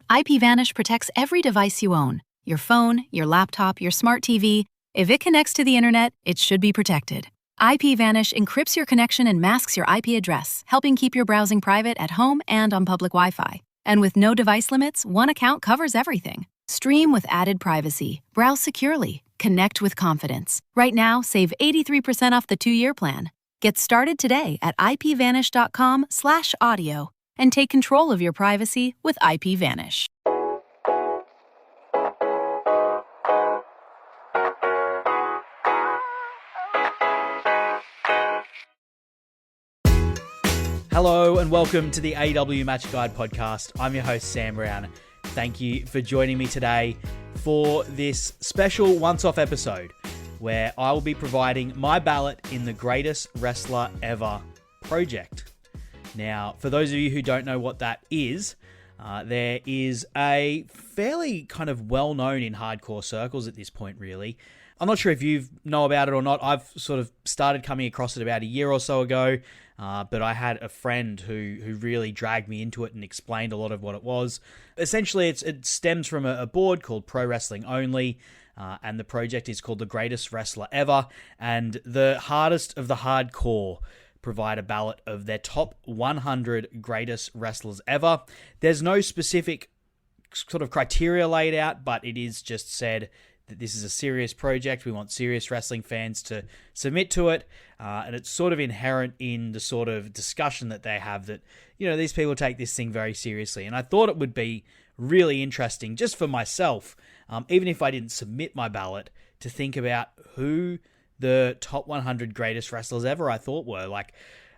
IPVanish protects every device you own. Your phone, your laptop, your smart TV. If it connects to the internet, it should be protected. IPVanish encrypts your connection and masks your IP address, helping keep your browsing private at home and on public Wi-Fi. And with no device limits, one account covers everything. Stream with added privacy. Browse securely. Connect with confidence. Right now, save 83% off the 2-year plan. Get started today at ipvanish.com/audio and take control of your privacy with IPVanish. Hello and welcome to the AEW Match Guide podcast. I'm your host, Sam Brown. Thank you for joining me today for this special once-off episode where I will be providing my ballot in the Greatest Wrestler Ever project. Now, for those of you who don't know what that is, there is a fairly kind of well-known in hardcore circles at this point, really. I'm not sure if you know about it or not. I've sort of started coming across it about a year or so ago, but I had a friend who really dragged me into it and explained a lot of what it was. Essentially, it stems from a board called Pro Wrestling Only, and the project is called The Greatest Wrestler Ever, and the hardest of the hardcore provide a ballot of their top 100 greatest wrestlers ever. There's no specific sort of criteria laid out, but it is just said that this is a serious project. We want serious wrestling fans to submit to it. And it's sort of inherent in the sort of discussion that they have that, you know, these people take this thing very seriously. And I thought it would be really interesting just for myself, even if I didn't submit my ballot, to think about who the top 100 greatest wrestlers ever I thought were. Like,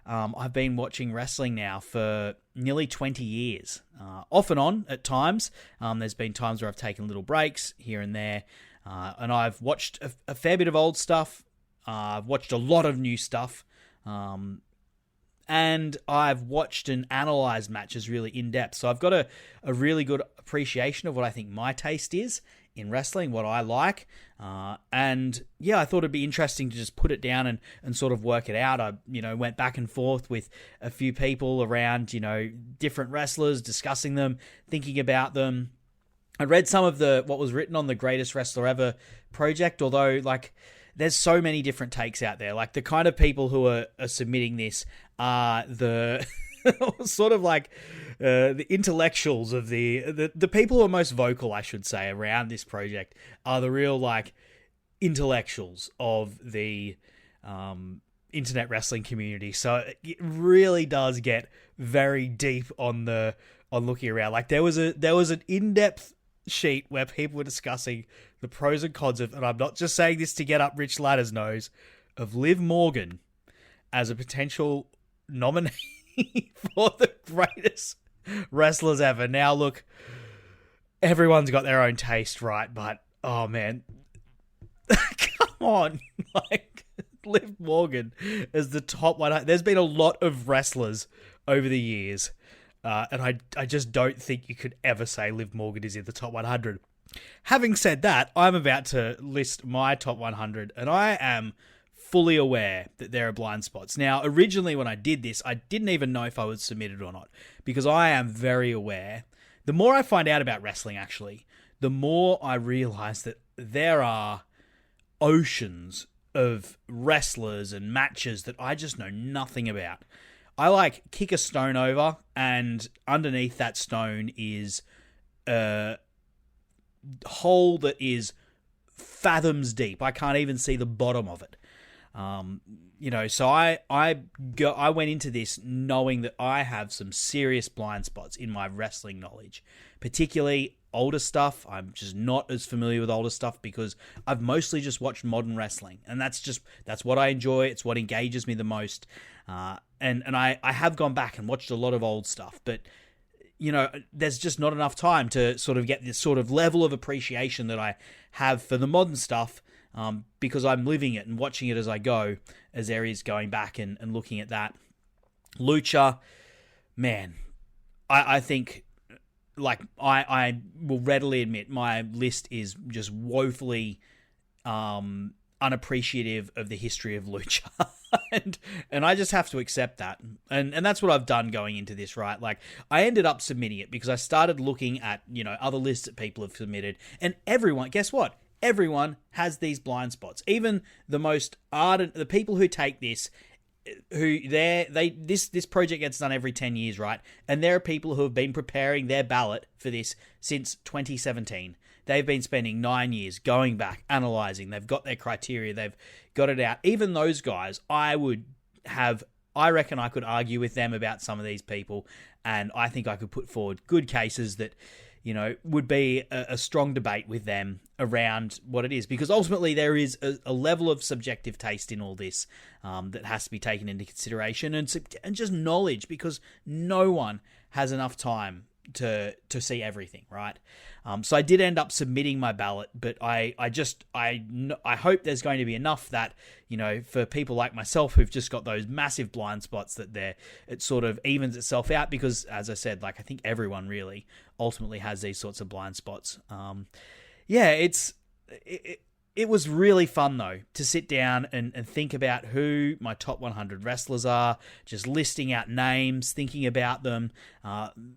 I've been watching wrestling now for nearly 20 years, off and on at times. There's been times where I've taken little breaks here and there. And I've watched a fair bit of old stuff. I've watched a lot of new stuff. And I've watched and analysed matches really in depth. So I've got a really good appreciation of what I think my taste is in wrestling, what I like. And yeah, I thought it'd be interesting to just put it down and sort of work it out. I, went back and forth with a few people around, different wrestlers, discussing them, thinking about them. I read some of what was written on the Greatest Wrestler Ever project, although, there's so many different takes out there. The kind of people who are submitting this are the sort of the intellectuals of the people who are most vocal, I should say, around this project are the real, intellectuals of the internet wrestling community. So it really does get very deep on looking around. There was an in-depth sheet where people were discussing the pros and cons of, and I'm not just saying this to get up Rich Ladder's nose, of Liv Morgan as a potential nominee for the greatest wrestlers ever. Now, look, everyone's got their own taste, right? But, oh man, come on, Liv Morgan as the top one. There's been a lot of wrestlers over the years. And I just don't think you could ever say Liv Morgan is in the top 100. Having said that, I'm about to list my top 100, and I am fully aware that there are blind spots. Now, originally when I did this, I didn't even know if I was submitted or not, because I am very aware. The more I find out about wrestling, actually, the more I realize that there are oceans of wrestlers and matches that I just know nothing about. I kick a stone over, and underneath that stone is a hole that is fathoms deep. I can't even see the bottom of it. So I went into this knowing that I have some serious blind spots in my wrestling knowledge, particularly older stuff. I'm just not as familiar with older stuff because I've mostly just watched modern wrestling, and that's what I enjoy. It's what engages me the most. And I have gone back and watched a lot of old stuff, but there's just not enough time to sort of get this sort of level of appreciation that I have for the modern stuff, because I'm living it and watching it as I go, as there is going back and looking at that. Lucha, man, I think, I will readily admit my list is just woefully unappreciative of the history of lucha. and I just have to accept that. And that's what I've done going into this, right? Like, I ended up submitting it because I started looking at, other lists that people have submitted, and everyone, guess what? Everyone has these blind spots. Even the most ardent, the people who take this, this project gets done every 10 years, right? And there are people who have been preparing their ballot for this since 2017. They've been spending 9 years going back, analyzing. They've got their criteria. They've got it out. Even those guys, I reckon I could argue with them about some of these people. And I think I could put forward good cases that, would be a strong debate with them around what it is. Because ultimately there is a level of subjective taste in all this that has to be taken into consideration. And just knowledge, because no one has enough time to see everything, right? So I did end up submitting my ballot, but I hope there's going to be enough that, for people like myself who've just got those massive blind spots, that it sort of evens itself out, because, as I said, like, I think everyone really ultimately has these sorts of blind spots. It was really fun, though, to sit down and think about who my top 100 wrestlers are, just listing out names, thinking about them.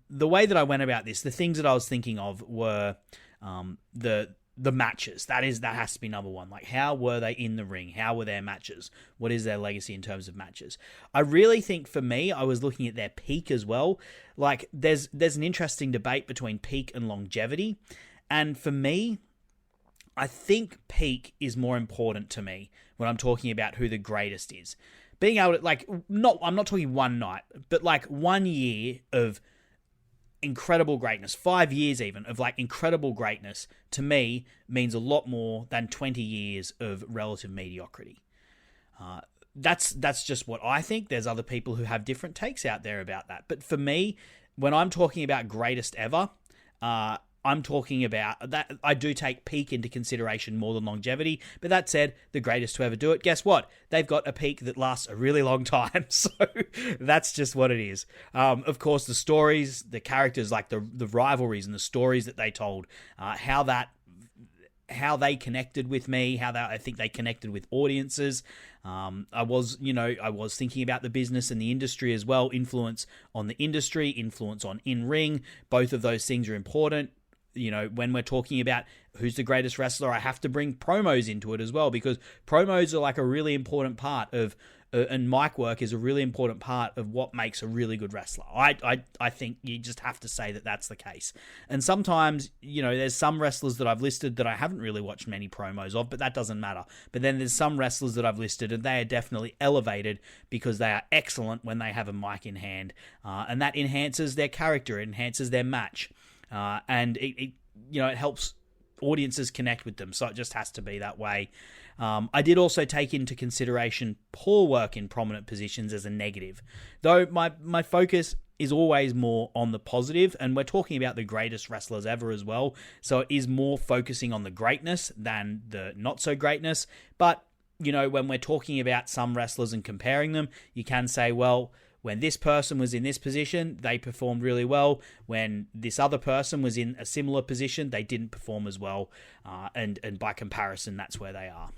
The way that I went about this, the things that I was thinking of were the matches. That has to be number one. Like, how were they in the ring? How were their matches? What is their legacy in terms of matches? I really think, for me, I was looking at their peak as well. Like, there's an interesting debate between peak and longevity. And for me, I think peak is more important to me when I'm talking about who the greatest is. Being able to, like, I'm not talking one night, but like 1 year of incredible greatness, 5 years even of like incredible greatness, to me means a lot more than 20 years of relative mediocrity. That's just what I think. There's other people who have different takes out there about that. But for me, when I'm talking about greatest ever, I'm talking about that. I do take peak into consideration more than longevity. But that said, the greatest to ever do it, guess what? They've got a peak that lasts a really long time. So that's just what it is. Of course, the stories, the characters, like the rivalries and the stories that they told, how they connected with me, I think they connected with audiences. I was thinking about the business and the industry as well. Influence on the industry, influence on in-ring. Both of those things are important. When we're talking about who's the greatest wrestler, I have to bring promos into it as well, because promos are like a really important part of, and mic work is a really important part of what makes a really good wrestler. I think you just have to say that that's the case. And sometimes, there's some wrestlers that I've listed that I haven't really watched many promos of, but that doesn't matter. But then there's some wrestlers that I've listed and they are definitely elevated because they are excellent when they have a mic in hand. And that enhances their character, it enhances their match. And it helps audiences connect with them. So it just has to be that way. I did also take into consideration poor work in prominent positions as a negative, though my focus is always more on the positive, and we're talking about the greatest wrestlers ever as well. So it is more focusing on the greatness than the not so greatness. But, when we're talking about some wrestlers and comparing them, you can say, well, when this person was in this position, they performed really well. When this other person was in a similar position, they didn't perform as well. And by comparison, that's where they are.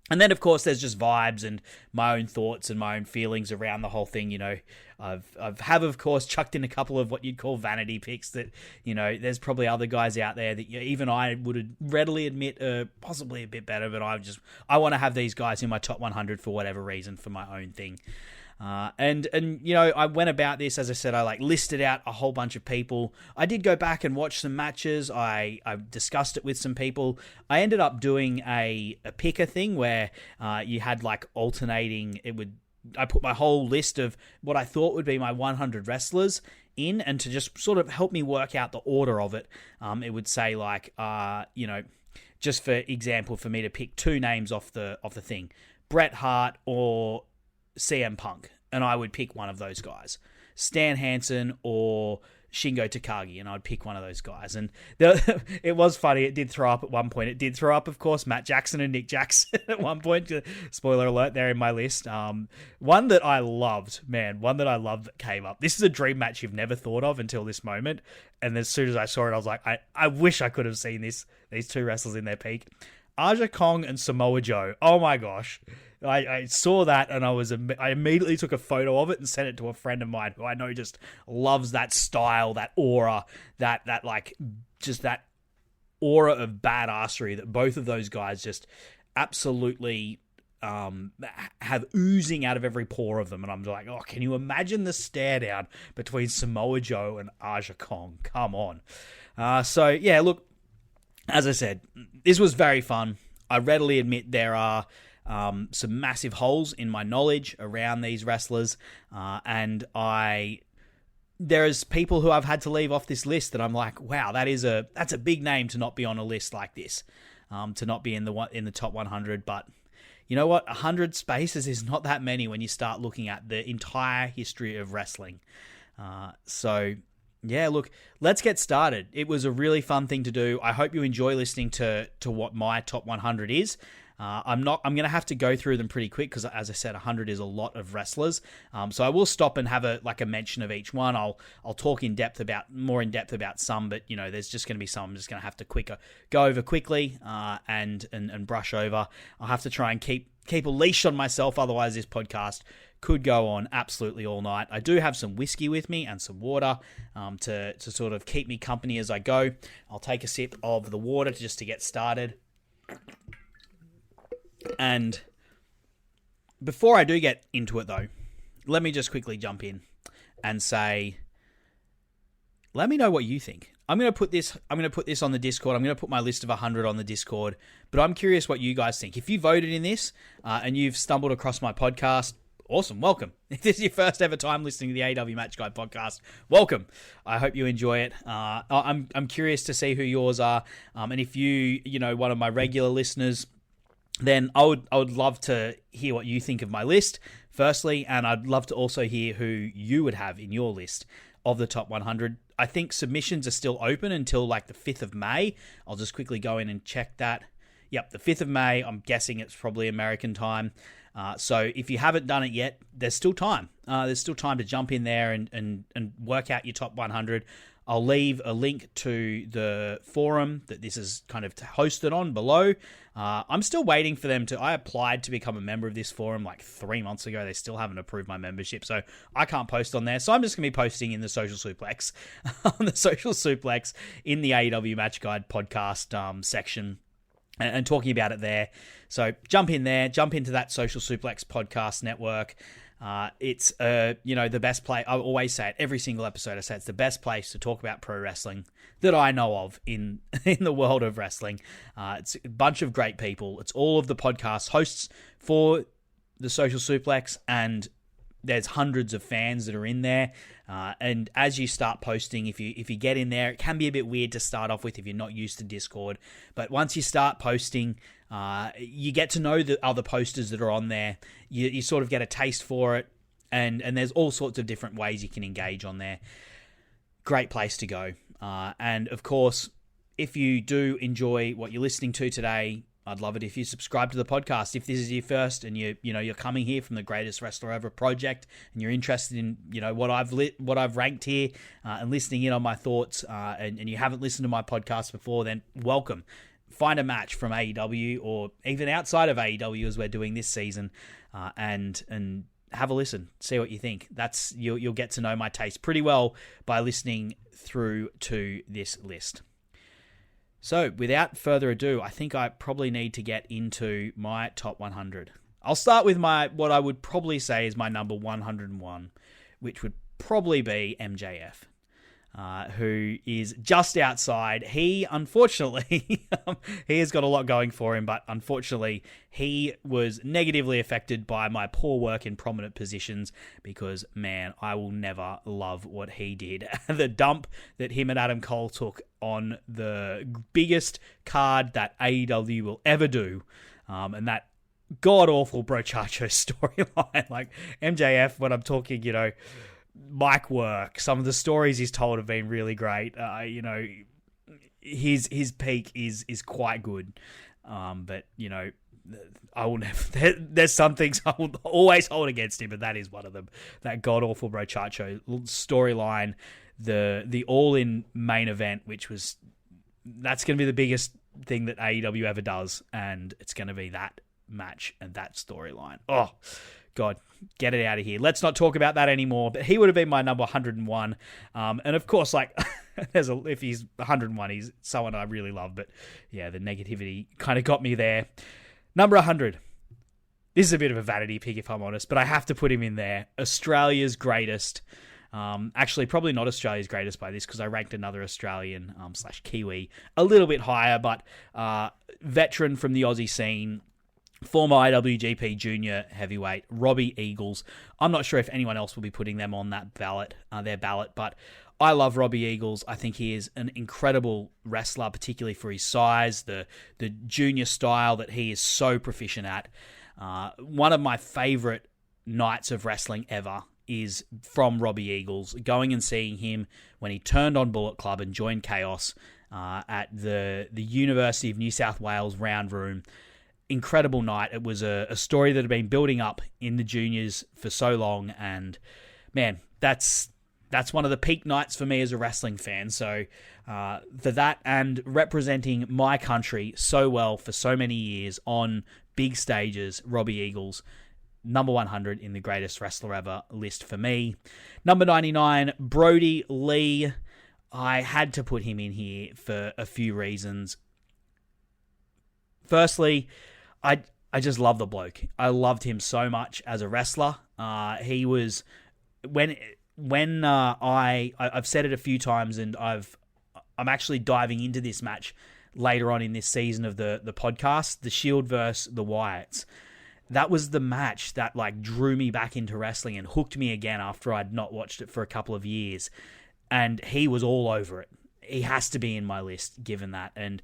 And then, of course, there's just vibes and my own thoughts and my own feelings around the whole thing. I've of course, chucked in a couple of what you'd call vanity picks that, there's probably other guys out there that even I would readily admit are possibly a bit better, but I want to have these guys in my top 100 for whatever reason, for my own thing. And I went about this, as I said, I listed out a whole bunch of people. I did go back and watch some matches. I discussed it with some people. I ended up doing a picker thing where you had alternating. I put my whole list of what I thought would be my 100 wrestlers in, and to just sort of help me work out the order of it, it would say just for example, for me to pick two names off the thing, Bret Hart or CM Punk, and I would pick one of those guys, Stan Hansen or Shingo Takagi, and I'd pick one of those guys. And it was funny, it did throw up at one point. It did throw up, of course, Matt Jackson and Nick Jackson at one point. Spoiler alert, there in my list. One that I loved that came up. This is a dream match you've never thought of until this moment, and as soon as I saw it, I was like, I wish I could have seen these two wrestlers in their peak. Aja Kong and Samoa Joe. Oh my gosh. I saw that and I immediately took a photo of it and sent it to a friend of mine who I know just loves that style, that aura, that like just that aura of badassery that both of those guys just absolutely have oozing out of every pore of them. And I'm like, oh, can you imagine the stare down between Samoa Joe and Aja Kong? Come on. So yeah, look, as I said, this was very fun. I readily admit there are some massive holes in my knowledge around these wrestlers, and there's people who I've had to leave off this list that I'm like, wow, that's a big name to not be on a list like this, to not be in the top 100. But you know what? 100 spaces is not that many when you start looking at the entire history of wrestling. So yeah, look, let's get started. It was a really fun thing to do. I hope you enjoy listening to what my top 100 is. I'm going to have to go through them pretty quick because, as I said, 100 is a lot of wrestlers. So I will stop and have a mention of each one. I'll talk more in depth about some, but there's just going to be some I'm just going to have to go over quickly and brush over. I'll have to try and keep a leash on myself, otherwise this podcast could go on absolutely all night. I do have some whiskey with me and some water to sort of keep me company as I go. I'll take a sip of the water just to get started. And before I do get into it, though, let me just quickly jump in and say, let me know what you think. I'm going to put this on the Discord. I'm going to put my list of 100 on the Discord, but I'm curious what you guys think. If you voted in this and you've stumbled across my podcast, awesome, welcome. If this is your first ever time listening to the AEW Match Guide podcast, welcome. I hope you enjoy it. I'm curious to see who yours are, and if one of my regular listeners, then I would love to hear what you think of my list, firstly, and I'd love to also hear who you would have in your list of the top 100. I think submissions are still open until like the 5th of May. I'll just quickly go in and check that. Yep, the 5th of May. I'm guessing it's probably American time. So if you haven't done it yet, there's still time. There's still time to jump in there and work out your top 100. I'll leave a link to the forum that this is kind of hosted on below. I'm still waiting for them I applied to become a member of this forum like 3 months ago. They still haven't approved my membership, so I can't post on there. So I'm just going to be posting in the Social Suplex, on the Social Suplex in the AEW Match Guide podcast section and talking about it there. So jump in there, jump into that Social Suplex podcast network. It's the best place. I always say it every single episode. I say it's the best place to talk about pro wrestling that I know of in the world of wrestling. It's a bunch of great people. It's all of the podcast hosts for the Social Suplex, and there's hundreds of fans that are in there. And as you start posting, if you get in there, it can be a bit weird to start off with if you're not used to Discord. But once you start posting, you get to know the other posters that are on there. You sort of get a taste for it, and there's all sorts of different ways you can engage on there. Great place to go. And of course, if you do enjoy what you're listening to today, I'd love it if you subscribe to the podcast. If this is your first and you're coming here from the Greatest Wrestler Ever project and you're interested in what I've ranked here and listening in on my thoughts, and you haven't listened to my podcast before, then welcome. Find a match from AEW or even outside of AEW as we're doing this season, and have a listen. See what you think. You'll get to know my taste pretty well by listening through to this list. So, without further ado, I think I probably need to get into my top 100. I'll start with what I would probably say is my number 101, which would probably be MJF, who is just outside. He, unfortunately, he has got a lot going for him, but unfortunately, he was negatively affected by my poor work in prominent positions because, man, I will never love what he did. The dump that him and Adam Cole took on the biggest card that AEW will ever do, and that god-awful Brochacho storyline. Like, MJF, when I'm talking, mic work, some of the stories he's told have been really great. His peak is quite good. But I will never. There's some things I will always hold against him, but that is one of them. That god awful Brochacho storyline, the all in main event, that's going to be the biggest thing that AEW ever does, and it's going to be that match and that storyline. Oh, God, get it out of here. Let's not talk about that anymore. But he would have been my number 101. And of course, like, if he's 101, he's someone I really love. But yeah, the negativity kind of got me there. Number 100. This is a bit of a vanity pick, if I'm honest, but I have to put him in there. Australia's greatest. Actually, probably not Australia's greatest by this, because I ranked another Australian / Kiwi a little bit higher, but veteran from the Aussie scene, former IWGP Junior Heavyweight, Robbie Eagles. I'm not sure if anyone else will be putting them on that ballot, their ballot, but I love Robbie Eagles. I think he is an incredible wrestler, particularly for his size, the junior style that he is so proficient at. One of my favorite nights of wrestling ever is from Robbie Eagles, going and seeing him when he turned on Bullet Club and joined Chaos at the University of New South Wales Round Room. Incredible night. It was a story that had been building up in the juniors for so long, and man, that's one of the peak nights for me as a wrestling fan. So for that, and representing my country so well for so many years on big stages, Robbie Eagles, number 100 in the greatest wrestler ever list for me. Number 99, Brody Lee. I had to put him in here for a few reasons. Firstly, I just love the bloke. I loved him so much as a wrestler. He was when I've said it a few times, and I'm actually diving into this match later on in this season of the podcast, the Shield versus the Wyatts. That was the match that like drew me back into wrestling and hooked me again after I'd not watched it for a couple of years. And he was all over it. He has to be in my list given that. And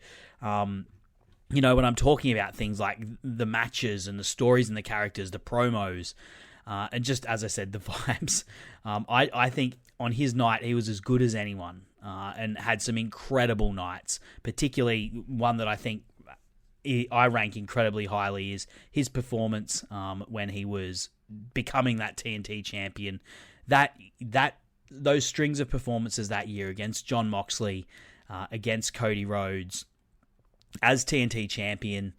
you know, when I'm talking about things like the matches and the stories and the characters, the promos, and just, as I said, the vibes, I think on his night, he was as good as anyone, and had some incredible nights, particularly one that I think I rank incredibly highly is his performance when he was becoming that TNT champion. Those strings of performances that year against Jon Moxley, against Cody Rhodes, as TNT champion,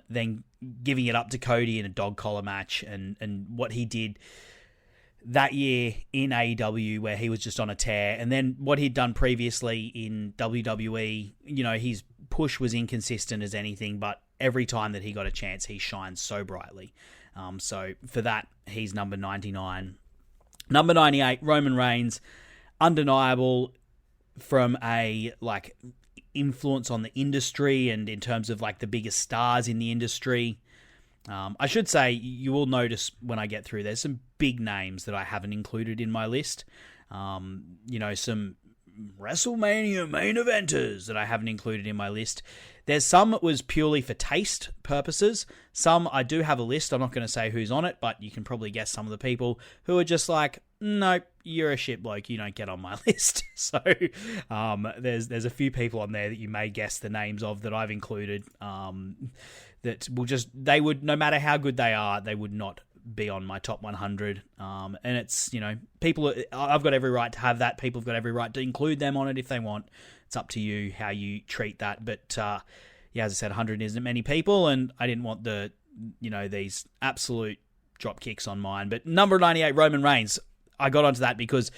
then giving it up to Cody in a dog collar match, and what he did that year in AEW where he was just on a tear, and then what he'd done previously in WWE. You know, his push was inconsistent as anything, but every time that he got a chance, he shined so brightly. So for that, he's number 99. Number 98, Roman Reigns, undeniable from a like influence on the industry and in terms of like the biggest stars in the industry. I should say, you will notice when I get through, there's some big names that I haven't included in my list. You know, some WrestleMania main eventers that I haven't included in my list. There's some that was purely for taste purposes. Some I do have a list. I'm not going to say who's on it, but you can probably guess some of the people who are just like, nope, you're a shit bloke, you don't get on my list. So there's a few people on there that you may guess the names of that I've included, that will just, they would, no matter how good they are, they would not be on my top 100. And it's, you know, people, I've got every right to have that. People have got every right to include them on it if they want. It's up to you how you treat that. But yeah, as I said, 100 isn't many people, and I didn't want the, you know, these absolute drop kicks on mine. But number 98, Roman Reigns, I got onto that because,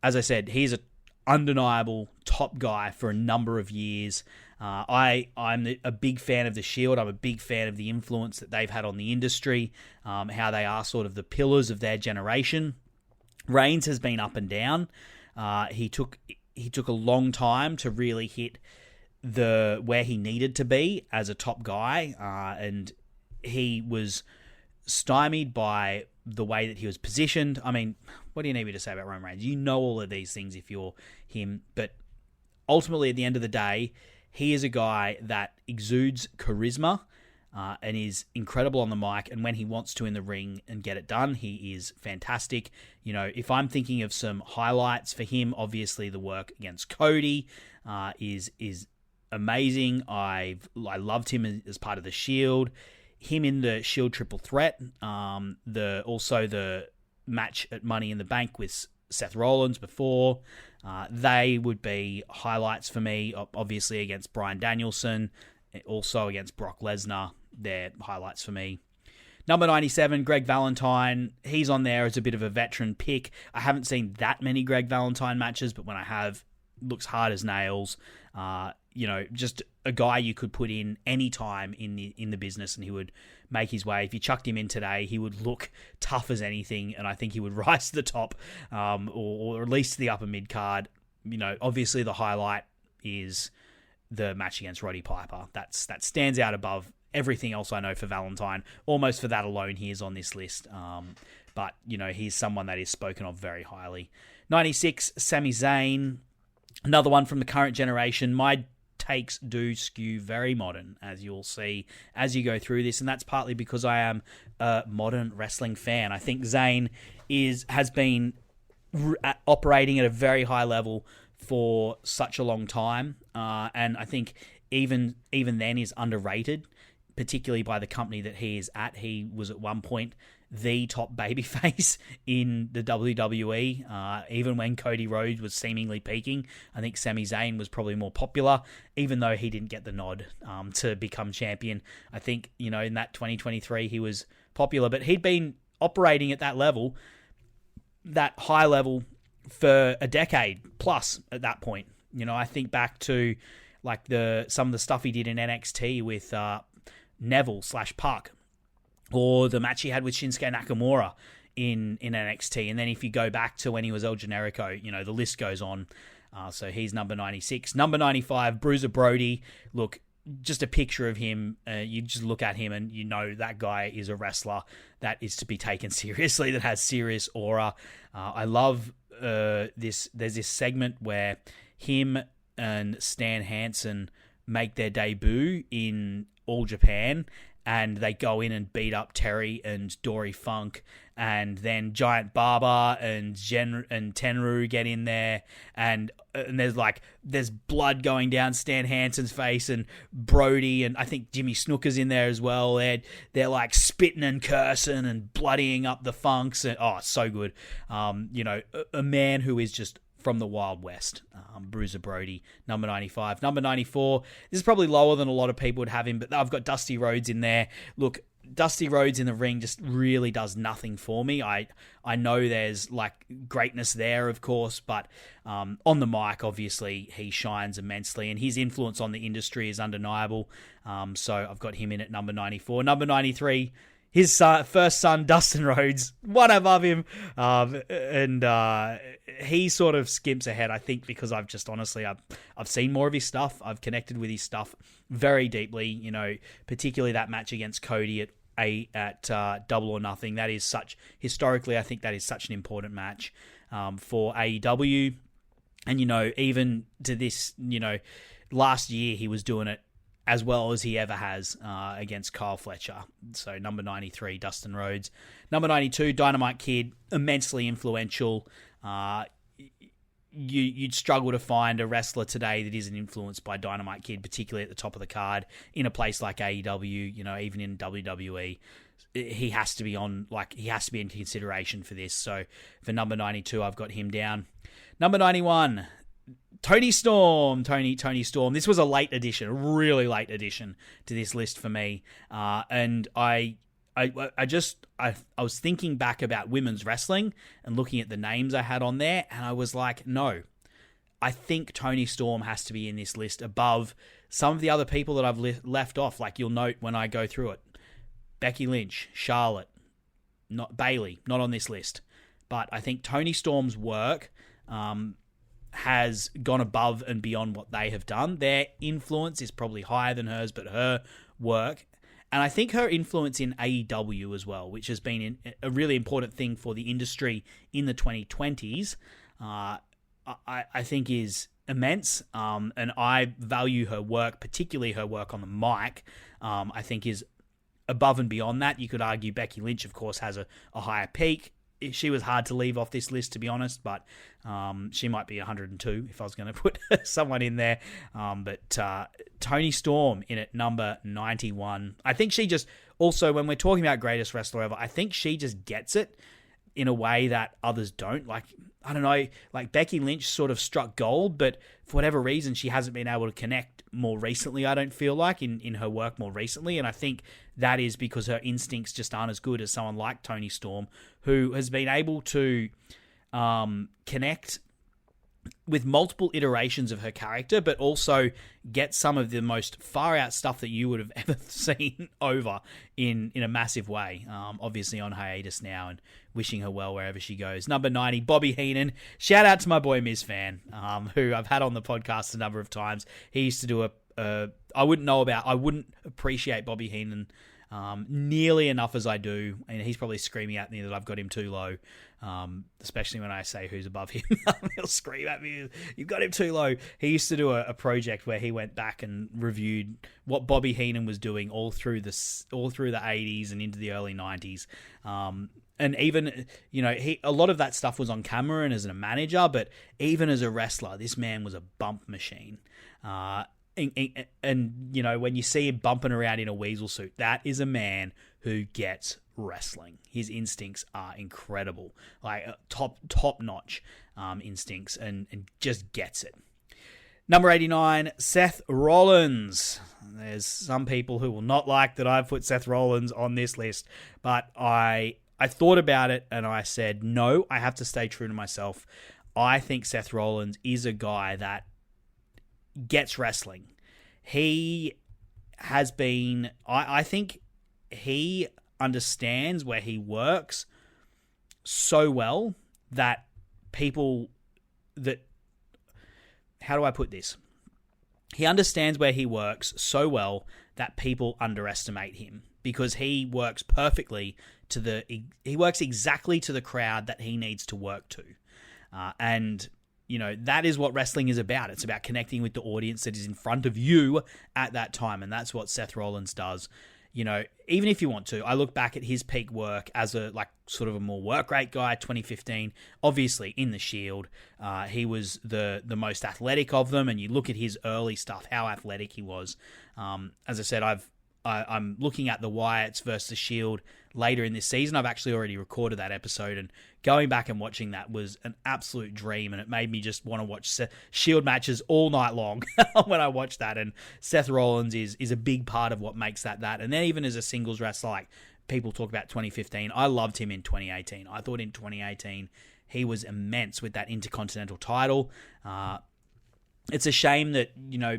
as I said, he's an undeniable top guy for a number of years. I'm a big fan of the Shield. I'm a big fan of the influence that they've had on the industry, how they are sort of the pillars of their generation. Reigns has been up and down. He took a long time to really hit where he needed to be as a top guy, and he was stymied by the way that he was positioned. I mean, what do you need me to say about Roman Reigns? You know all of these things if you're him, but ultimately at the end of the day, he is a guy that exudes charisma and is incredible on the mic, and when he wants to in the ring and get it done, he is fantastic. You know, if I'm thinking of some highlights for him, obviously the work against Cody is amazing. I loved him as part of the Shield. Him in the Shield Triple Threat. Also the match at Money in the Bank with Seth Rollins before. They would be highlights for me, obviously against Bryan Danielson, also against Brock Lesnar. They're highlights for me. Number 97, Greg Valentine. He's on there as a bit of a veteran pick. I haven't seen that many Greg Valentine matches, but when I have, looks hard as nails. Just a guy you could put in any time in the business and he would make his way. If you chucked him in today, he would look tough as anything, and I think he would rise to the top, or at least to the upper mid card. Obviously the highlight is the match against Roddy Piper. That stands out above everything else I know for Valentine. Almost for that alone, he is on this list. But he's someone that is spoken of very highly. 96, Sami Zayn. Another one from the current generation. My takes do skew very modern, as you'll see as you go through this, and that's partly because I am a modern wrestling fan. I think Zayn has been operating at a very high level for such a long time, and I think even then is underrated, particularly by the company that he is at. He was at one point the top babyface in the WWE, even when Cody Rhodes was seemingly peaking. I think Sami Zayn was probably more popular, even though he didn't get the nod to become champion. I think, in that 2023 he was popular, but he'd been operating at that level, that high level, for a decade plus at that point. I think back to like some of the stuff he did in NXT with Neville/Puck, or the match he had with Shinsuke Nakamura in NXT. And then if you go back to when he was El Generico, the list goes on. So he's number 96. Number 95, Bruiser Brody. Look, just a picture of him. You just look at him and that guy is a wrestler that is to be taken seriously, that has serious aura. I love this. There's this segment where him and Stan Hansen make their debut in All Japan, and they go in and beat up Terry and Dory Funk, and then Giant Baba and Tenru get in there, and there's blood going down Stan Hansen's face, and Brody, and I think Jimmy Snooker's in there as well. They're like spitting and cursing and bloodying up the Funks, and it's so good. A man who is just from the Wild West, Bruiser Brody, number 95. Number 94, this is probably lower than a lot of people would have him, but I've got Dusty Rhodes in there. Look, Dusty Rhodes in the ring just really does nothing for me. I know there's like greatness there, of course, but on the mic, obviously, he shines immensely, and his influence on the industry is undeniable. So I've got him in at number 94. Number 93, his first son, Dustin Rhodes, one above him, and he sort of skimps ahead, I think, because I've seen more of his stuff. I've connected with his stuff very deeply, particularly that match against Cody at Double or Nothing. That is historically, I think that is such an important match for AEW. And, even to this, last year he was doing it as well as he ever has against Kyle Fletcher. So number 93, Dustin Rhodes. Number 92, Dynamite Kid, immensely influential. You'd struggle to find a wrestler today that isn't influenced by Dynamite Kid, particularly at the top of the card in a place like AEW, even in WWE. He has to be in consideration for this. So for number 92, I've got him down. Number 91, Tony Storm. Tony Storm. This was a late addition, a really late addition to this list for me. And I was thinking back about women's wrestling and looking at the names I had on there, and I was like, no, I think Tony Storm has to be in this list above some of the other people that I've left off. Like you'll note when I go through it, Becky Lynch, Charlotte, Bayley, not on this list. But I think Tony Storm's work has gone above and beyond what they have done. Their influence is probably higher than hers, but her work, and I think her influence in AEW as well, which has been a really important thing for the industry in the 2020s, I think is immense, and I value her work, particularly her work on the mic. I think is above and beyond that. You could argue Becky Lynch, of course, has a higher peak. She was hard to leave off this list, to be honest, but she might be 102 if I was going to put someone in there. But Tony Storm in at number 91. I think she just, also when we're talking about greatest wrestler ever, I think she just gets it in a way that others don't. Like, I don't know, like Becky Lynch sort of struck gold, but for whatever reason, she hasn't been able to connect more recently, I don't feel like, in her work more recently. And I think that is because her instincts just aren't as good as someone like Toni Storm, who has been able to connect with multiple iterations of her character, but also get some of the most far-out stuff that you would have ever seen over in a massive way. Obviously on hiatus now, and wishing her well wherever she goes. Number 90, Bobby Heenan. Shout out to my boy Miz Fan, who I've had on the podcast a number of times. He used to do I wouldn't appreciate Bobby Heenan nearly enough as I do, and he's probably screaming at me that I've got him too low, especially when I say who's above him. He'll scream at me, you've got him too low. He used to do a project where he went back and reviewed what Bobby Heenan was doing all through the 80s and into the early 90s. And even, a lot of that stuff was on camera and as a manager, but even as a wrestler, this man was a bump machine. And when you see him bumping around in a weasel suit, that is a man who gets wrestling. His instincts are incredible, like top notch instincts, and just gets it. Number 89, Seth Rollins. There's some people who will not like that I've put Seth Rollins on this list, but I thought about it and I said, no, I have to stay true to myself. I think Seth Rollins is a guy that gets wrestling. He has been, I think he understands where he works so well that how do I put this? He understands where he works so well that people underestimate him, because he works perfectly he works exactly to the crowd that he needs to work to. And that is what wrestling is about. It's about connecting with the audience that is in front of you at that time. And that's what Seth Rollins does. Even if you want to, I look back at his peak work as sort of a more work rate guy, 2015, obviously in the Shield. He was the most athletic of them. And you look at his early stuff, how athletic he was. As I said, I'm looking at the Wyatts versus the Shield later in this season. I've actually already recorded that episode, and going back and watching that was an absolute dream, and it made me just want to watch Shield matches all night long when I watched that. And Seth Rollins is a big part of what makes that. And then even as a singles wrestler, like people talk about 2015, I loved him in 2018. I thought in 2018 he was immense with that Intercontinental title. It's a shame that,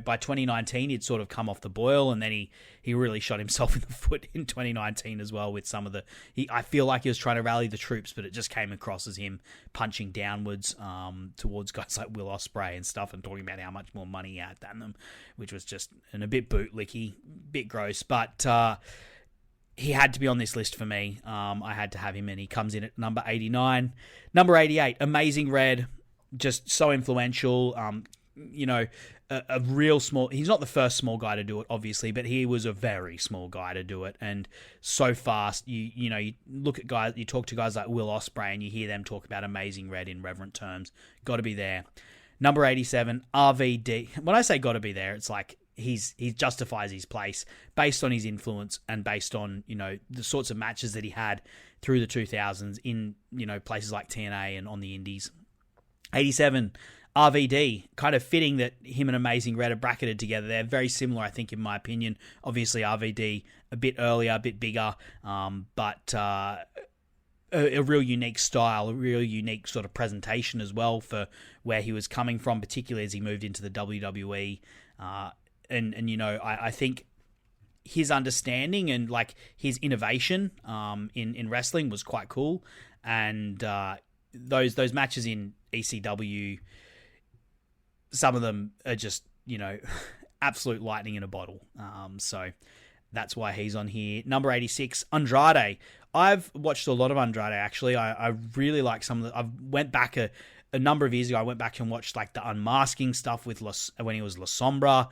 by 2019 he'd sort of come off the boil, and then he really shot himself in the foot in 2019 as well with some of I feel like he was trying to rally the troops, but it just came across as him punching downwards towards guys like Will Ospreay and stuff, and talking about how much more money he had than them, which was just a bit bootlicky, bit gross. But he had to be on this list for me. I had to have him, and he comes in at number 89. Number 88, Amazing Red, just so influential. A real small, he's not the first small guy to do it, obviously, but he was a very small guy to do it, and so fast. You look at guys, you talk to guys like Will Ospreay, and you hear them talk about Amazing Red in reverent terms. Got to be there. Number 87, RVD. When I say got to be there, it's like he justifies his place based on his influence and based on the sorts of matches that he had through the 2000s in places like TNA and on the Indies. 87. RVD, kind of fitting that him and Amazing Red are bracketed together. They're very similar, I think, in my opinion. Obviously, RVD a bit earlier, a bit bigger, but a real unique style, a real unique sort of presentation as well for where he was coming from, particularly as he moved into the WWE. I think his understanding and his innovation in wrestling was quite cool. And those matches in ECW, some of them are just, absolute lightning in a bottle. So that's why he's on here. Number 86, Andrade. I've watched a lot of Andrade, actually. I really like some of the... I went back a number of years ago. I went back and watched the unmasking stuff with when he was La Sombra.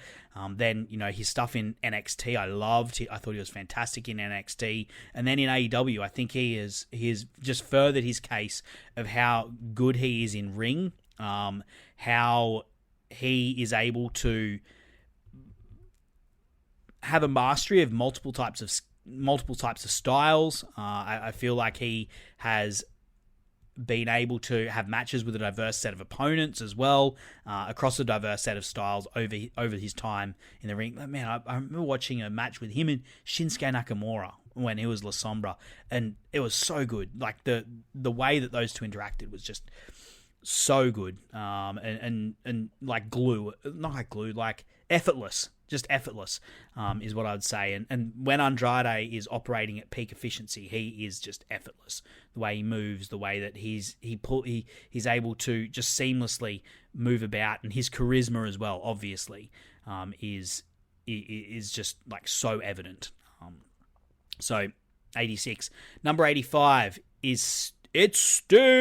Then, his stuff in NXT I loved. I thought he was fantastic in NXT. And then in AEW, I think he has just furthered his case of how good he is in ring. How he is able to have a mastery of multiple types of styles. I feel like he has been able to have matches with a diverse set of opponents as well, across a diverse set of styles over his time in the ring. Man, I remember watching a match with him and Shinsuke Nakamura when he was La Sombra, and it was so good. Like the way that those two interacted was just so good, and like glue, not like glue, like effortless. Just effortless, is what I would say. And when Andrade is operating at peak efficiency, he is just effortless. The way he moves, the way that he's able to just seamlessly move about, and his charisma as well, obviously, is just like so evident. So 86, number 85 is Sting.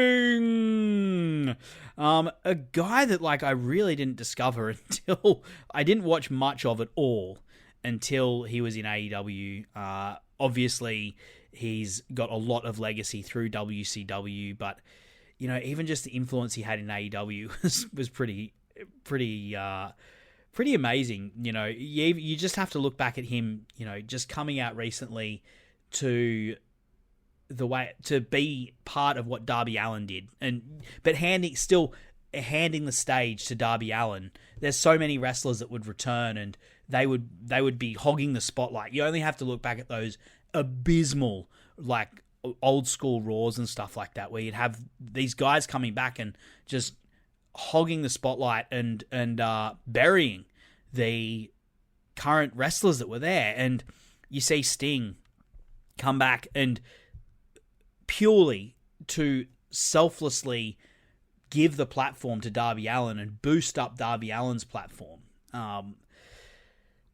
A guy that like I really didn't discover until I didn't watch much of it all until he was in AEW. Obviously, he's got a lot of legacy through WCW, but you know, even just the influence he had in AEW was pretty amazing. You know, you just have to look back at him. You know, just coming out recently to the way to be part of what Darby Allin did, but handing the stage to Darby Allin. There's so many wrestlers that would return and they would be hogging the spotlight. You only have to look back at those abysmal like old school Raws and stuff like that, where you'd have these guys coming back and just hogging the spotlight and burying the current wrestlers that were there. And you see Sting come back and purely to selflessly give the platform to Darby Allin and boost up Darby Allin's platform. I've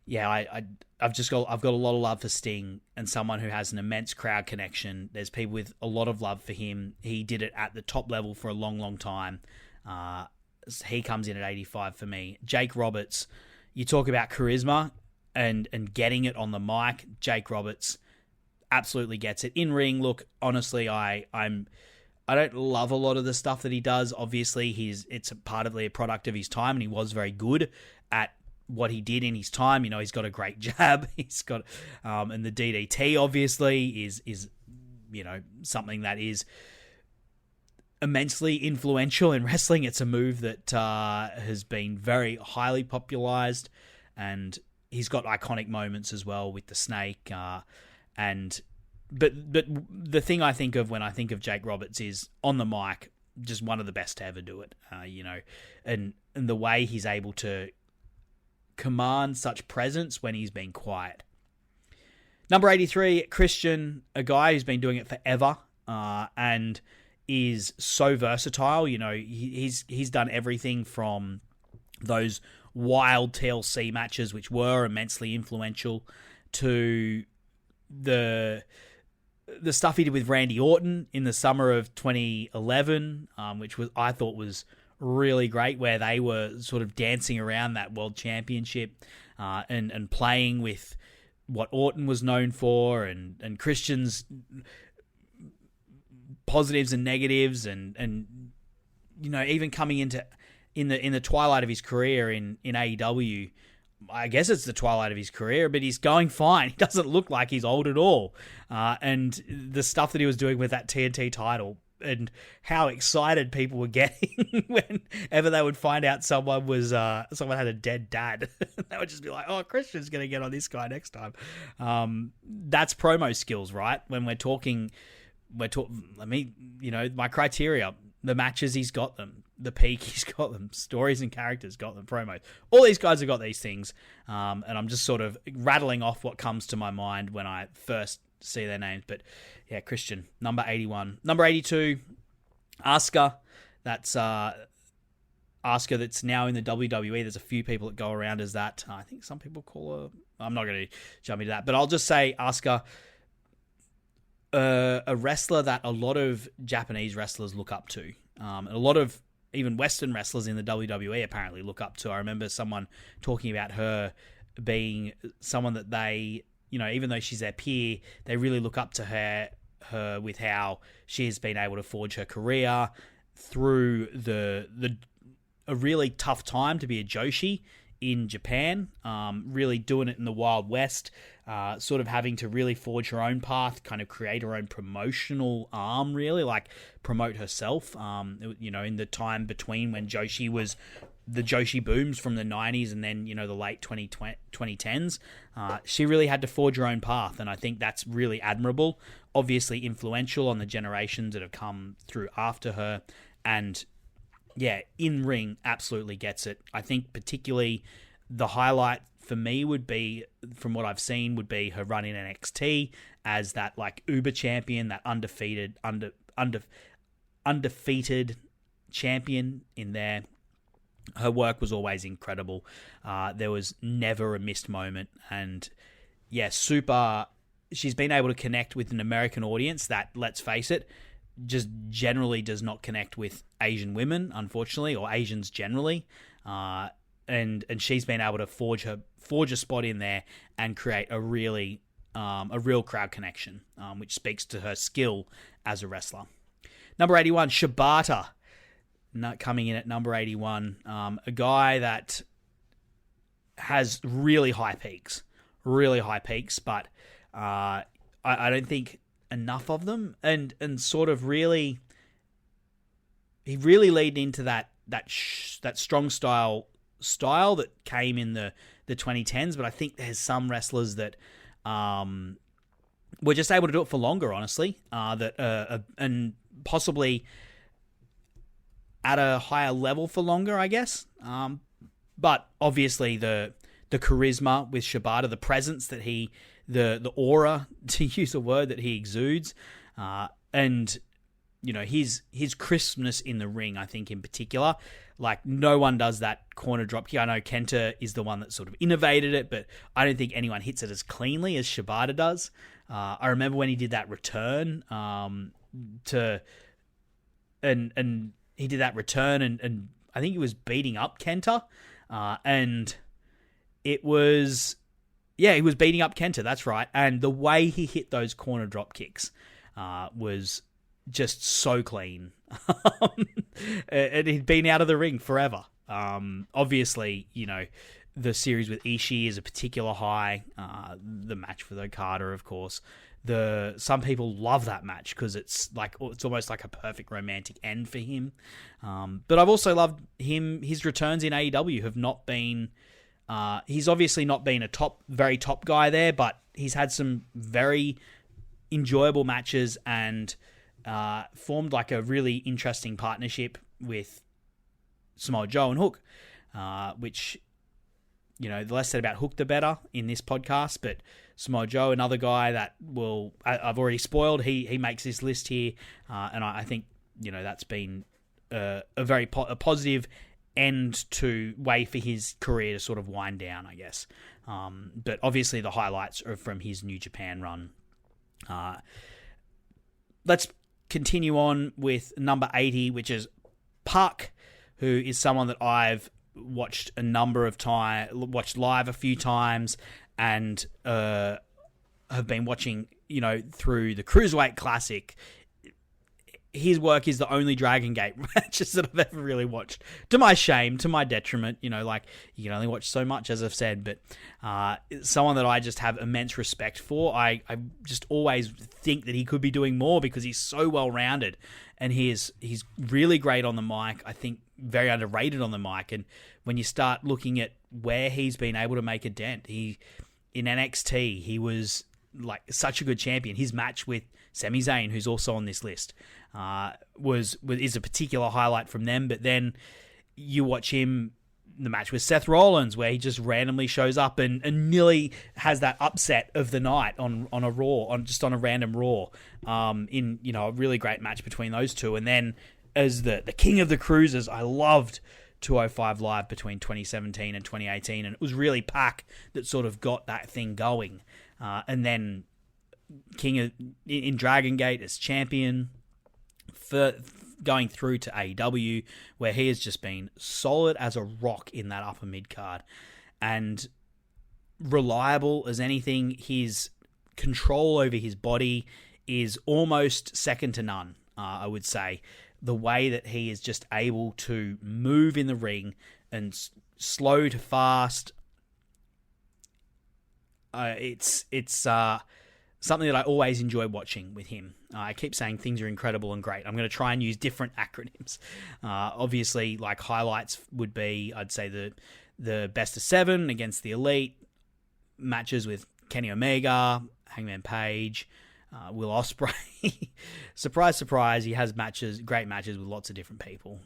got a lot of love for Sting and someone who has an immense crowd connection. There's people with a lot of love for him. He did it at the top level for a long, long time. He comes in at 85 for me. Jake Roberts, you talk about charisma and getting it on the mic. Jake Roberts absolutely gets it. In ring, look, honestly, I don't love a lot of the stuff that he does. Obviously, it's partly a product of his time, and he was very good at what he did in his time. You know, he's got a great jab. He's got, and the DDT obviously is you know, something that is immensely influential in wrestling. It's a move that has been very highly popularized, and he's got iconic moments as well with the snake. But the thing I think of when I think of Jake Roberts is on the mic, just one of the best to ever do it. You know, and the way he's able to command such presence when he's been quiet. Number 83, Christian, a guy who's been doing it forever, and is so versatile. You know, he's done everything from those wild TLC matches, which were immensely influential, to the stuff he did with Randy Orton in the summer of 2011, which I thought was really great, where they were sort of dancing around that world championship, and playing with what Orton was known for, and Christian's positives and negatives, and you know, even coming into in the twilight of his career in AEW. I guess it's the twilight of his career, but he's going fine. He doesn't look like he's old at all. And the stuff that he was doing with that TNT title, and how excited people were getting whenever they would find out someone had a dead dad. They would just be like, "Oh, Christian's going to get on this guy next time." That's promo skills, right? When we're talking. You know, my criteria: the matches he's got them, the peak he's got them, stories and characters got them, promos. All these guys have got these things, and I'm just sort of rattling off what comes to my mind when I first see their names. But yeah, Christian, number 81. Number 82, Asuka. That's Asuka that's now in the WWE. There's a few people that go around as that. I think some people call her... I'm not going to jump into that, but I'll just say Asuka, a wrestler that a lot of Japanese wrestlers look up to. And a lot of even Western wrestlers in the WWE apparently look up to. I remember someone talking about her being someone that they, you know, even though she's their peer, they really look up to her with how she has been able to forge her career through a really tough time to be a Joshi in Japan, really doing it in the Wild West, sort of having to really forge her own path, kind of create her own promotional arm, really, like promote herself, in the time between when Joshi was the Joshi booms from the 90s and then, the late 2010s. She really had to forge her own path, and I think that's really admirable, obviously influential on the generations that have come through after her, and yeah, in-ring absolutely gets it. I think particularly the highlight for me would be, from what I've seen, would be her run in NXT as that like Uber champion, that undefeated champion in there. Her work was always incredible. There was never a missed moment. And yeah, she's been able to connect with an American audience that, let's face it, just generally does not connect with Asian women, unfortunately, or Asians generally. And she's been able to forge a spot in there and create a real crowd connection, which speaks to her skill as a wrestler. Number 81, Shibata. Coming in at number 81, a guy that has really high peaks, but I don't think enough of them, and sort of really, he really leaned into that strong style that came in the 2010s, but I think there's some wrestlers that were just able to do it for longer, honestly, and possibly at a higher level for longer, I guess. But obviously the charisma with Shibata, the presence that the aura, to use a word, that he exudes, and his crispness in the ring, I think in particular, like no one does that corner drop kick. I know Kenta is the one that sort of innovated it, but I don't think anyone hits it as cleanly as Shibata does. I remember when he did that return, and he did that return, and I think he was beating up Kenta, and it was, yeah, he was beating up Kenta, that's right, and the way he hit those corner drop kicks was just so clean, and he'd been out of the ring forever. Obviously, the series with Ishii is a particular high, the match with Okada, of course. Some people love that match because it's almost like a perfect romantic end for him. But I've also loved his returns in AEW have not been. He's obviously not been a very top guy there, but he's had some very enjoyable matches and formed like a really interesting partnership with Samoa Joe and Hook, which, the less said about Hook, the better in this podcast. But Samoa Joe, another guy that I've already spoiled. He makes this list here, and I think that's been a very positive end to way for his career to sort of wind down, I guess. But obviously the highlights are from his New Japan run. Let's continue on with number 80, which is Puck, who is someone that I've watched a number of times, watched live a few times, and have been watching, through the Cruiserweight Classic. His work is the only Dragon Gate matches that I've ever really watched. To my shame, to my detriment, you can only watch so much, as I've said, but someone that I just have immense respect for. I just always think that he could be doing more because he's so well-rounded, and he's really great on the mic. I think very underrated on the mic, and when you start looking at where he's been able to make a dent, in NXT, he was like such a good champion. His match with Sami Zayn, who's also on this list, is a particular highlight from them. But then you watch him, the match with Seth Rollins, where he just randomly shows up and nearly has that upset of the night on a Raw, on a random Raw, in a really great match between those two. And then as the king of the cruisers, I loved 205 Live between 2017 and 2018, and it was really Pac that sort of got that thing going. And then in Dragon Gate as champion, for going through to AEW, where he has just been solid as a rock in that upper mid card, and reliable as anything. His control over his body is almost second to none, I would say. The way that he is just able to move in the ring and slow to fast. It's something that I always enjoy watching with him. I keep saying things are incredible and great. I'm going to try and use different acronyms. Obviously, like highlights would be, I'd say the best of 7 against the Elite, matches with Kenny Omega, Hangman Page, Will Ospreay. Surprise, surprise, he has great matches with lots of different people.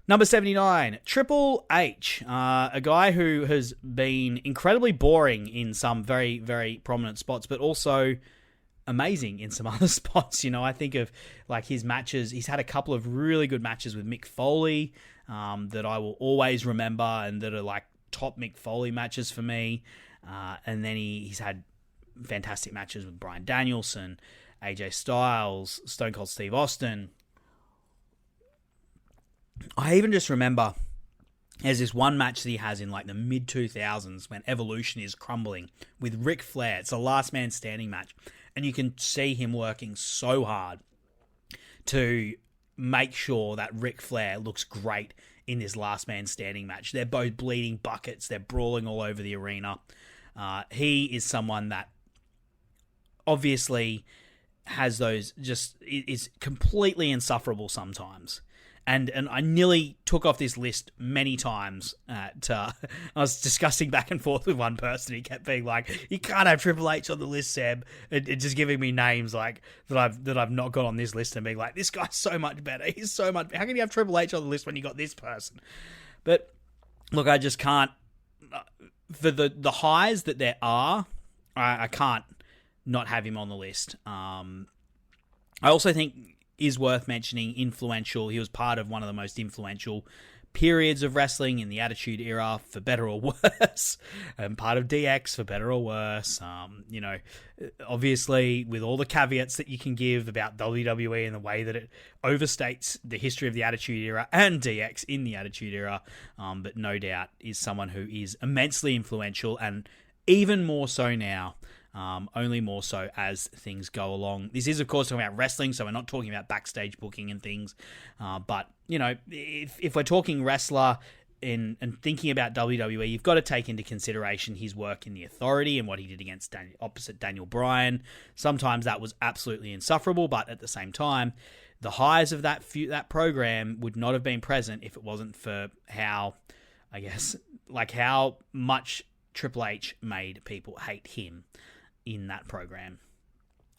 Number 79, Triple H, a guy who has been incredibly boring in some very, very prominent spots, but also amazing in some other spots. I think of like his matches. He's had a couple of really good matches with Mick Foley that I will always remember and that are like top Mick Foley matches for me. And then he's had fantastic matches with Bryan Danielson, AJ Styles, Stone Cold Steve Austin. I even just remember there's this one match that he has in like the mid-2000s when Evolution is crumbling with Ric Flair. It's a last man standing match. And you can see him working so hard to make sure that Ric Flair looks great in this last man standing match. They're both bleeding buckets. They're brawling all over the arena. He is someone that obviously has those, just is completely insufferable sometimes. And I nearly took off this list many times. I was discussing back and forth with one person. He kept being like, "You can't have Triple H on the list, Seb." And just giving me names like that I've not got on this list, and being like, "This guy's so much better. He's so much. How can you have Triple H on the list when you got this person?" But look, I just can't. For the highs that there are, I can't not have him on the list. I also think is worth mentioning influential. He was part of one of the most influential periods of wrestling in the Attitude Era, for better or worse, and part of DX for better or worse. Obviously with all the caveats that you can give about WWE and the way that it overstates the history of the Attitude Era and DX in the Attitude Era, but no doubt is someone who is immensely influential, and even more so now. Only more so as things go along. This is, of course, talking about wrestling, so we're not talking about backstage booking and things. But, if we're talking wrestler and thinking about WWE, you've got to take into consideration his work in The Authority and what he did against opposite Daniel Bryan. Sometimes that was absolutely insufferable, but at the same time, the highs of that program would not have been present if it wasn't for how much Triple H made people hate him in that program.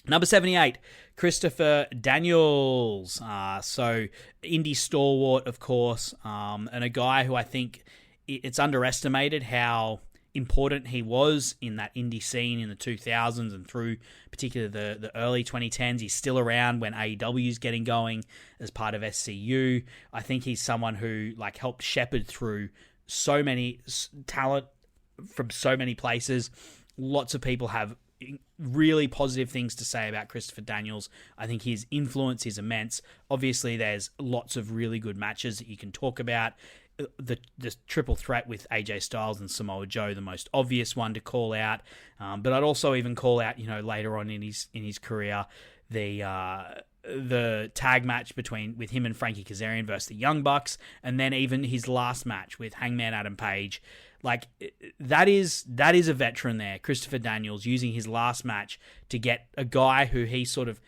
Number 78, Christopher Daniels. So indie stalwart, of course, and a guy who I think it's underestimated how important he was in that indie scene in the 2000s and through particularly the early 2010s. He's still around when AEW is getting going as part of SCU. I think he's someone who helped shepherd through so many talent from so many places. Lots of people have really positive things to say about Christopher Daniels. I think his influence is immense. Obviously, there's lots of really good matches that you can talk about. The triple threat with AJ Styles and Samoa Joe, the most obvious one to call out. But I'd also even call out, later on in his career, the tag match with him and Frankie Kazarian versus the Young Bucks, and then even his last match with Hangman Adam Page. That is a veteran there, Christopher Daniels, using his last match to get a guy who he sort of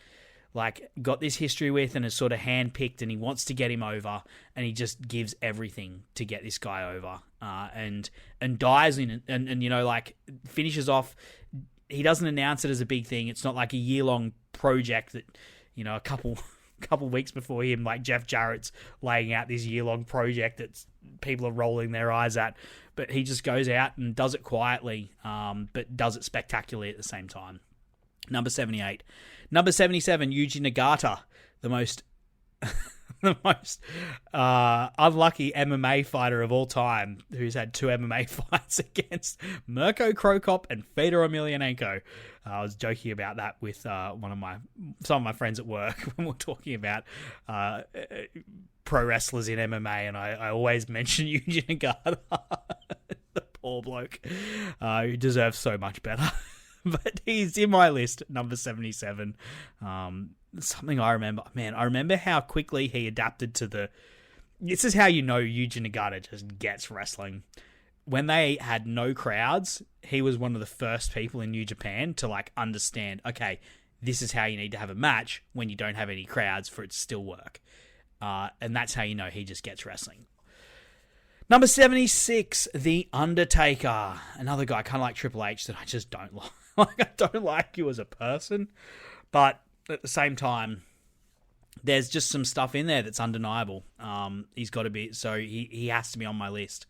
got this history with and is sort of handpicked, and he wants to get him over, and he just gives everything to get this guy over, and dies in and finishes off. He doesn't announce it as a big thing. It's not like a year-long project that, a couple weeks before him, Jeff Jarrett's laying out this year-long project that people are rolling their eyes at. But he just goes out and does it quietly, but does it spectacularly at the same time. Number 78. Number 77, Yuji Nagata, the most unlucky MMA fighter of all time, who's had 2 MMA fights against Mirko Cro Cop and Fedor Emelianenko. I was joking about that with some of my friends at work when we're talking about pro wrestlers in MMA, and I always mention Yuji Nagata, the poor bloke, who deserves so much better. But he's in my list, number 77. Something I remember, I remember how quickly he adapted to this is how you know Yuji Nagata just gets wrestling. When they had no crowds, he was one of the first people in New Japan to like understand, okay, this is how you need to have a match when you don't have any crowds for it to still work. And that's how you know he just gets wrestling. Number 76, The Undertaker. Another guy kind of like Triple H that I just don't like. Like, I don't like you as a person. But at the same time, there's just some stuff in there that's undeniable. He's got to be, so he has to be on my list.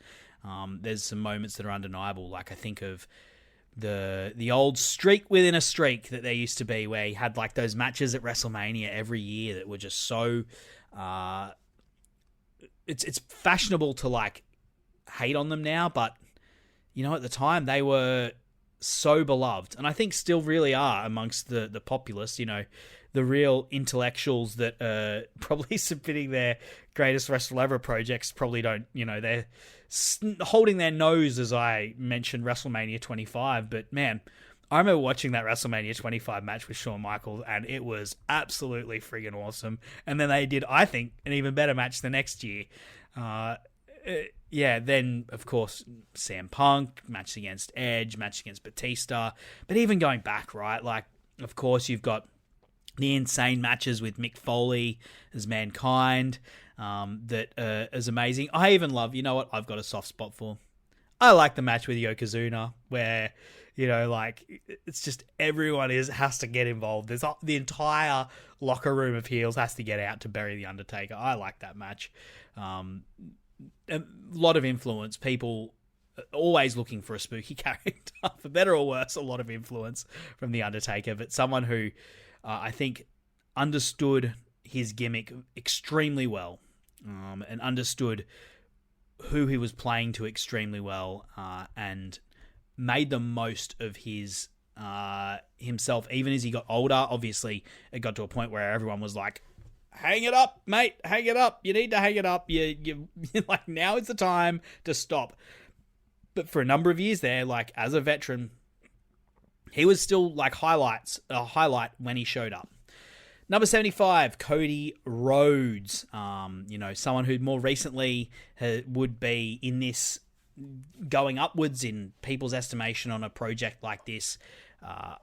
There's some moments that are undeniable. Like I think of the old streak within a streak that there used to be, where he had like those matches at WrestleMania every year that were just so it's fashionable to like hate on them now, but you know, at the time they were so beloved, and I think still really are amongst the populace. You know, the real intellectuals that are probably submitting their greatest wrestler ever projects probably don't, you know, they're holding their nose as I mentioned WrestleMania 25, but man, I remember watching that WrestleMania 25 match with Shawn Michaels, and it was absolutely friggin' awesome. And then they did, I think, an even better match the next year. Then, of course, CM Punk, match against Edge, match against Batista. But even going back, right, like, of course, you've got the insane matches with Mick Foley as Mankind that is amazing. I even love, you know what, I've got a soft spot for. I like the match with Yokozuna where, you know, like, it's just everyone has to get involved. There's the entire locker room of heels has to get out to bury the Undertaker. I like that match. A lot of influence. People always looking for a spooky character, for better or worse. A lot of influence from the Undertaker, but someone who I think understood his gimmick extremely well, and understood who he was playing to extremely well, and made the most of his himself, even as he got older. Obviously, it got to a point where everyone was like, "Hang it up, mate! Hang it up! You need to hang it up! You like, now is the time to stop." But for a number of years there, like as a veteran, he was still like a highlight when he showed up. Number 75, Cody Rhodes. You know, someone who more recently would be in this, going upwards in people's estimation on a project like this. I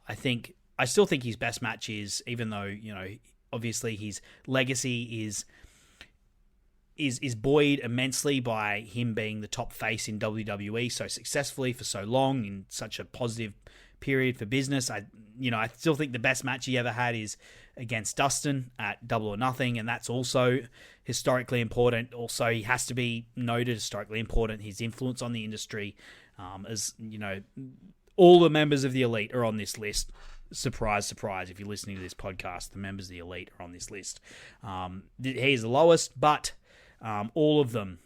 still think his best match is, even though, you know, obviously his legacy is buoyed immensely by him being the top face in WWE so successfully for so long in such a positive period for business. I still think the best match he ever had is against Dustin at Double or Nothing, and that's also historically important. Also, he has to be noted historically important. His influence on the industry, as you know, all the members of the Elite are on this list. Surprise, surprise! If you're listening to this podcast, the members of the Elite are on this list. He's the lowest, but all of them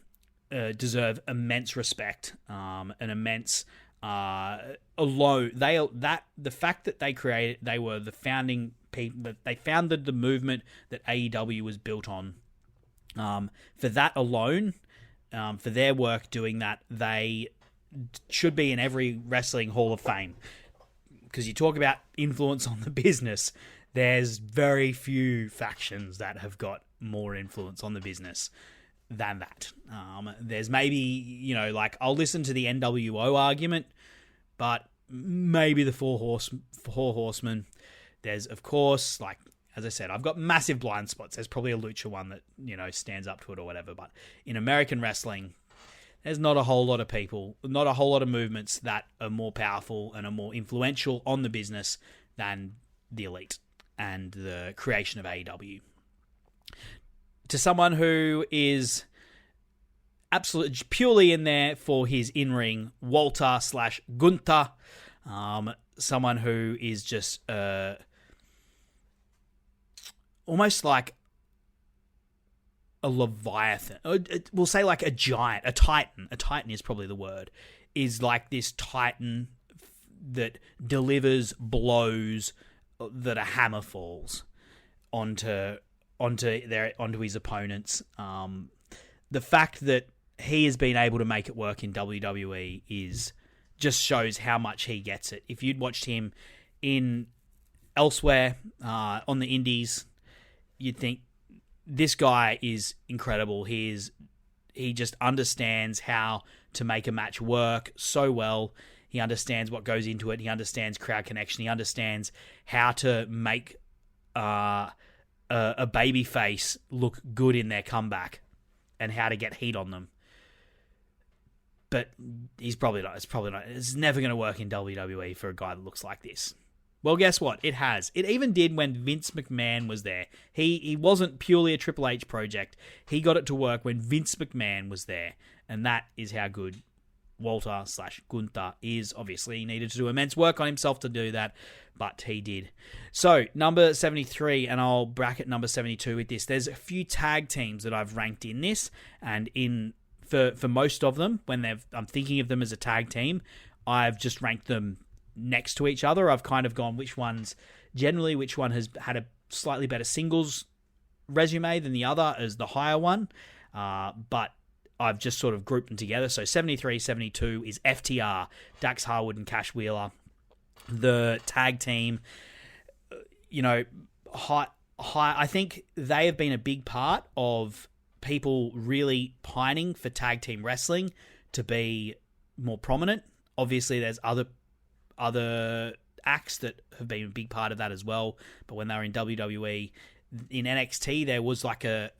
deserve immense respect, and immense. Although the fact that they were the founding people, that they founded the movement that AEW was built on. For that alone, for their work doing that, they should be in every wrestling Hall of Fame. Because you talk about influence on the business, there's very few factions that have got more influence on the business than that. There's maybe, you know, like, I'll listen to the NWO argument, but maybe the Four Horsemen. There's, of course, like, as I said, I've got massive blind spots. There's probably a lucha one that, you know, stands up to it or whatever. But in American wrestling, there's not a whole lot of people, not a whole lot of movements that are more powerful and are more influential on the business than the Elite and the creation of AEW. To someone who is absolutely purely in there for his in-ring, Walter/Gunther, someone who is just almost like a leviathan. We'll say like a giant, a titan. A titan is probably the word. Is like this titan that delivers blows that a hammer falls onto his opponents. The fact that he has been able to make it work in WWE is just shows how much he gets it. If you'd watched him in elsewhere on the indies, you'd think this guy is incredible. He is he just understands how to make a match work so well. He understands what goes into it. He understands crowd connection. He understands how to make a babyface look good in their comeback and how to get heat on them. But he's probably not. It's never going to work in WWE for a guy that looks like this. Well, guess what? It has. It even did when Vince McMahon was there. He wasn't purely a Triple H project. He got it to work when Vince McMahon was there. And that is how good Walter/Gunther is. Obviously, he needed to do immense work on himself to do that, but he did. So, number 73, and I'll bracket number 72 with this. There's a few tag teams that I've ranked in this, and for most of them, when I'm thinking of them as a tag team, I've just ranked them next to each other. I've kind of gone which one has had a slightly better singles resume than the other as the higher one, but I've just sort of grouped them together. So 73, 72 is FTR, Dax Harwood and Cash Wheeler. The tag team, I think they have been a big part of people really pining for tag team wrestling to be more prominent. Obviously, there's other acts that have been a big part of that as well. But when they were in WWE, in NXT, there was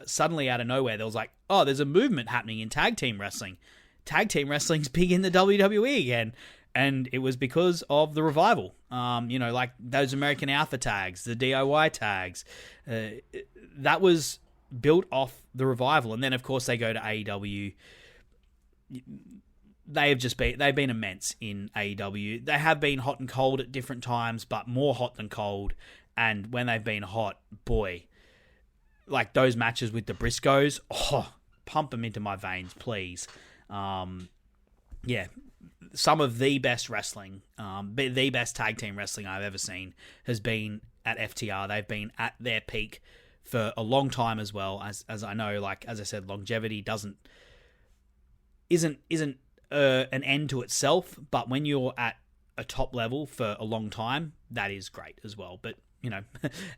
suddenly out of nowhere, there was there's a movement happening in tag team wrestling. Tag team wrestling's big in the WWE again. And it was because of the revival. Like those American Alpha tags, the DIY tags. That was built off the revival. And then, of course, they go to AEW. They've been immense in AEW. They have been hot and cold at different times, but more hot than cold. And when they've been hot, boy, like those matches with the Briscoes, pump them into my veins, please. Some of the best wrestling, the best tag team wrestling I've ever seen has been at FTR. They've been at their peak for a long time as well. As I know, like as I said, longevity isn't an end to itself. But when you're at a top level for a long time, that is great as well. But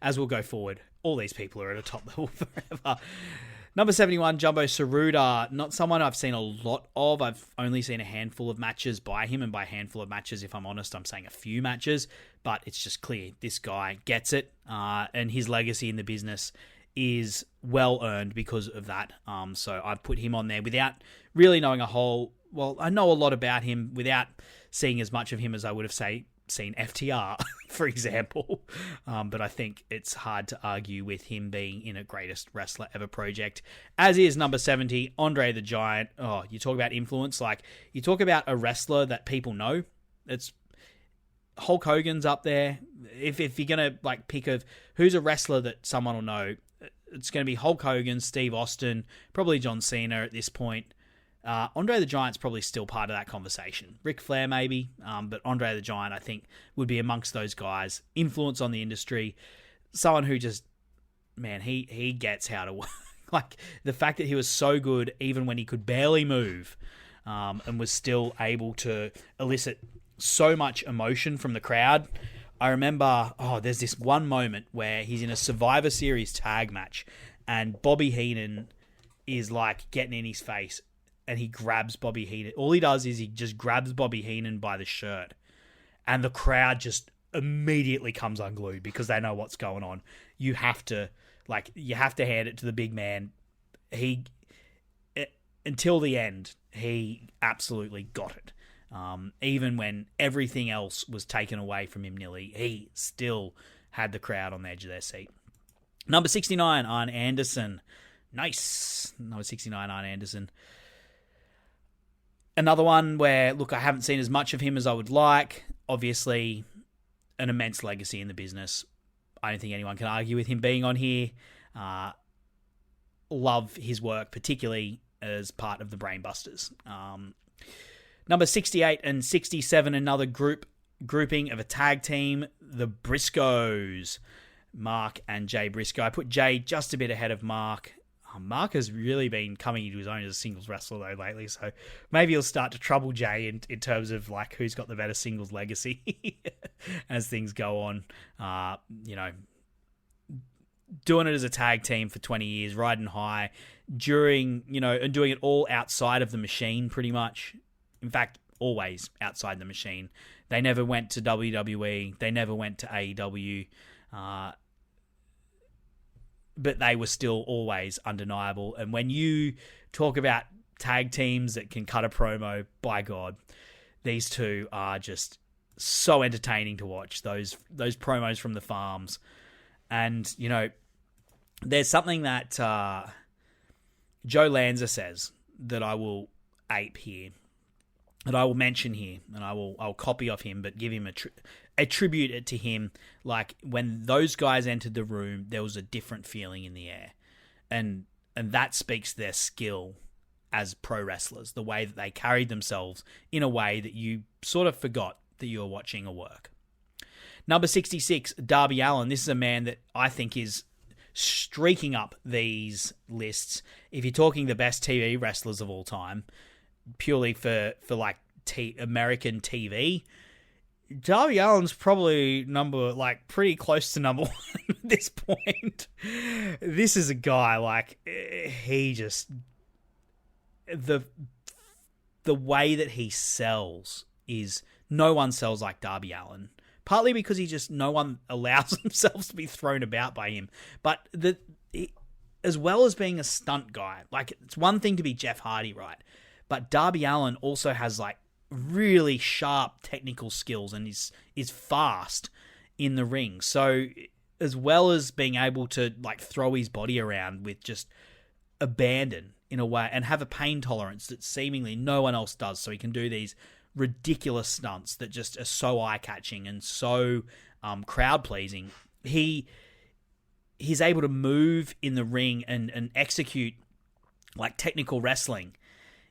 as we'll go forward, all these people are at a top level forever. Number 71, Jumbo Tsuruta. Not someone I've seen a lot of. I've only seen a handful of matches by him, and by a handful of matches, if I'm honest, I'm saying a few matches, but it's just clear this guy gets it, and his legacy in the business is well earned because of that. So I've put him on there without really knowing I know a lot about him without seeing as much of him as I would have seen FTR, for example. But I think it's hard to argue with him being in a greatest wrestler ever project, as is number 70, Andre the Giant. Oh, you talk about influence. Like, you talk about a wrestler that people know. It's Hulk Hogan's up there. If you're going to pick who's a wrestler that someone will know, it's going to be Hulk Hogan, Steve Austin, probably John Cena at this point. Andre the Giant's probably still part of that conversation. Ric Flair maybe, but Andre the Giant I think would be amongst those guys. Influence on the industry, someone who just, man, he gets how to work. Like the fact that he was so good even when he could barely move, and was still able to elicit so much emotion from the crowd. I remember, there's this one moment where he's in a Survivor Series tag match and Bobby Heenan is getting in his face. And he grabs Bobby Heenan. All he does is he just grabs Bobby Heenan by the shirt. And the crowd just immediately comes unglued because they know what's going on. You have to hand it to the big man. Until the end, he absolutely got it. Even when everything else was taken away from him nearly, he still had the crowd on the edge of their seat. Number 69, Arn Anderson. Nice. Number 69, Arn Anderson. Another one where, look, I haven't seen as much of him as I would like. Obviously, an immense legacy in the business. I don't think anyone can argue with him being on here. Love his work, particularly as part of the Brainbusters. Number 68 and 67, another grouping of a tag team, the Briscoes. Mark and Jay Briscoe. I put Jay just a bit ahead of Mark. Mark has really been coming into his own as a singles wrestler though lately, so maybe he'll start to trouble Jay in terms of who's got the better singles legacy as things go on. doing it as a tag team for 20 years, riding high during, and doing it all outside of the machine pretty much. In fact, always outside the machine. They never went to WWE. They never went to AEW. But they were still always undeniable. And when you talk about tag teams that can cut a promo, by God, these two are just so entertaining to watch. Those promos from the farms. And, there's something that Joe Lanza says that I will ape here, that I will mention here, and I'll copy off him, but give him attribute it to him. Like, when those guys entered the room, there was a different feeling in the air. And that speaks to their skill as pro wrestlers, the way that they carried themselves in a way that you sort of forgot that you were watching a work. Number 66, Darby Allin. This is a man that I think is streaking up these lists. If you're talking the best TV wrestlers of all time, purely for like American TV, Darby Allin's probably pretty close to number one at this point. This is a guy, he just, the way that he sells is, no one sells like Darby Allin. Partly because no one allows themselves to be thrown about by him. But as well as being a stunt guy, it's one thing to be Jeff Hardy, right? But Darby Allin also has really sharp technical skills and is fast in the ring. So as well as being able to throw his body around with just abandon in a way and have a pain tolerance that seemingly no one else does, so he can do these ridiculous stunts that just are so eye-catching and so crowd-pleasing. He's able to move in the ring and execute technical wrestling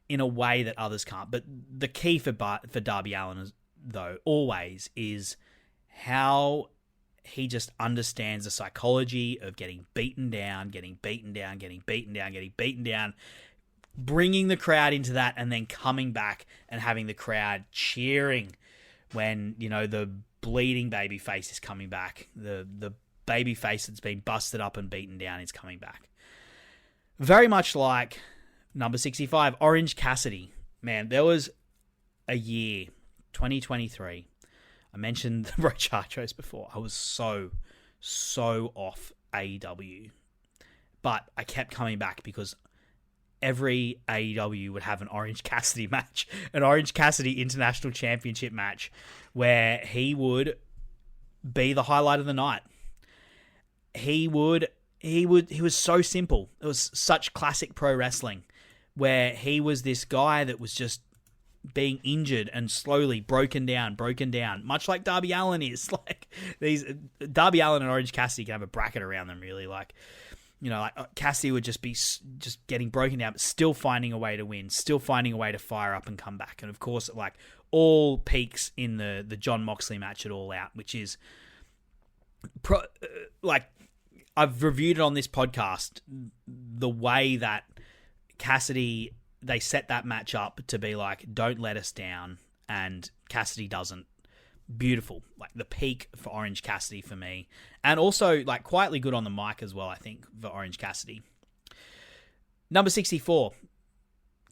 in a way that others can't. But the key for Darby Allin, though, always is how he just understands the psychology of getting beaten down, bringing the crowd into that, and then coming back and having the crowd cheering when, the bleeding babyface is coming back. The babyface that's been busted up and beaten down is coming back. Very much like number 65, Orange Cassidy. Man, there was a year, 2023. I mentioned the Brochachos before. I was so off AEW. But I kept coming back because every AEW would have an Orange Cassidy match, an Orange Cassidy International Championship match, where he would be the highlight of the night. He was so simple. It was such classic pro wrestling, where he was this guy that was just being injured and slowly broken down, much like Darby Allin is. Darby Allin and Orange Cassidy can have a bracket around them, really. Cassidy would just be just getting broken down, but still finding a way to win, still finding a way to fire up and come back. And of course, all peaks in the Jon Moxley match at All Out, which is I've reviewed it on this podcast, the way that Cassidy, they set that match up to be don't let us down, and Cassidy doesn't. Beautiful. The peak for Orange Cassidy for me. And also, quietly good on the mic as well, I think, for Orange Cassidy. Number 64,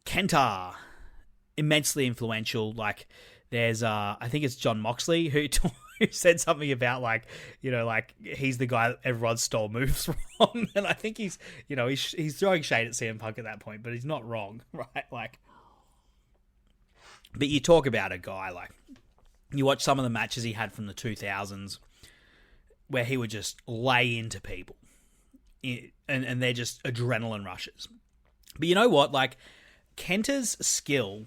Kenta. Immensely influential. There's, I think it's Jon Moxley who said something about, he's the guy that everyone stole moves from. And I think he's throwing shade at CM Punk at that point, but he's not wrong, right? But you talk about a guy, you watch some of the matches he had from the 2000s where he would just lay into people and they're just adrenaline rushes. But you know what? Kenta's skill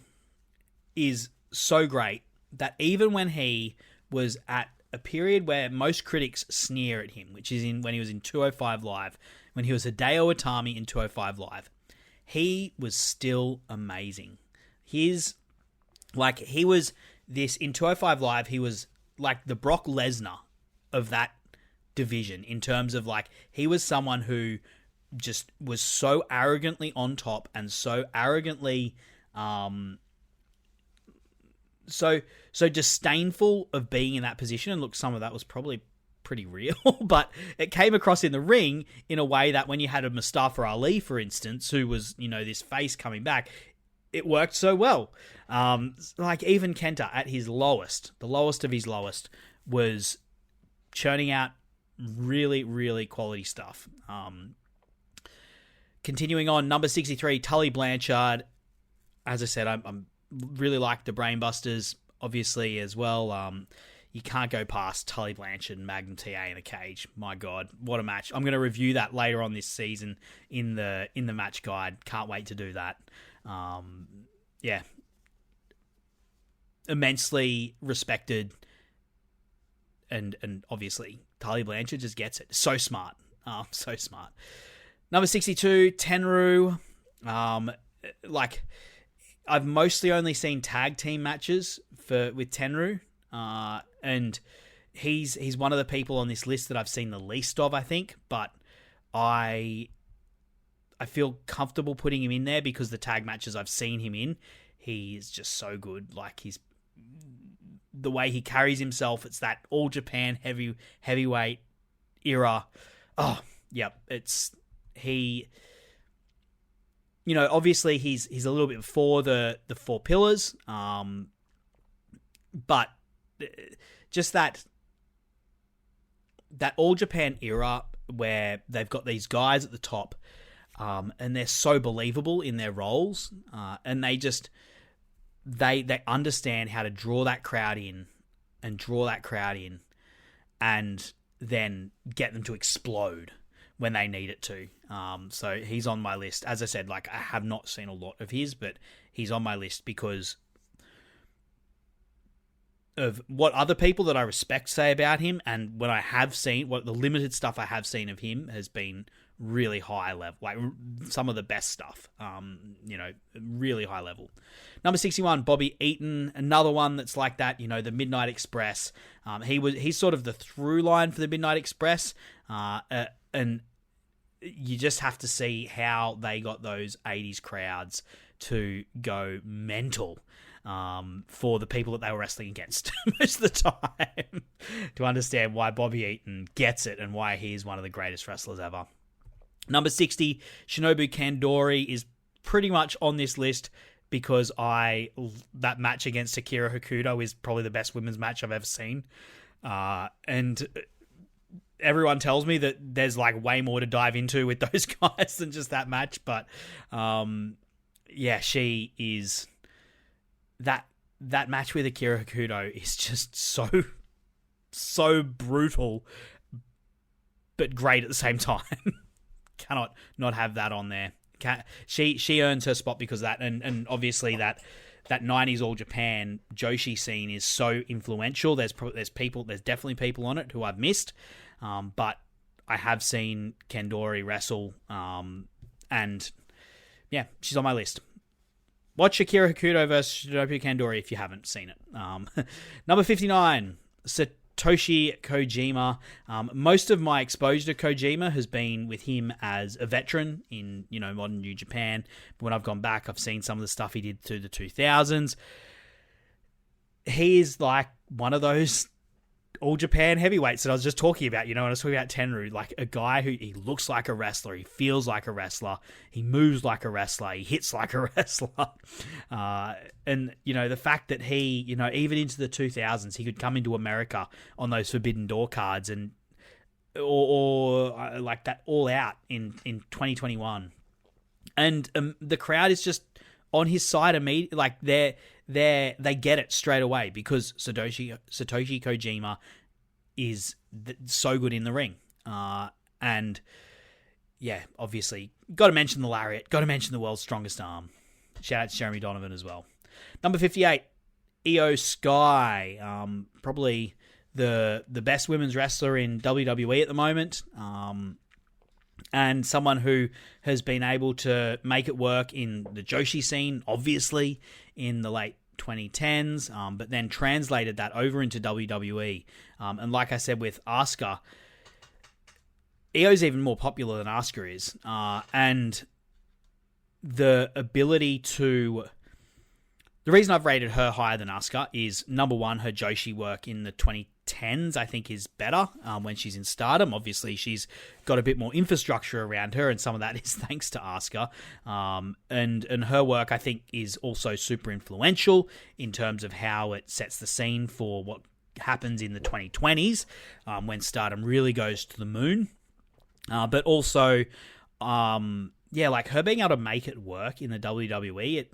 is so great that even when he was at a period where most critics sneer at him, which is when he was in 205 Live, when he was Hideo Itami in 205 Live, he was still amazing. He was this in 205 Live, he was the Brock Lesnar of that division in terms of he was someone who just was so arrogantly on top and so arrogantly so disdainful of being in that position. And look, some of that was probably pretty real, but it came across in the ring in a way that when you had a Mustafa Ali, for instance, who was, this face coming back, it worked so well. Like even Kenta at his lowest, the lowest of his lowest, was churning out really, really quality stuff. Continuing on, number 63, Tully Blanchard. As I said, I'm really like the Brainbusters, obviously, as well. You can't go past Tully Blanchard and Magnum TA in a cage. My God, what a match. I'm going to review that later on this season in the match guide. Can't wait to do that. Yeah. Immensely respected. And obviously, Tully Blanchard just gets it. So smart. So smart. Number 62, Tenryu. I've mostly only seen tag team matches with Tenryu. And he's one of the people on this list that I've seen the least of, I think. But I feel comfortable putting him in there because the tag matches I've seen him in, he's just so good. Like the way he carries himself, it's that All Japan heavyweight era. Oh, yep. Obviously he's a little bit before the four pillars. But just that All Japan era where they've got these guys at the top, and they're so believable in their roles, and they understand how to draw that crowd in, and then get them to explode when they need it to. So he's on my list. As I said, I have not seen a lot of his, but he's on my list because of what other people that I respect say about him, and when I have seen what the limited stuff I have seen of him has been really high level, like some of the best stuff. Really high level. Number 61, Bobby Eaton, another one that's like that. The Midnight Express. He's sort of the through line for the Midnight Express, and you just have to see how they got those 80s crowds to go mental. For the people that they were wrestling against most of the time, to understand why Bobby Eaton gets it and why he is one of the greatest wrestlers ever. Number 60, Shinobu Kandori is pretty much on this list because that match against Akira Hokuto is probably the best women's match I've ever seen. And everyone tells me that there's way more to dive into with those guys than just that match. But she is... That match with Akira Hokuto is just so brutal, but great at the same time. Cannot not have that on there. She earns her spot because of that, and obviously that 90s All Japan Joshi scene is so influential. There's definitely people on it who I've missed, but I have seen Kandori wrestle, and yeah, she's on my list. Watch Akira Hokuto versus Shinobu Kandori if you haven't seen it. Number 59, Satoshi Kojima. Most of my exposure to Kojima has been with him as a veteran in modern New Japan. But when I've gone back, I've seen some of the stuff he did through the 2000s. He is one of those All Japan heavyweights that I was just talking about, when I was talking about Tenryu, a guy who he looks like a wrestler, he feels like a wrestler, he moves like a wrestler, he hits like a wrestler. And, the fact that he, even into the 2000s, he could come into America on those Forbidden Door cards and, or like that All Out in 2021. And the crowd is just on his side immediately, they get it straight away because Satoshi Kojima is so good in the ring. And yeah, obviously, got to mention the Lariat, got to mention the world's strongest arm. Shout out to Jeremy Donovan as well. Number 58, Io Sky. Probably the best women's wrestler in WWE at the moment. And someone who has been able to make it work in the Joshi scene, obviously, in the late 2010s, but then translated that over into WWE. And like I said with Asuka, Io's even more popular than Asuka is. And the ability to The reason I've rated her higher than Asuka is, number one, her Joshi work in the 2010s, I think, is better when she's in Stardom. Obviously, she's got a bit more infrastructure around her, and some of that is thanks to Asuka. And her work, I think, is also super influential in terms of how it sets the scene for what happens in the 2020s when Stardom really goes to the moon. But also, like her being able to make it work in the WWE,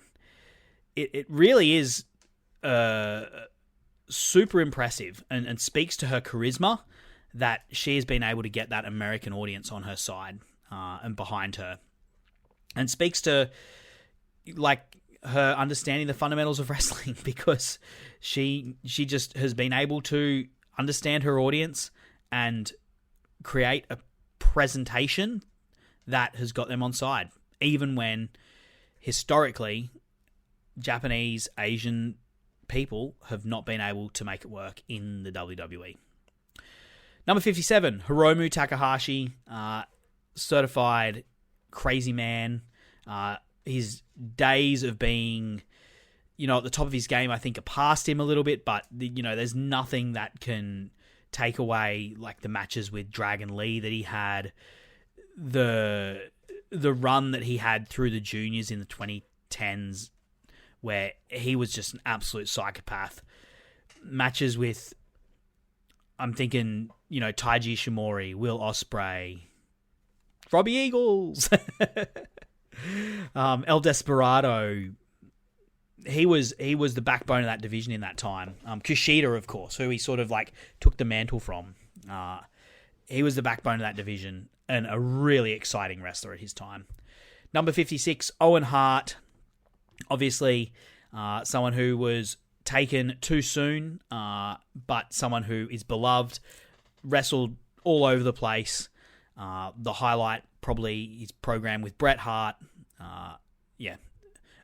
it really is super impressive and speaks to her charisma that she has been able to get that American audience on her side and behind her. And speaks to like her understanding the fundamentals of wrestling, because she just has been able to understand her audience and create a presentation that has got them on side, even when historically Japanese, Asian people have not been able to make it work in the WWE. Number 57, Hiromu Takahashi, certified crazy man. His days of being, at the top of his game, I think, are past him a little bit, but, there's nothing that can take away, like, the matches with Dragon Lee that he had, the run that he had through the juniors in the 2010s, where he was just an absolute psychopath. Matches with, I'm thinking, Taiji Ishimori, Will Ospreay, Robbie Eagles, El Desperado. He was the backbone of that division in that time. Kushida, of course, who he sort of like took the mantle from. He was the backbone of that division and a really exciting wrestler at his time. Number 56, Owen Hart. Obviously, someone who was taken too soon, but someone who is beloved, wrestled all over the place. The highlight, probably his program with Bret Hart.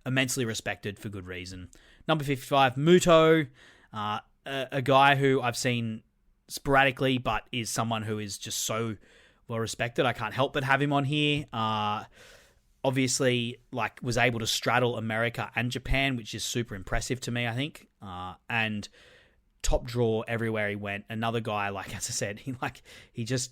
Immensely respected for good reason. Number 55, Muto, a guy who I've seen sporadically, but is someone who is just so well respected. I can't help but have him on here. Obviously, was able to straddle America and Japan, which is super impressive to me, I think. And top draw everywhere he went. Another guy, as I said, he just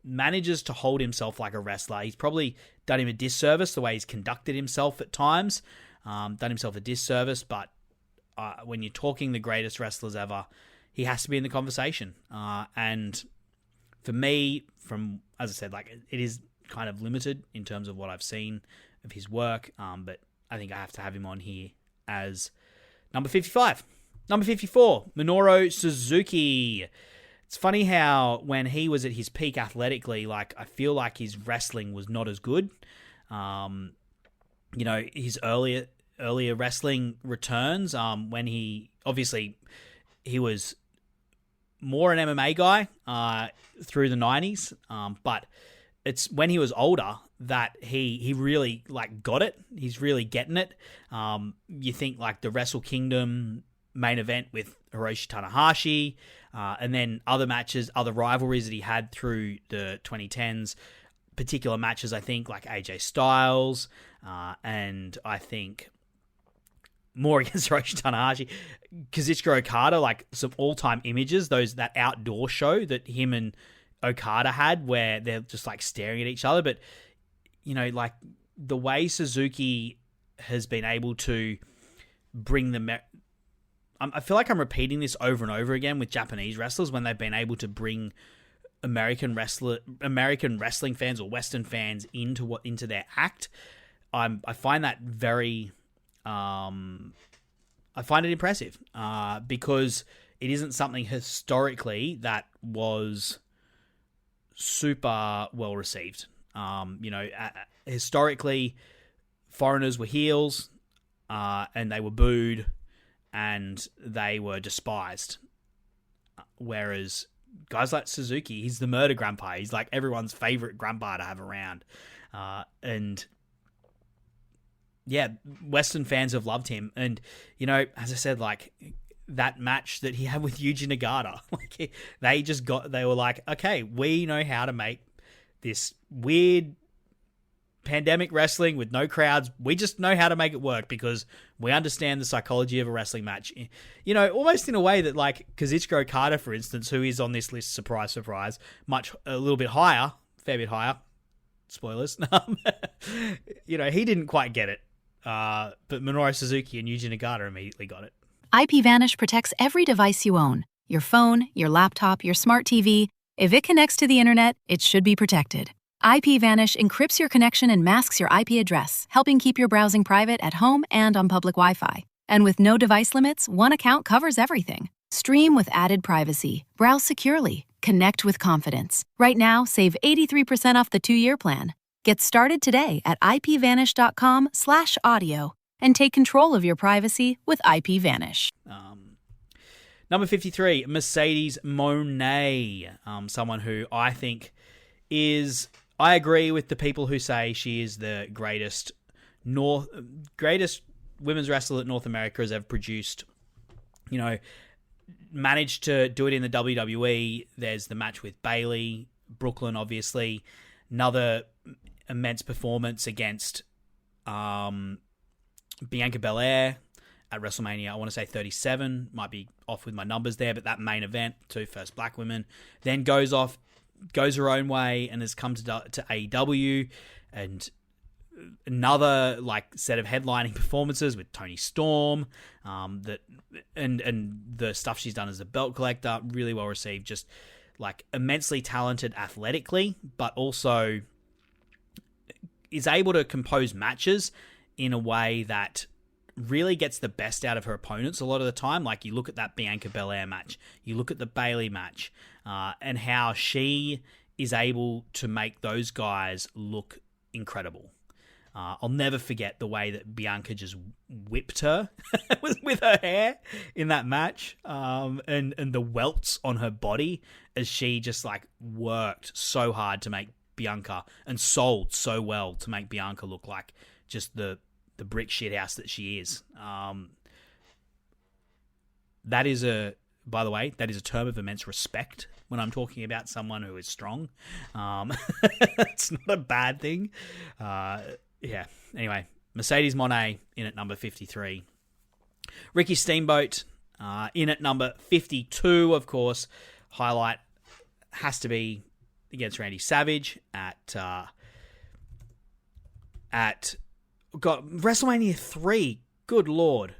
manages to hold himself like a wrestler. He's probably done him a disservice the way he's conducted himself at times. Done himself a disservice, but when you're talking the greatest wrestlers ever, he has to be in the conversation. And for me, as I said, it is kind of limited in terms of what I've seen of his work, but I think I have to have him on here as number 55. Number 54, Minoru Suzuki. It's funny how when he was at his peak athletically, I feel like his wrestling was not as good. His earlier wrestling returns, when he was more an MMA guy through the 90s, but it's when he was older that he really got it. He's really getting it. You think the Wrestle Kingdom main event with Hiroshi Tanahashi, and then other matches, other rivalries that he had through the 2010s, particular matches, I think, like AJ Styles, and I think more against Hiroshi Tanahashi, Kazuchika Okada, some all-time images, that outdoor show that him and Okada had where they're just staring at each other. But, the way Suzuki has been able to bring the... I feel like I'm repeating this over and over again with Japanese wrestlers when they've been able to bring American wrestling fans or Western fans into their act. I find that very... I find it impressive because it isn't something historically that was super well received. Historically, foreigners were heels and they were booed and they were despised. Whereas guys like Suzuki, he's the murder grandpa. He's everyone's favorite grandpa to have around. And yeah, Western fans have loved him. And, as I said, that match that he had with Yuji Nagata, they were okay, we know how to make this weird pandemic wrestling with no crowds. We just know how to make it work because we understand the psychology of a wrestling match. You know, almost in a way that like Kazuchika Okada, for instance, who is on this list, surprise, surprise, a little bit higher, fair bit higher. Spoilers. You know, he didn't quite get it. But Minoru Suzuki and Yuji Nagata immediately got it. IPVanish protects every device you own. Your phone, your laptop, your smart TV. If it connects to the internet, it should be protected. IPVanish encrypts your connection and masks your IP address, helping keep your browsing private at home and on public Wi-Fi. And with no device limits, one account covers everything. Stream with added privacy. Browse securely. Connect with confidence. Right now, save 83% off the 2-year plan. Get started today at ipvanish.com/audio and take control of your privacy with IPVanish. Number 53, Mercedes Moné. Someone who I think is... I agree with the people who say she is the greatest women's wrestler that North America has ever produced. You know, managed to do it in the WWE. There's the match with Bayley, Brooklyn, obviously. Another immense performance against Bianca Belair at WrestleMania. I want to say 37. Might be off with my numbers there, but that main event, two first black women. Then goes her own way and has come to AEW, and another like set of headlining performances with Toni Storm, and the stuff she's done as a belt collector, really well received. Just like immensely talented athletically, but also is able to compose matches in a way that really gets the best out of her opponents a lot of the time. Like you look at that Bianca Belair match, you look at the Bayley match, and how she is able to make those guys look incredible. I'll never forget the way that Bianca just whipped her with her hair in that match, and the welts on her body as she just like worked so hard to make Bianca, and sold so well to make Bianca look like just the brick shithouse that she is. That is by the way, that is a term of immense respect when I'm talking about someone who is strong. It's not a bad thing. Yeah. Anyway, Mercedes Moné in at number 53. Ricky Steamboat in at number 52, of course. Highlight has to be against Randy Savage at WrestleMania 3. Good Lord.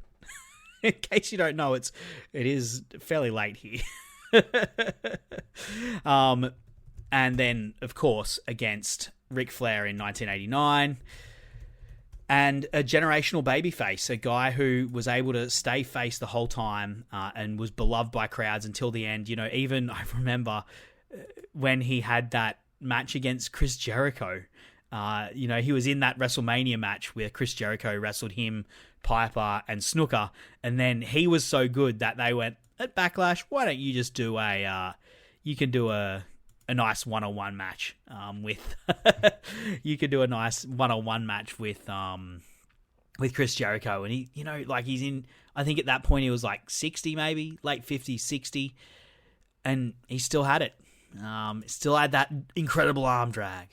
In case you don't know, it is fairly late here. And then, of course, against Ric Flair in 1989. And a generational babyface, a guy who was able to stay face the whole time and was beloved by crowds until the end. You know, even I remember when he had that match against Chris Jericho. You know, he was in that WrestleMania match where Chris Jericho wrestled him, Piper, and Snooker, and then he was so good that they went, at Backlash, why don't you just do you can do a nice one-on-one match with you could do a nice one-on-one match with Chris Jericho, and he, you know, like he's in, I think at that point he was like 60 maybe, late 50s, 60, and he still had it. Still had that incredible arm drag.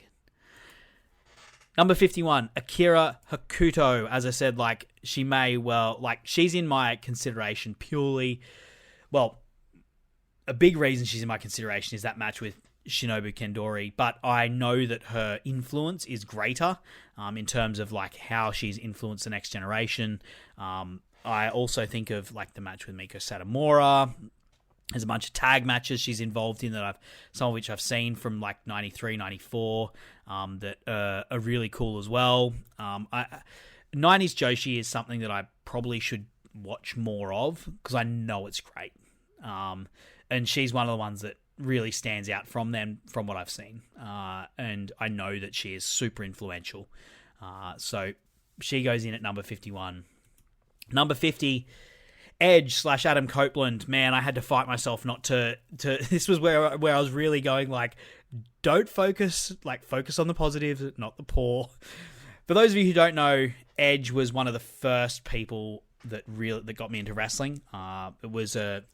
Number 51, Akira Hakuto. As I said, like, she may well... Like, she's in my consideration purely... Well, a big reason she's in my consideration is that match with Shinobu Kandori. But I know that her influence is greater in terms of, like, how she's influenced the next generation. I also think of, like, the match with Miko Satomura. There's a bunch of tag matches she's involved in that some of which I've seen from like 93, 94 that are really cool as well. 90s Joshi is something that I probably should watch more of because I know it's great. And she's one of the ones that really stands out from them, from what I've seen. And I know that she is super influential. So she goes in at number 51. Number 50... Edge / Adam Copeland. Man, I had to fight myself not to this was where I was really going like, don't focus on the positives, not the poor. For those of you who don't know, Edge was one of the first people that got me into wrestling. It was a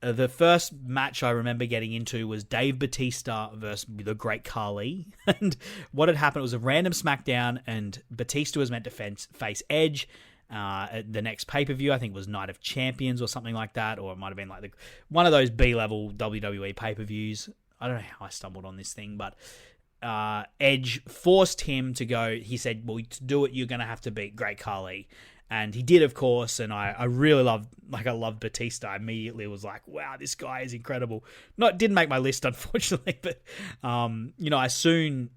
The first match I remember getting into was Dave Bautista versus the Great Khali. And what had happened was a random SmackDown, and Batista was meant to face Edge at the next pay-per-view. I think it was Night of Champions or something like that, or it might have been like one of those B-level WWE pay-per-views. I don't know how I stumbled on this thing, but Edge forced him to go. He said, well, to do it, you're going to have to beat Great Khali. And he did, of course, and I really loved Batista. I immediately was like, wow, this guy is incredible. Didn't make my list, unfortunately, but, I soon,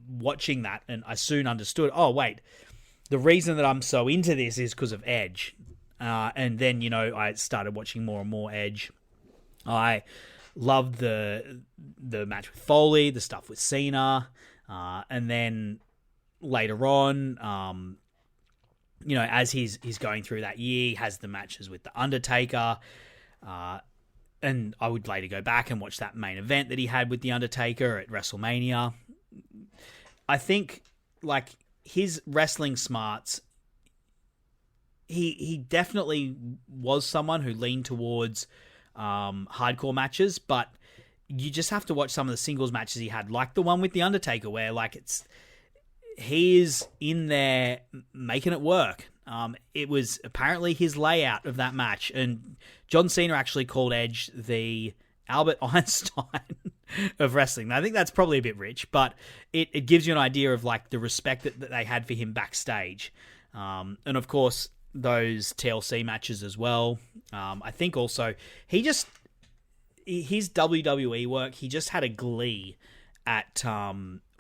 watching that, and I soon understood, oh, wait, the reason that I'm so into this is because of Edge. And then, I started watching more and more Edge. I loved the match with Foley, the stuff with Cena, and then later on, as he's going through that year, he has the matches with The Undertaker, and I would later go back and watch that main event that he had with The Undertaker at WrestleMania. I think, his wrestling smarts, he definitely was someone who leaned towards hardcore matches, but you just have to watch some of the singles matches he had, like the one with The Undertaker, where, he is in there making it work. It was apparently his layout of that match. And John Cena actually called Edge the Albert Einstein of wrestling. I think that's probably a bit rich, but it gives you an idea of the respect that they had for him backstage. And of course, those TLC matches as well. I think also his WWE work, he just had a glee at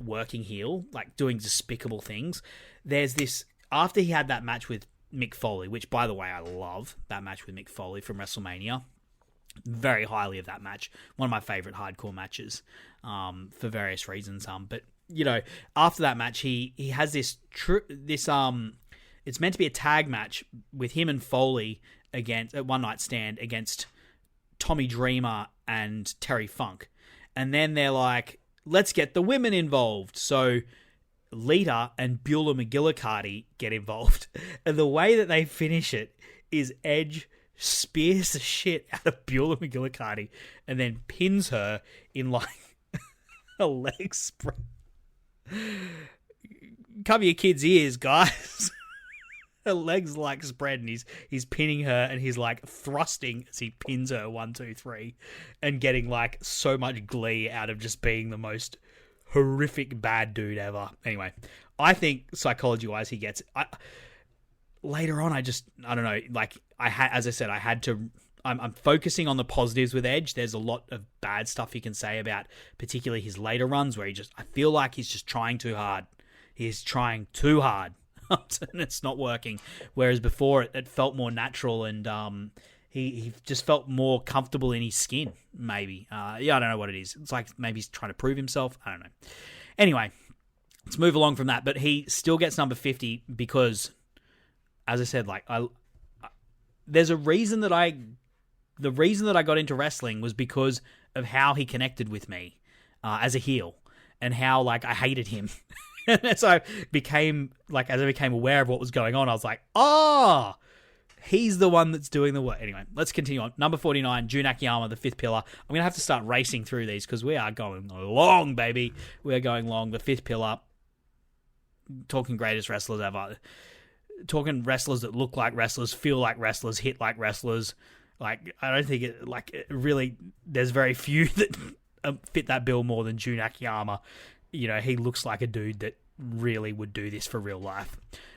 working heel, doing despicable things. There's this, after he had that match with Mick Foley, which, by the way, I love that match with Mick Foley from WrestleMania. Very highly of that match. One of my favorite hardcore matches, for various reasons. But after that match, he has this it's meant to be a tag match with him and Foley against a one night stand against Tommy Dreamer and Terry Funk. And then they're like, let's get the women involved. So Lita and Beulah McGillicuddy get involved. And the way that they finish it is Edge spears the shit out of Beulah McGillicuddy and then pins her in a leg spread. Cover your kids' ears, guys. Her legs spread, and he's pinning her, and he's thrusting as he pins her 1, 2, 3, and getting so much glee out of just being the most horrific bad dude ever. Anyway, I think psychology wise he gets it. Later on, I don't know. As I said, I had to. I'm focusing on the positives with Edge. There's a lot of bad stuff you can say about, particularly his later runs, where I feel like he's just trying too hard. He's trying too hard. And it's not working. Whereas before, it felt more natural, and he just felt more comfortable in his skin, maybe. I don't know what it is. It's maybe he's trying to prove himself. I don't know. Anyway, let's move along from that. But he still gets number 50 because, as I said, there's a reason that the reason that I got into wrestling was because of how he connected with me as a heel, and how I hated him. And as I became aware of what was going on, I was like, he's the one that's doing the work. Anyway, let's continue on. Number 49, Jun Akiyama, the fifth pillar. I'm going to have to start racing through these because we are going long, baby. We are going long. The fifth pillar. Talking greatest wrestlers ever. Talking wrestlers that look like wrestlers, feel like wrestlers, hit like wrestlers. I don't think it really, there's very few that fit that bill more than Jun Akiyama. He looks like a dude that really would do this for real life.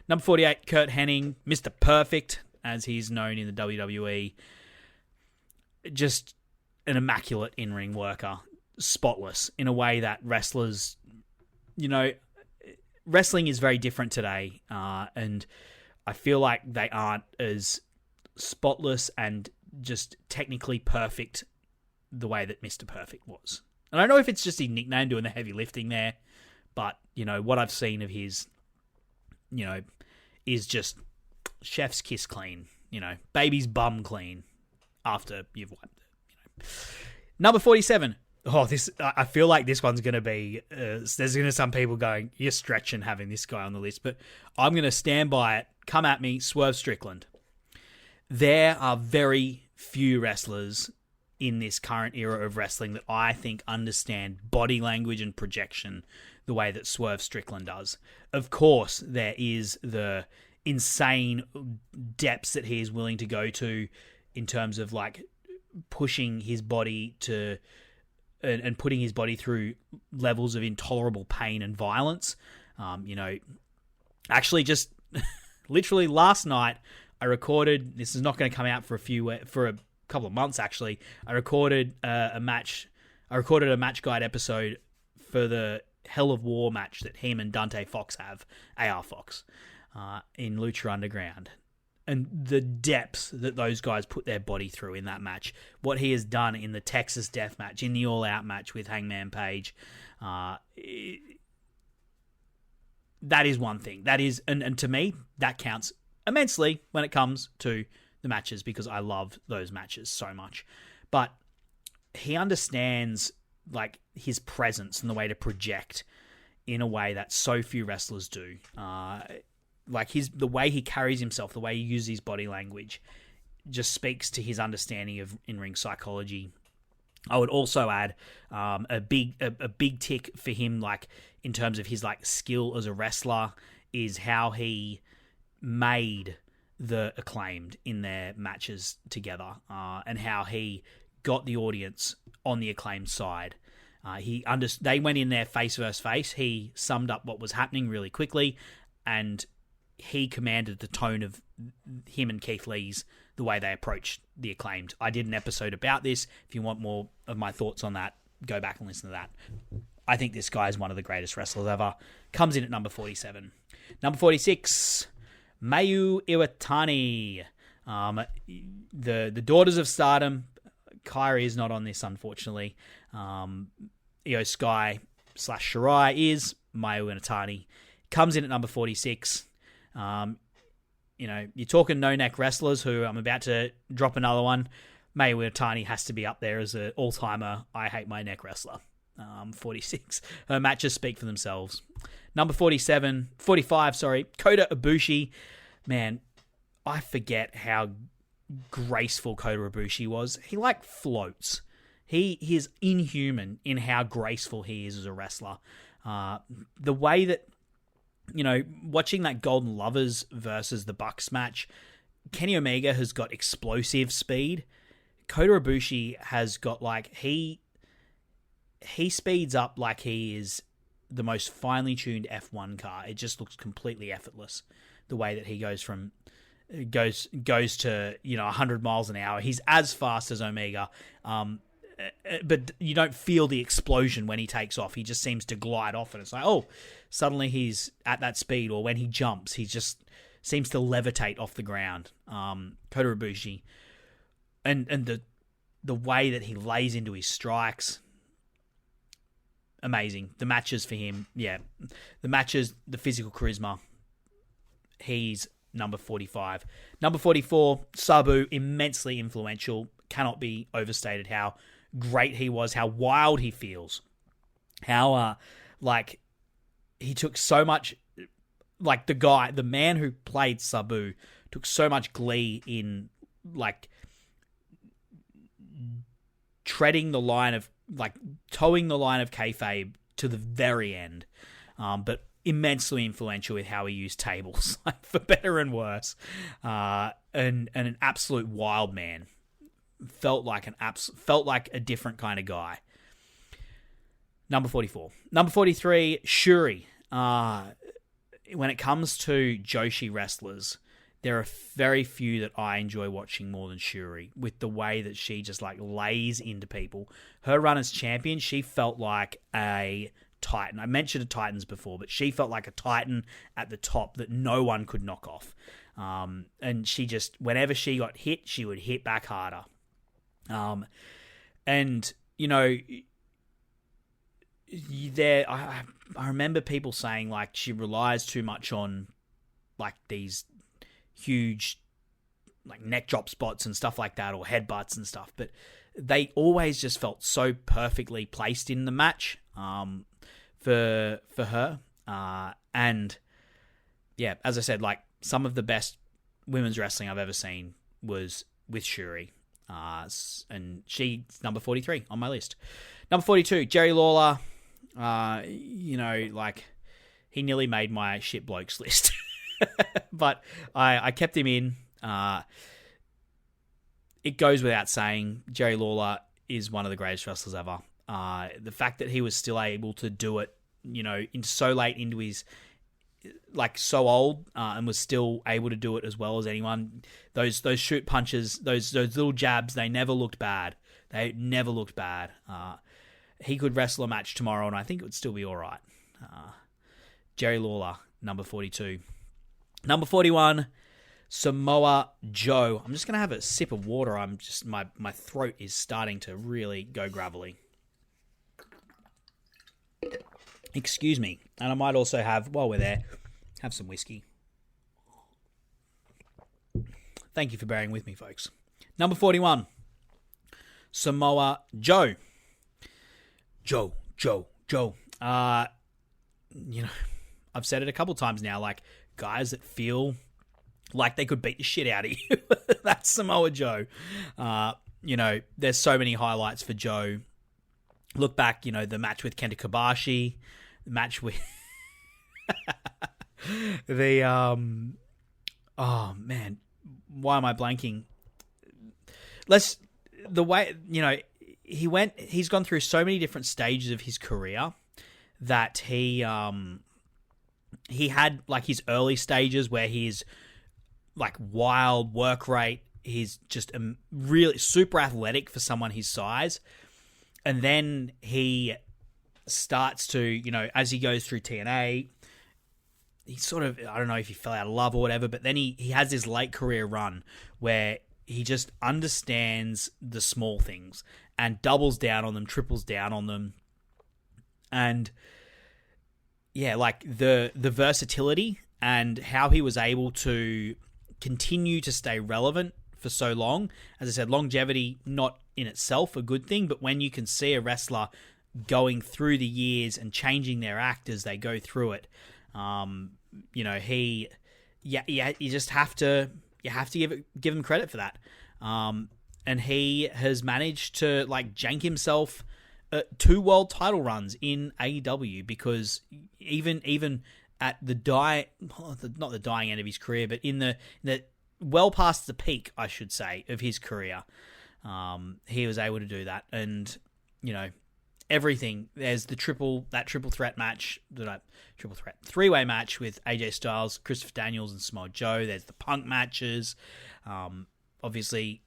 Number 48, Kurt Hennig, Mr. Perfect, as he's known in the WWE. Just an immaculate in-ring worker. Spotless in a way that wrestlers, wrestling is very different today. And I feel like they aren't as spotless and just technically perfect the way that Mr. Perfect was. And I don't know if it's just his nickname doing the heavy lifting there, but, what I've seen of his, is just chef's kiss clean, baby's bum clean after you've wiped it. Number 47. I feel like this one's going to be, there's going to be some people going, you're stretching having this guy on the list, but I'm going to stand by it. Come at me, Swerve Strickland. There are very few wrestlers in this current era of wrestling that I think understand body language and projection the way that Swerve Strickland does. Of course, there is the insane depths that he is willing to go to in terms of like pushing his body to and putting his body through levels of intolerable pain and violence. Actually, just literally last night, I recorded. This is not going to come out for a couple of months. Actually, I recorded a match. I recorded a match guide episode for the Hell of War match that him and Dante Fox have, AR Fox, in Lucha Underground. And the depths that those guys put their body through in that match, what he has done in the Texas Death Match, in the All Out match with Hangman Page, that is one thing. That is, and to me, that counts immensely when it comes to the matches because I love those matches so much. But he understands like his presence and the way to project in a way that so few wrestlers do. Like the way he carries himself, the way he uses his body language, just speaks to his understanding of in-ring psychology. I would also add a big tick for him, like in terms of his like skill as a wrestler, is how he made the Acclaimed in their matches together, and how he got the audience on the Acclaimed side. They went in there face versus face. He summed up what was happening really quickly, and he commanded the tone of him and Keith Lee's, the way they approached the Acclaimed. I did an episode about this. If you want more of my thoughts on that, go back and listen to that. I think this guy is one of the greatest wrestlers ever. Comes in at number 47. Number 46, Mayu Iwatani. The Daughters of Stardom. Kairi is not on this, unfortunately. Io Sky / Shirai is. Mayu Iwatani comes in at number 46. You're talking no-neck wrestlers who I'm about to drop another one. Mayu Iwatani has to be up there as an all-timer I hate my neck wrestler. 46. Her matches speak for themselves. Number 45, Kota Ibushi. Man, I forget how graceful Kota Ibushi was. He like floats. He is inhuman in how graceful he is as a wrestler. The way that, watching that Golden Lovers versus the Bucks match, Kenny Omega has got explosive speed. Kota Ibushi has got he speeds up like he is the most finely tuned F1 car. It just looks completely effortless. The way that he goes to 100 miles an hour. He's as fast as Omega, but you don't feel the explosion when he takes off. He just seems to glide off, and it's like, oh, suddenly he's at that speed. Or when he jumps, he just seems to levitate off the ground. Kota Ibushi, and the way that he lays into his strikes, amazing. The matches for him, the physical charisma. He's number 45. Number 44, Sabu, immensely influential. Cannot be overstated how great he was, how wild he feels. How, he took so much, the man who played Sabu took so much glee in, towing the line of kayfabe to the very end. But immensely influential with how he used tables, for better and worse. And an absolute wild man. Felt like a different kind of guy. Number 44. Number 43, Shuri. When it comes to Joshi wrestlers, there are very few that I enjoy watching more than Shuri, with the way that she just lays into people. Her run as champion, she felt like a Titan. I mentioned the Titans before, but she felt like a Titan at the top that no one could knock off. And she just, whenever she got hit, she would hit back harder. I remember people saying she relies too much on these huge neck drop spots and stuff like that, or headbutts and stuff, but they always just felt so perfectly placed in the match for her. And yeah, as I said, some of the best women's wrestling I've ever seen was with Shuri. And she's number 43 on my list. Number 42, Jerry Lawler. He nearly made my shit blokes list. But I kept him in. It goes without saying, Jerry Lawler is one of the greatest wrestlers ever. The fact that he was still able to do it, so late into his, so old, and was still able to do it as well as anyone. Those shoot punches, those little jabs, they never looked bad. They never looked bad. He could wrestle a match tomorrow, and I think it would still be all right. Jerry Lawler, number 42. Number 41, Samoa Joe. I'm just going to have a sip of water. My throat is starting to really go gravelly. Excuse me. And I might also have, while we're there, have some whiskey. Thank you for bearing with me, folks. Number 41, Samoa Joe. Joe. I've said it a couple times now, guys that feel like they could beat the shit out of you. That's Samoa Joe. There's so many highlights for Joe. Look back, the match with Kenta Kobashi, the match with oh man, why am I blanking? He's gone through so many different stages of his career that he had his early stages where he's wild work rate. He's just really super athletic for someone his size. And then he starts to, as he goes through TNA, he sort of, I don't know if he fell out of love or whatever, but then he has this late career run where he just understands the small things and doubles down on them, triples down on them. And yeah, the versatility and how he was able to continue to stay relevant for so long. As I said, longevity, not in itself a good thing, but when you can see a wrestler going through the years and changing their act as they go through it, you just have to give him credit for that. And he has managed to jank himself 2 world title runs in AEW, because even at not the dying end of his career, but in the well past the peak, I should say, of his career, he was able to do that. And everything. There's the triple threat match, three-way match with AJ Styles, Christopher Daniels, and Samoa Joe. There's the Punk matches. Obviously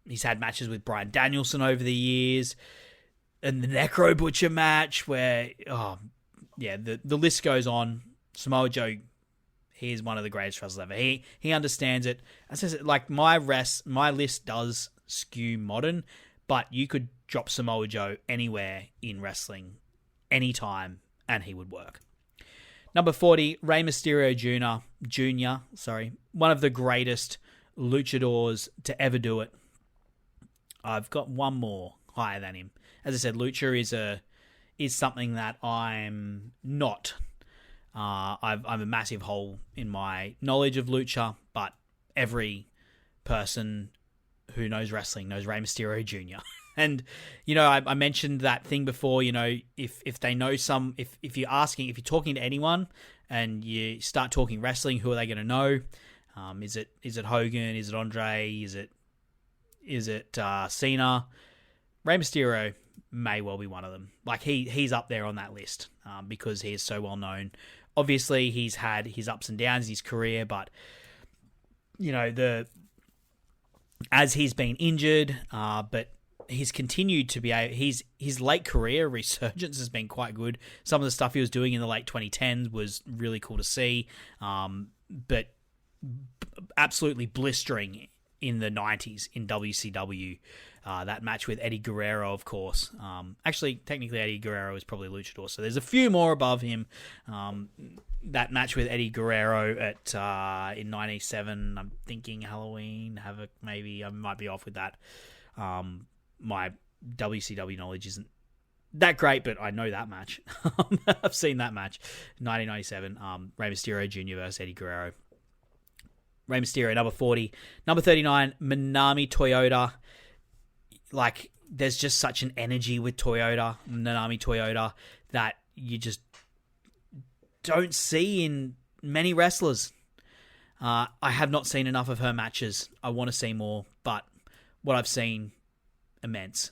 he's had matches with Bryan Danielson over the years, and the Necro Butcher match where the list goes on. Samoa Joe, he is one of the greatest wrestlers ever. He understands it. As I said, my list does skew modern, but you could drop Samoa Joe anywhere in wrestling, anytime, and he would work. Number 40, Rey Mysterio Jr., one of the greatest luchadors to ever do it. I've got one more higher than him. As I said, lucha is something that I'm not. I'm a massive hole in my knowledge of lucha, but every person who knows wrestling knows Rey Mysterio Jr. And, I mentioned that thing before, if they know if you're talking to anyone and you start talking wrestling, who are they going to know? Is it Hogan? Is it Andre? Is it Cena? Rey Mysterio may well be one of them. He's up there on that list because he is so well known. Obviously, he's had his ups and downs in his career, but as he's been injured, but he's continued to be his late career resurgence has been quite good. Some of the stuff he was doing in the late 2010s was really cool to see, but absolutely blistering in the 90s in WCW. That match with Eddie Guerrero, of course. Actually, technically, Eddie Guerrero is probably Luchador, so there's a few more above him. That match with Eddie Guerrero in 97, I'm thinking Halloween, Havoc, maybe. I might be off with that. My WCW knowledge isn't that great, but I know that match. I've seen that match. 1997, Rey Mysterio Jr. versus Eddie Guerrero. Rey Mysterio, number 40. Number 39, Manami Toyota. Like, there's just such an energy with Nanami Toyota, that you just don't see in many wrestlers. I have not seen enough of her matches. I want to see more, but what I've seen, immense.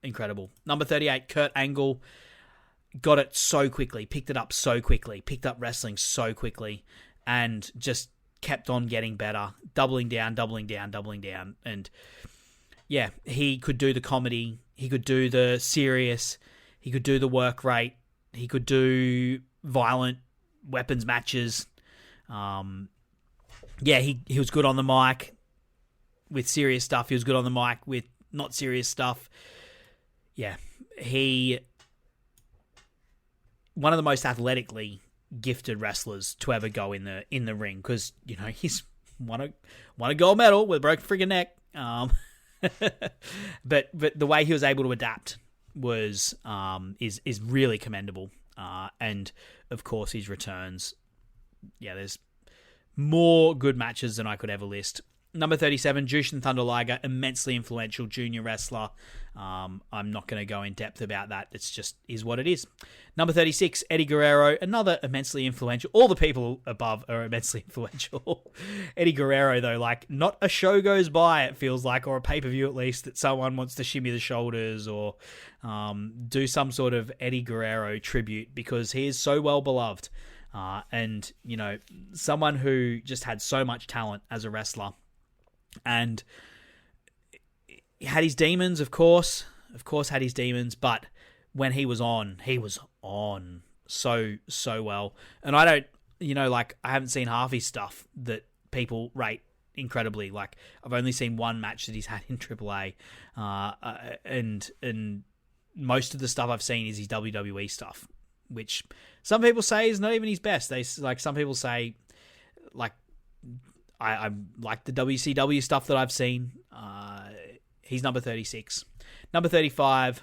Incredible. Number 38, Kurt Angle. Got it so quickly, picked it up so quickly, picked up wrestling so quickly, and just kept on getting better, doubling down. And yeah, he could do the comedy, he could do the serious, he could do the work rate, he could do violent weapons matches. Yeah, he was good on the mic with serious stuff. He was good on the mic with not serious stuff. Yeah, one of the most athletically gifted wrestlers to ever go in the ring, because he's won a gold medal with a broken freaking neck. But the way he was able to adapt was is really commendable. And of course his returns. Yeah, there's more good matches than I could ever list. Number 37, Jushin Thunder Liger, immensely influential junior wrestler. I'm not going to go in depth about that. It's just is what it is. Number 36, Eddie Guerrero, another immensely influential. All the people above are immensely influential. Eddie Guerrero, though, like, not a show goes by, it feels like, or a pay-per-view at least, that someone wants to shimmy the shoulders or do some sort of Eddie Guerrero tribute, because he is so well beloved. And, someone who just had so much talent as a wrestler. And he had his demons, of course had his demons, but when he was on so well. And I don't, I haven't seen half his stuff that people rate incredibly. Like, I've only seen one match that he's had in AAA, and most of the stuff I've seen is his WWE stuff, which some people say is not even his best. Some people say, like, I like the WCW stuff that I've seen. He's number 36. Number 35,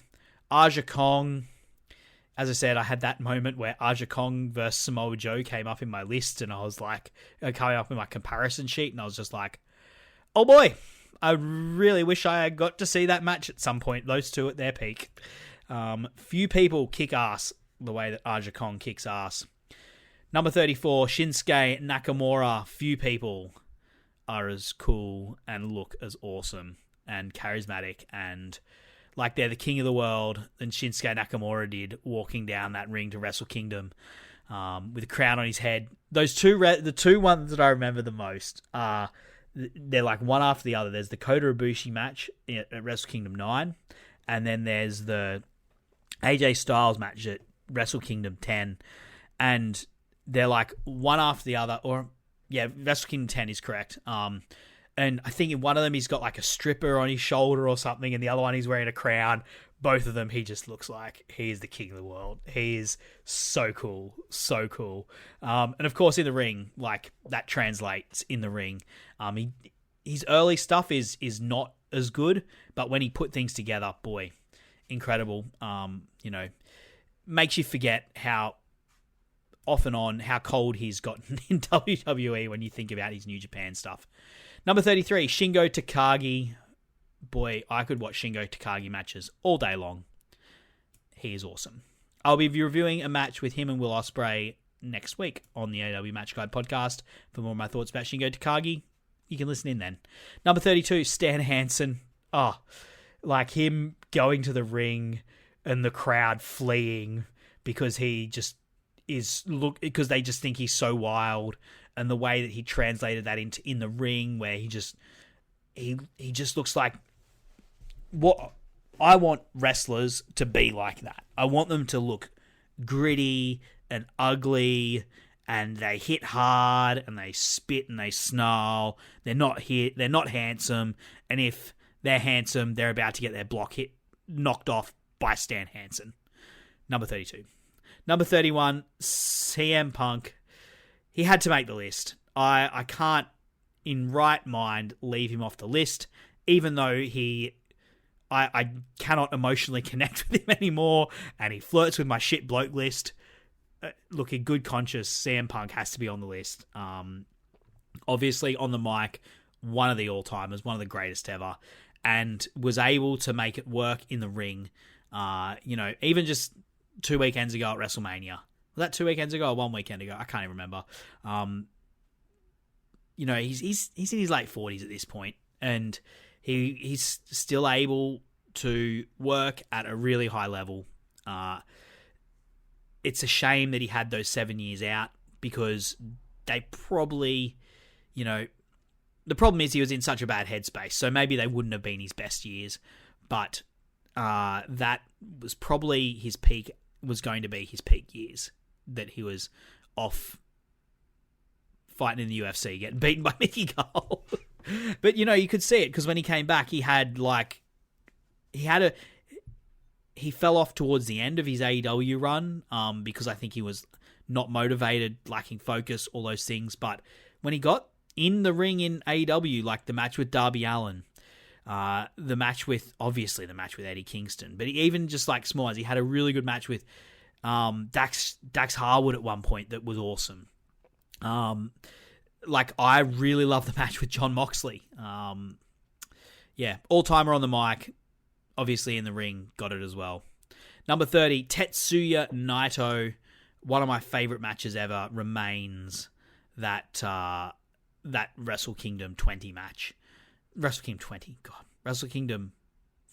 Aja Kong. As I said, I had that moment where Aja Kong versus Samoa Joe came up in my list, and I was like, coming up in my comparison sheet, and I was just like, oh boy, I really wish I had got to see that match at some point, those two at their peak. Few people kick ass the way that Aja Kong kicks ass. Number 34, Shinsuke Nakamura. Few people are as cool and look as awesome and charismatic and like they're the king of the world than Shinsuke Nakamura did walking down that ring to Wrestle Kingdom with a crown on his head. Those the two ones that I remember the most are, they're like one after the other. There's the Kota Ibushi match at Wrestle Kingdom 9, and then there's the AJ Styles match at Wrestle Kingdom 10, and they're like one after the other, or yeah, Wrestle Kingdom 10 is correct. And I think in one of them he's got like a stripper on his shoulder or something, and the other one he's wearing a crown. Both of them, he just looks like he is the king of the world. He is so cool, so cool. And of course in the ring, like that translates in the ring. His early stuff is not as good, but when he put things together, boy, incredible. Makes you forget how off and on how cold he's gotten in WWE when you think about his New Japan stuff. Number 33, Shingo Takagi. Boy, I could watch Shingo Takagi matches all day long. He is awesome. I'll be reviewing a match with him and Will Ospreay next week on the AEW Match Guide podcast. For more of my thoughts about Shingo Takagi, you can listen in then. Number 32, Stan Hansen. Oh, like him going to the ring and the crowd fleeing because he just because they just think he's so wild, and the way that he translated that into in the ring, where he just looks like what I want wrestlers to be like that. I want them to look gritty and ugly, and they hit hard and they spit and they snarl. They're not handsome, and if they're handsome, they're about to get their block knocked off by Stan Hansen. Number 32. Number 31, CM Punk. He had to make the list. I can't, in right mind, leave him off the list, even though I cannot emotionally connect with him anymore, and he flirts with my shit bloke list. Look, in good conscience, CM Punk has to be on the list. Obviously, on the mic, one of the all-timers, one of the greatest ever, and was able to make it work in the ring. Even just 2 weekends ago at WrestleMania. Was that 2 weekends ago or 1 weekend ago? I can't even remember. He's in his late 40s at this point, and he's still able to work at a really high level. It's a shame that he had those 7 years out, because they probably, the problem is he was in such a bad headspace, so maybe they wouldn't have been his best years, but that was probably his peak, was going to be his peak years, that he was off fighting in the UFC, getting beaten by Mickey Gall. But, you could see it, because when he came back, he fell off towards the end of his AEW run, because I think he was not motivated, lacking focus, all those things. But when he got in the ring in AEW, like the match with Darby Allin, the match with Eddie Kingston, but even just like small, he had a really good match with Dax Harwood at one point that was awesome. I really love the match with Jon Moxley. All-timer on the mic, obviously in the ring, got it as well. Number 30, Tetsuya Naito. One of my favorite matches ever remains that Wrestle Kingdom 20 match. Wrestle Kingdom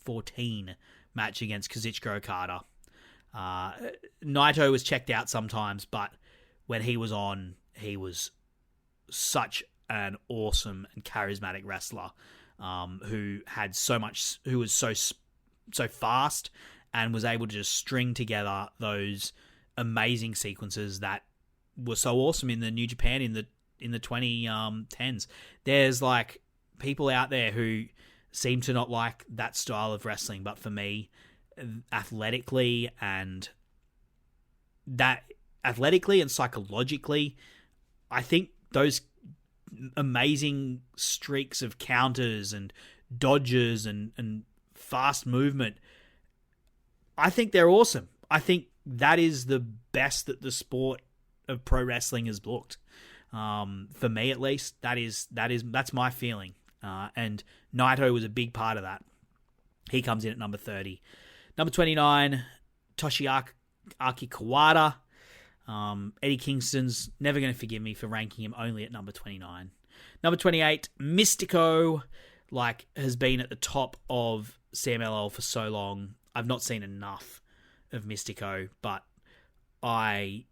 14 match against Kazuchika Okada. Naito was checked out sometimes, but when he was on, he was such an awesome and charismatic wrestler, who was so fast and was able to just string together those amazing sequences that were so awesome in the New Japan in the 2010s. There's people out there who seem to not like that style of wrestling, but for me, athletically and psychologically, I think those amazing streaks of counters and dodges and fast movement, I think they're awesome. I think that is the best that the sport of pro wrestling has looked. For me, at least, that's my feeling. And Naito was a big part of that. He comes in at number 30. Number 29, Toshiaki Kawada. Eddie Kingston's never going to forgive me for ranking him only at number 29. Number 28, Mystico, has been at the top of CMLL for so long. I've not seen enough of Mystico, but I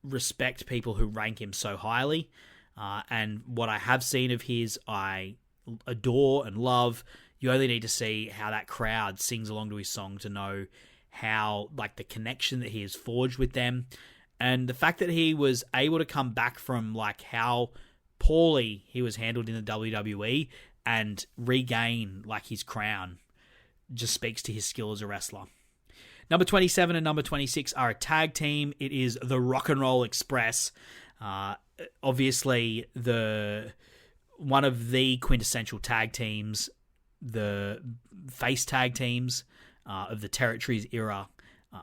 respect people who rank him so highly. And what I have seen of his, I adore and love. You only need to see how that crowd sings along to his song to know how, the connection that he has forged with them. And the fact that he was able to come back from, how poorly he was handled in the WWE and regain, his crown, just speaks to his skill as a wrestler. Number 27 and number 26 are a tag team. It is the Rock and Roll Express. Obviously, one of the quintessential tag teams, the face tag teams of the Territories era,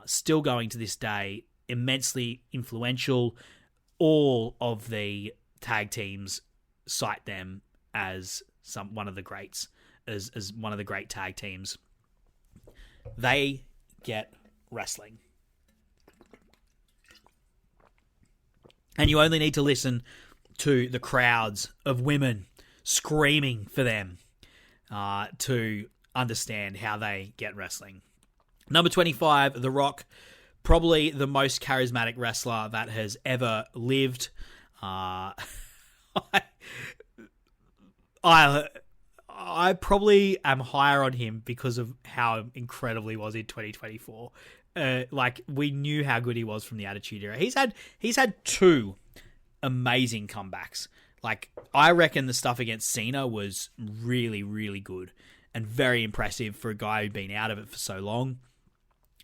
still going to this day, immensely influential. All of the tag teams cite them as one of the greats, as one of the great tag teams. They get wrestling. And you only need to listen to the crowds of women screaming for them to understand how they get wrestling. Number 25, The Rock, probably the most charismatic wrestler that has ever lived. I probably am higher on him because of how incredible he was in 2024. We knew how good he was from the Attitude Era. He's had two amazing comebacks. I reckon the stuff against Cena was really, really good and very impressive for a guy who'd been out of it for so long.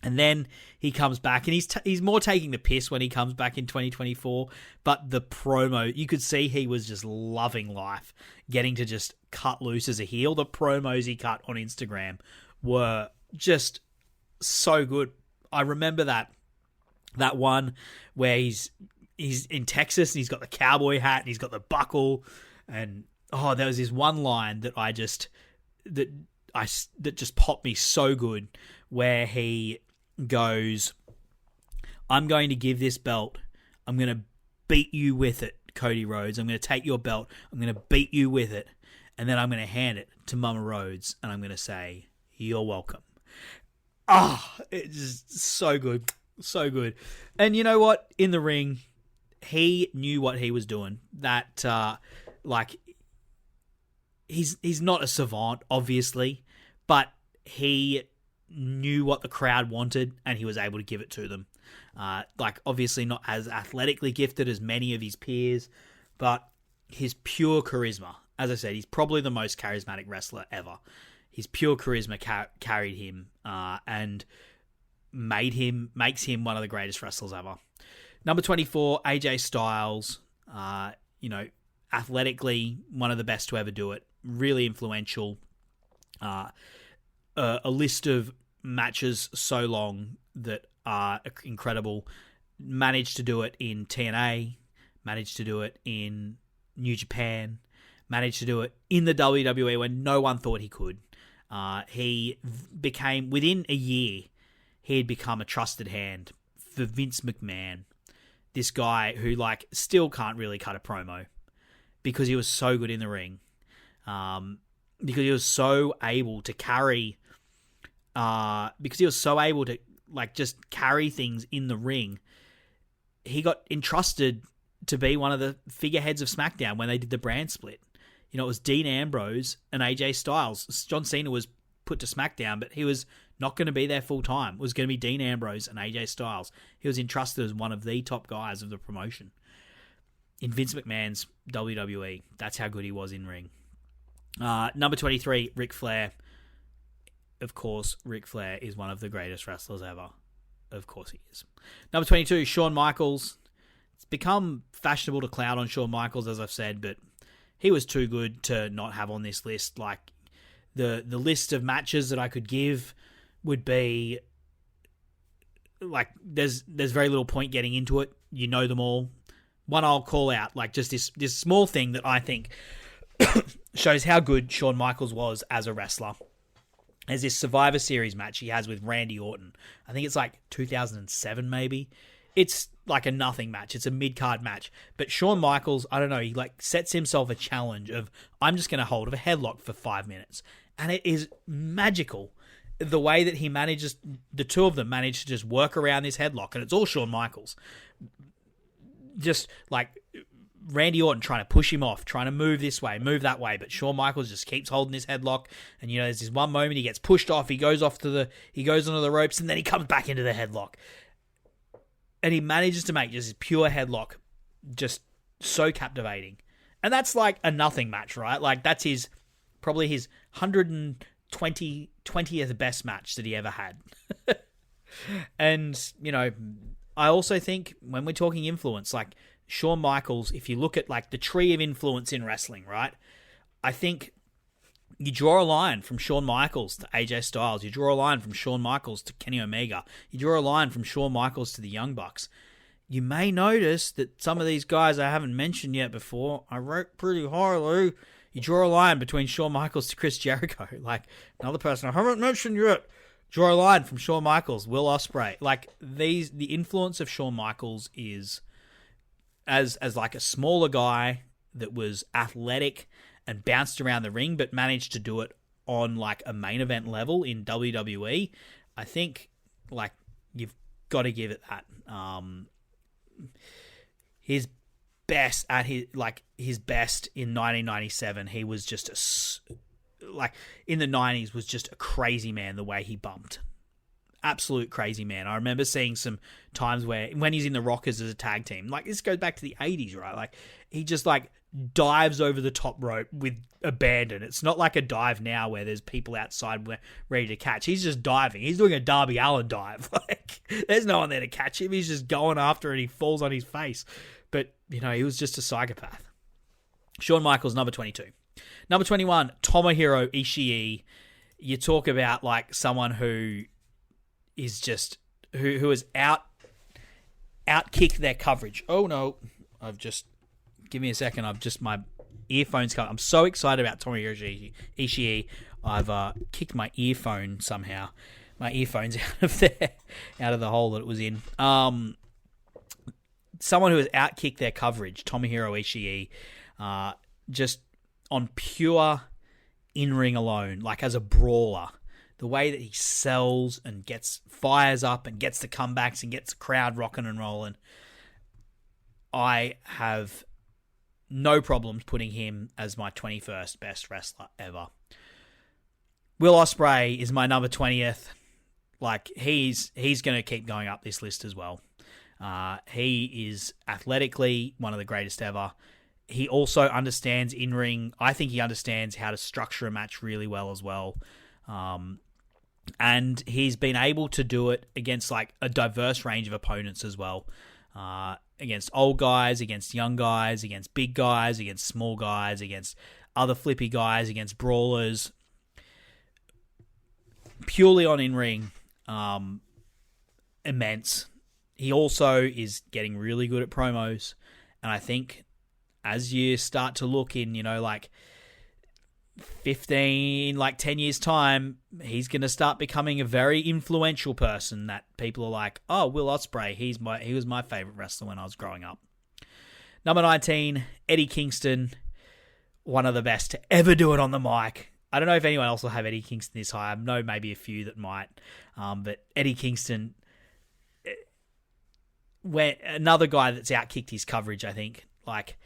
And then he comes back, and he's more taking the piss when he comes back in 2024. But the promo, you could see he was just loving life, getting to just cut loose as a heel. The promos he cut on Instagram were just so good. I remember that one where he's in Texas and he's got the cowboy hat and he's got the buckle And there was this one line that that just popped me so good, where he goes, "I'm going to give this belt. I'm going to beat you with it, Cody Rhodes. I'm going to take your belt. I'm going to beat you with it. And then I'm going to hand it to Mama Rhodes. And I'm going to say, you're welcome." It's just so good. So good. And you know what? In the ring, he knew what he was doing. That, he's not a savant, obviously, but he knew what the crowd wanted and he was able to give it to them. Obviously not as athletically gifted as many of his peers, but his pure charisma. As I said, he's probably the most charismatic wrestler ever. His pure charisma carried him and makes him one of the greatest wrestlers ever. Number 24, AJ Styles. Athletically, one of the best to ever do it. Really influential. A list of matches so long that are incredible. Managed to do it in TNA. Managed to do it in New Japan. Managed to do it in the WWE when no one thought he could. He became, within a year, he had become a trusted hand for Vince McMahon. This guy who, still can't really cut a promo because he was so good in the ring. Because he was so able to carry... just carry things in the ring. He got entrusted to be one of the figureheads of SmackDown when they did the brand split. It was Dean Ambrose and AJ Styles. John Cena was put to SmackDown, but he was not going to be there full time. It was going to be Dean Ambrose and AJ Styles. He was entrusted as one of the top guys of the promotion. In Vince McMahon's WWE, that's how good he was in ring. Number 23, Ric Flair. Of course, Ric Flair is one of the greatest wrestlers ever. Of course he is. Number 22, Shawn Michaels. It's become fashionable to clown on Shawn Michaels, as I've said, but he was too good to not have on this list. The list of matches that I could give would be there's very little point getting into it. You know them all. One I'll call out, just this small thing that I think shows how good Shawn Michaels was as a wrestler. There's this Survivor Series match he has with Randy Orton. I think it's 2007 maybe. It's a nothing match. It's a mid-card match. But Shawn Michaels, I don't know, he sets himself a challenge of, I'm just going to hold a headlock for 5 minutes. And it is magical the way that he manages, the two of them manage to just work around this headlock. And it's all Shawn Michaels. Just Randy Orton trying to push him off, trying to move this way, move that way, but Shawn Michaels just keeps holding his headlock. And there's this one moment he gets pushed off, he goes onto the ropes, and then he comes back into the headlock. And he manages to make just his pure headlock just so captivating. And that's a nothing match, right? That's probably his 20th best match that he ever had. And, I also think when we're talking influence, Shawn Michaels, if you look at the tree of influence in wrestling, right? I think you draw a line from Shawn Michaels to AJ Styles. You draw a line from Shawn Michaels to Kenny Omega. You draw a line from Shawn Michaels to the Young Bucks. You may notice that some of these guys I haven't mentioned yet before, I wrote pretty highly. You draw a line between Shawn Michaels to Chris Jericho. Another person I haven't mentioned yet. Draw a line from Shawn Michaels, Will Ospreay. The influence of Shawn Michaels is as a smaller guy that was athletic and bounced around the ring, but managed to do it on a main event level in WWE. I think you've got to give it that. His best at his best in 1997, he was just in the 90s was just a crazy man the way he bumped. Absolute crazy man. I remember seeing some times when he's in the Rockers as a tag team. This goes back to the 80s, right? He just dives over the top rope with abandon. It's not like a dive now where there's people outside ready to catch. He's just diving. He's doing a Darby Allin dive. There's no one there to catch him. He's just going after it and he falls on his face. But, he was just a psychopath. Shawn Michaels, number 22. Number 21, Tomohiro Ishii. You talk about someone who is just who has outkicked their coverage. Oh no, give me a second. My earphones come. I'm so excited about Tomohiro Ishii. I've kicked my earphone somehow. My earphones out of the hole that it was in. Someone who has outkicked their coverage, Tomohiro Ishii, just on pure in-ring alone, like as a brawler, the way that he sells and fires up and gets the comebacks and gets the crowd rocking and rolling, I have no problems putting him as my 21st best wrestler ever. Will Ospreay is my number 20th. Like, he's going to keep going up this list as well. He is athletically one of the greatest ever. He also understands in-ring. I think he understands how to structure a match really well as well. And he's been able to do it against like a diverse range of opponents as well. Against old guys, against young guys, against big guys, against small guys, against other flippy guys, against brawlers. Purely on in-ring, immense. He also is getting really good at promos. And I think as you start to look in, like 10 years time, he's going to start becoming a very influential person that people are like, oh, Will Ospreay, he was my favorite wrestler when I was growing up. Number 19, Eddie Kingston, one of the best to ever do it on the mic. I don't know if anyone else will have Eddie Kingston this high. I know maybe a few that might. But Eddie Kingston, another guy that's outkicked his coverage, I think. Like,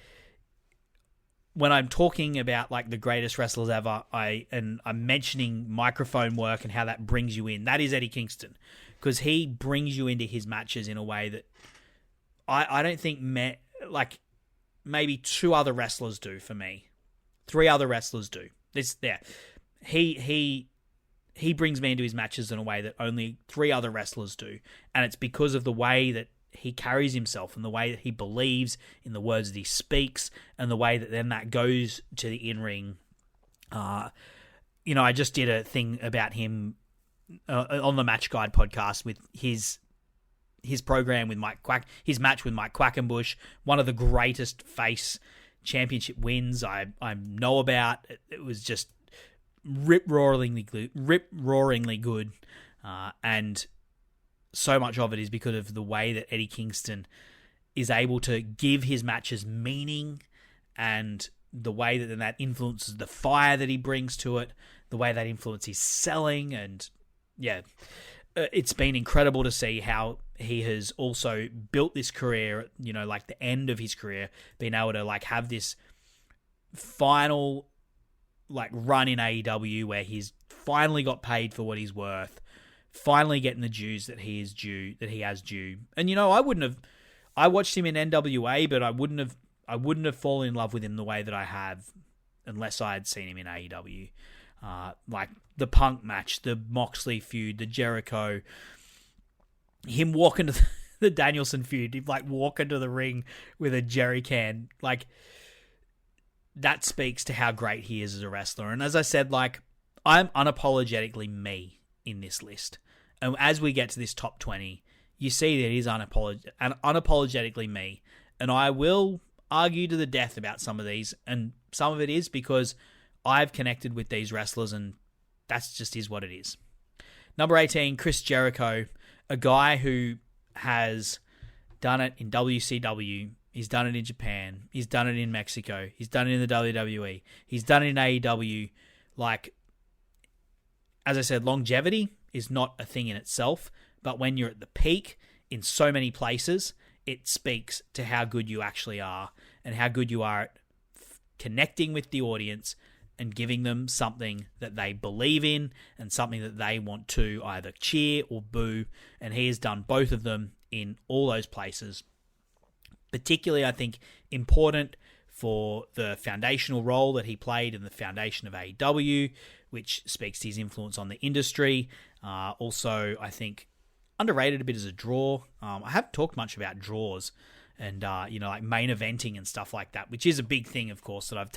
when I'm talking about like the greatest wrestlers ever, I'm mentioning microphone work and how that brings you in. That is Eddie Kingston, because he brings you into his matches in a way that I don't think maybe 2 other wrestlers do for me. 3 other wrestlers do. He brings me into his matches in a way that only 3 other wrestlers do, and it's because of the way that he carries himself and the way that he believes in the words that he speaks and the way that then that goes to the in-ring. I just did a thing about him on the Match Guide podcast with his program with his match with Mike Quackenbush, one of the greatest face championship wins I know about. It was just rip-roaringly good. And so much of it is because of the way that Eddie Kingston is able to give his matches meaning, and the way that then that influences the fire that he brings to it, the way that influences his selling. And yeah, it's been incredible to see how he has also built this career, like the end of his career, being able to like have this final like run in AEW where he's finally got paid for what he's worth, finally getting the dues that he has due. And I watched him in NWA, but I wouldn't have fallen in love with him the way that I have unless I had seen him in AEW. Like the Punk match, the Moxley feud, the Jericho, him walking to the Danielson feud, he'd like walk into the ring with a jerry can. Like, that speaks to how great he is as a wrestler. And as I said, like, I'm unapologetically me in this list. And as we get to this top 20, you see that he's unapologetically me. And I will argue to the death about some of these. And some of it is because I've connected with these wrestlers, and that's just is what it is. Number 18, Chris Jericho, a guy who has done it in WCW. He's done it in Japan. He's done it in Mexico. He's done it in the WWE. He's done it in AEW. Like, as I said, longevity is not a thing in itself, but when you're at the peak in so many places, it speaks to how good you actually are and how good you are at connecting with the audience and giving them something that they believe in and something that they want to either cheer or boo. And he has done both of them in all those places. Particularly, I think, important for the foundational role that he played in the foundation of AEW, which speaks to his influence on the industry. Also, I think, underrated a bit as a draw. I haven't talked much about draws and, like main eventing and stuff like that, which is a big thing, of course, that I've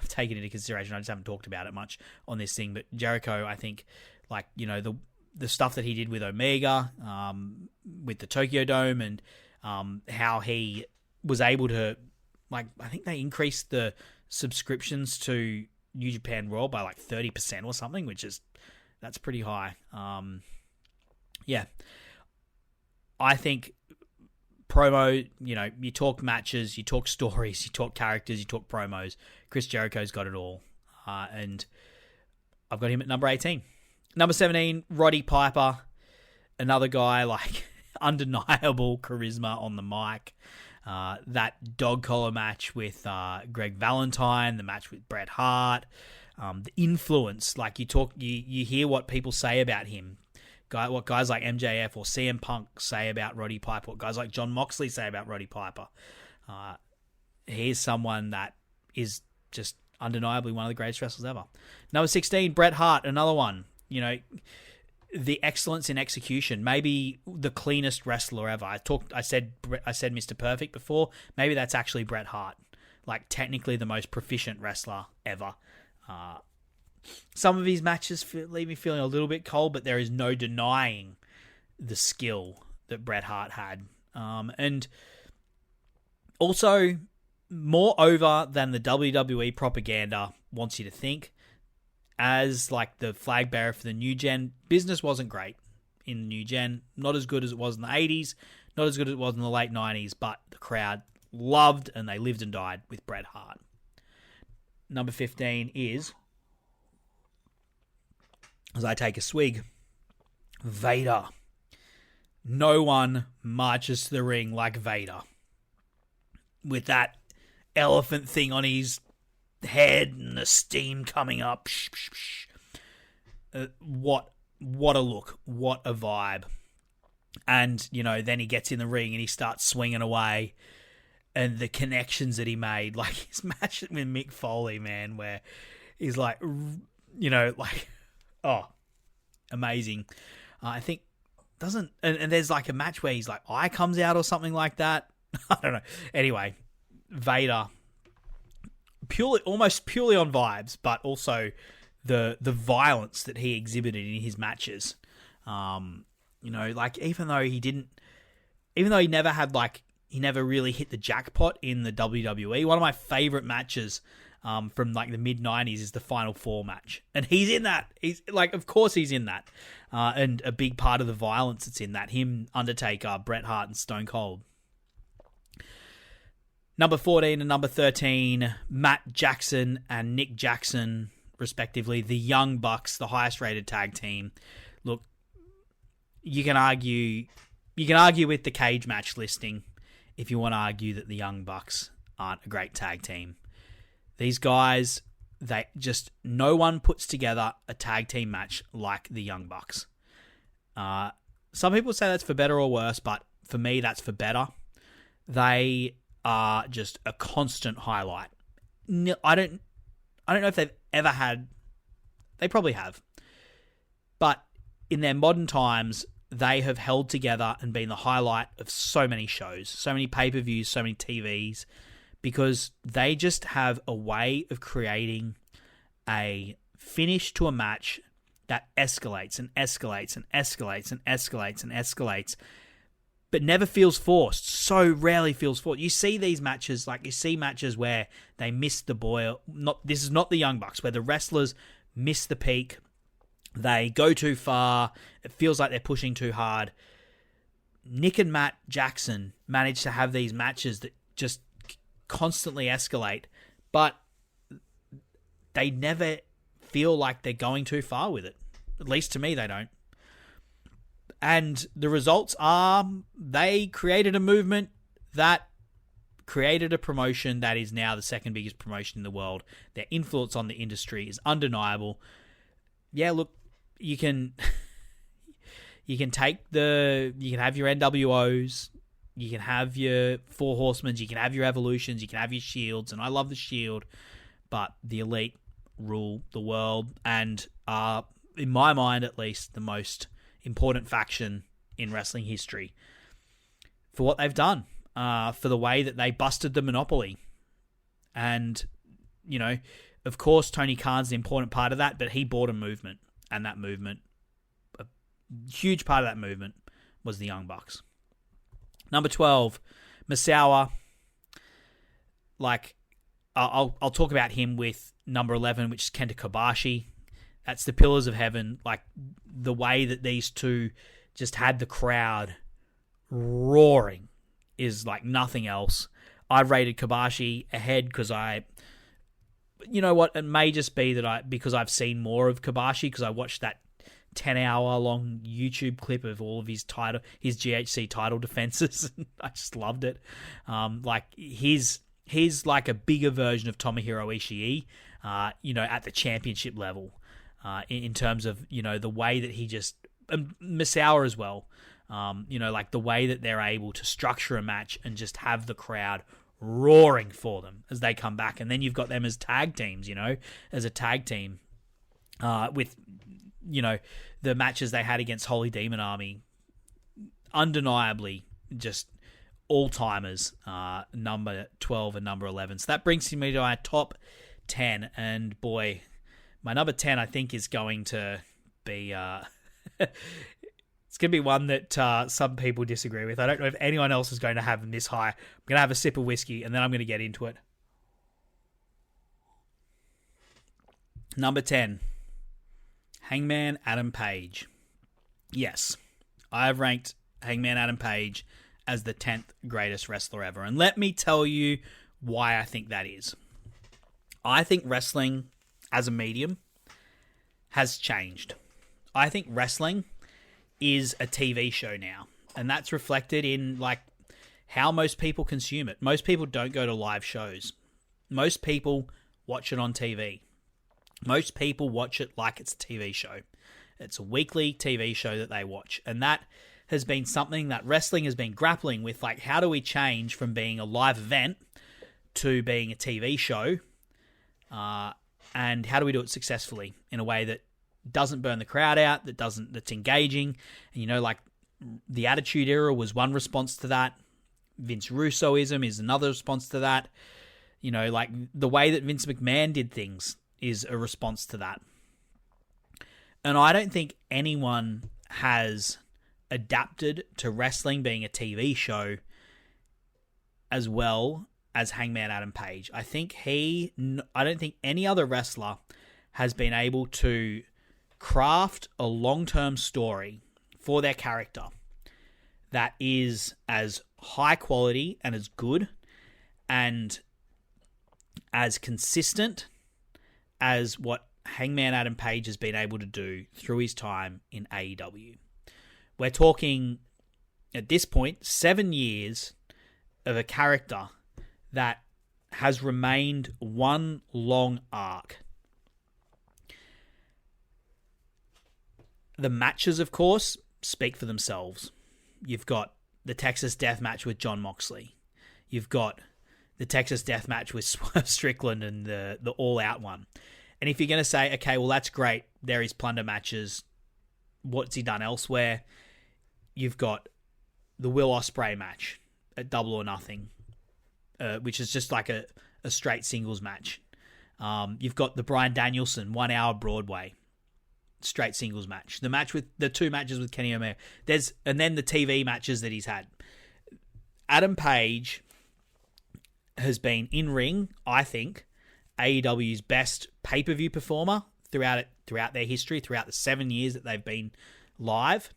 taken into consideration. I just haven't talked about it much on this thing. But Jericho, I think, like, the stuff that he did with Omega, with the Tokyo Dome, and how he was able to, like, I think they increased the subscriptions to New Japan World by like 30% or something, that's pretty high. Yeah. I think promo, you talk matches, you talk stories, you talk characters, you talk promos. Chris Jericho's got it all. And I've got him at number 18. Number 17, Roddy Piper. Another guy, like, undeniable charisma on the mic. That dog collar match with Greg Valentine, the match with Bret Hart, the influence, like you hear what people say about him. What guys like MJF or CM Punk say about Roddy Piper, what guys like John Moxley say about Roddy Piper. He's someone that is just undeniably one of the greatest wrestlers ever. Number 16, Bret Hart, another one. The excellence in execution, maybe the cleanest wrestler ever. I said Mr. Perfect before. Maybe that's actually Bret Hart, like technically the most proficient wrestler ever. Some of his matches leave me feeling a little bit cold, but there is no denying the skill that Bret Hart had. And also, more over than the WWE propaganda wants you to think. As like the flag bearer for the new gen, business wasn't great in the new gen. Not as good as it was in the 80s, not as good as it was in the late 90s, but the crowd loved and they lived and died with Bret Hart. Number 15 is, as I take a swig, Vader. No one marches to the ring like Vader. With that elephant thing on his head and the steam coming up. What a look. What a vibe. And, then he gets in the ring and he starts swinging away. And the connections that he made, like his match with Mick Foley, man, where he's like, amazing. I think and there's like a match where he's like, eye comes out or something like that. I don't know. Anyway, Vader, almost purely on vibes, but also the violence that he exhibited in his matches. Like even though he never had he never really hit the jackpot in the WWE. One of my favorite matches from like the mid 90s is the Final Four match, and he's in that. He's like, of course he's in that, and a big part of the violence that's in that. Him, Undertaker, Bret Hart, and Stone Cold. Number 14 and number 13, Matt Jackson and Nick Jackson, respectively, the Young Bucks, the highest rated tag team. Look, you can argue with the cage match listing if you want to argue that the Young Bucks aren't a great tag team. These guys, no one puts together a tag team match like the Young Bucks. Some people say that's for better or worse, but for me, that's for better. They are just a constant highlight. I don't know if they've ever had. They probably have, but in their modern times, they have held together and been the highlight of so many shows, so many pay-per-views, so many TVs, because they just have a way of creating a finish to a match that escalates and escalates and escalates and escalates and escalates, but never feels forced. So rarely feels forced. You see these matches, like you see matches where they miss the boil. This is not the Young Bucks, where the wrestlers miss the peak. They go too far. It feels like they're pushing too hard. Nick and Matt Jackson managed to have these matches that just constantly escalate, but they never feel like they're going too far with it. At least to me, they don't. And the results are they created a movement that created a promotion that is now the second biggest promotion in the world. Their influence on the industry is undeniable. Yeah, look, you can have your NWOs, you can have your Four Horsemen, you can have your Evolutions, you can have your Shields, and I love the Shield, but the Elite rule the world and are, in my mind at least, the most important faction in wrestling history for what they've done, for the way that they busted the monopoly. And, of course, Tony Khan's an important part of that, but he bought a movement, and that movement, a huge part of that movement, was the Young Bucks. Number 12, Misawa. Like, I'll talk about him with number 11, which is Kenta Kobashi. That's the Pillars of Heaven. Like, the way that these two just had the crowd roaring is like nothing else. I've rated Kobashi ahead because you know what? It may just be that because I've seen more of Kobashi, because I watched that 10-hour long YouTube clip of all of his GHC title defenses. I just loved it. Like, he's like a bigger version of Tomohiro Ishii, at the championship level, in terms of, the way that he just, Misawa as well, like the way that they're able to structure a match and just have the crowd roaring for them as they come back. And then you've got them as tag teams, as a tag team, with, the matches they had against Holy Demon Army, undeniably just all-timers, number 12 and number 11. So that brings me to my top 10. And boy, my number 10, I think, is going to be... it's going to be one that some people disagree with. I don't know if anyone else is going to have them this high. I'm going to have a sip of whiskey, and then I'm going to get into it. Number 10, Hangman Adam Page. Yes, I have ranked Hangman Adam Page as the 10th greatest wrestler ever. And let me tell you why I think that is. I think wrestling as a medium has changed. I think wrestling is a TV show now. And that's reflected in like how most people consume it. Most people don't go to live shows. Most people watch it on TV. Most people watch it like it's a TV show. It's a weekly TV show that they watch. And that has been something that wrestling has been grappling with. Like, how do we change from being a live event to being a TV show? And how do we do it successfully in a way that doesn't burn the crowd out, that's engaging? And, like, the Attitude Era was one response to that. Vince Russoism is another response to that. Like, the way that Vince McMahon did things is a response to that. And I don't think anyone has adapted to wrestling being a TV show as well as Hangman Adam Page. I don't think any other wrestler has been able to craft a long-term story for their character that is as high quality and as good and as consistent as what Hangman Adam Page has been able to do through his time in AEW. We're talking, at this point, 7 years of a character that has remained one long arc. The matches, of course, speak for themselves. You've got the Texas Death Match with Jon Moxley. You've got the Texas Death Match with Swerve Strickland and the All Out one. And if you're going to say, okay, well, that's great, there is plunder matches, what's he done elsewhere? You've got the Will Ospreay match at Double or Nothing, which is just like a straight singles match. You've got the Bryan Danielson 1 hour Broadway straight singles match. The two matches with Kenny Omega. And then the TV matches that he's had. Adam Page has been in ring, I think, AEW's best pay-per-view performer throughout their history, throughout the 7 years that they've been live,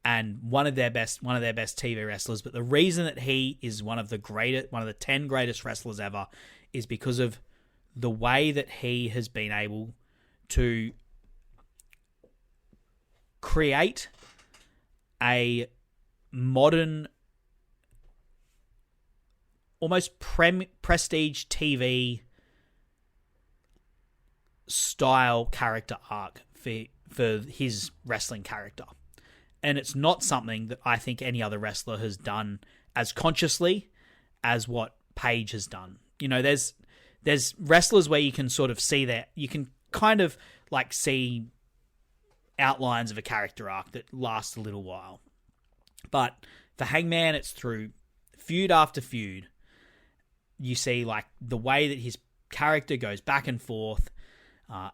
and one of their best TV wrestlers. But the reason that he is one of the 10 greatest wrestlers ever is because of the way that he has been able to create a modern, almost prestige TV style character arc for his wrestling character. And it's not something that I think any other wrestler has done as consciously as what Page has done. There's wrestlers where you can sort of see that, you can kind of like see outlines of a character arc that lasts a little while. But for Hangman, it's through feud after feud. You see like the way that his character goes back and forth,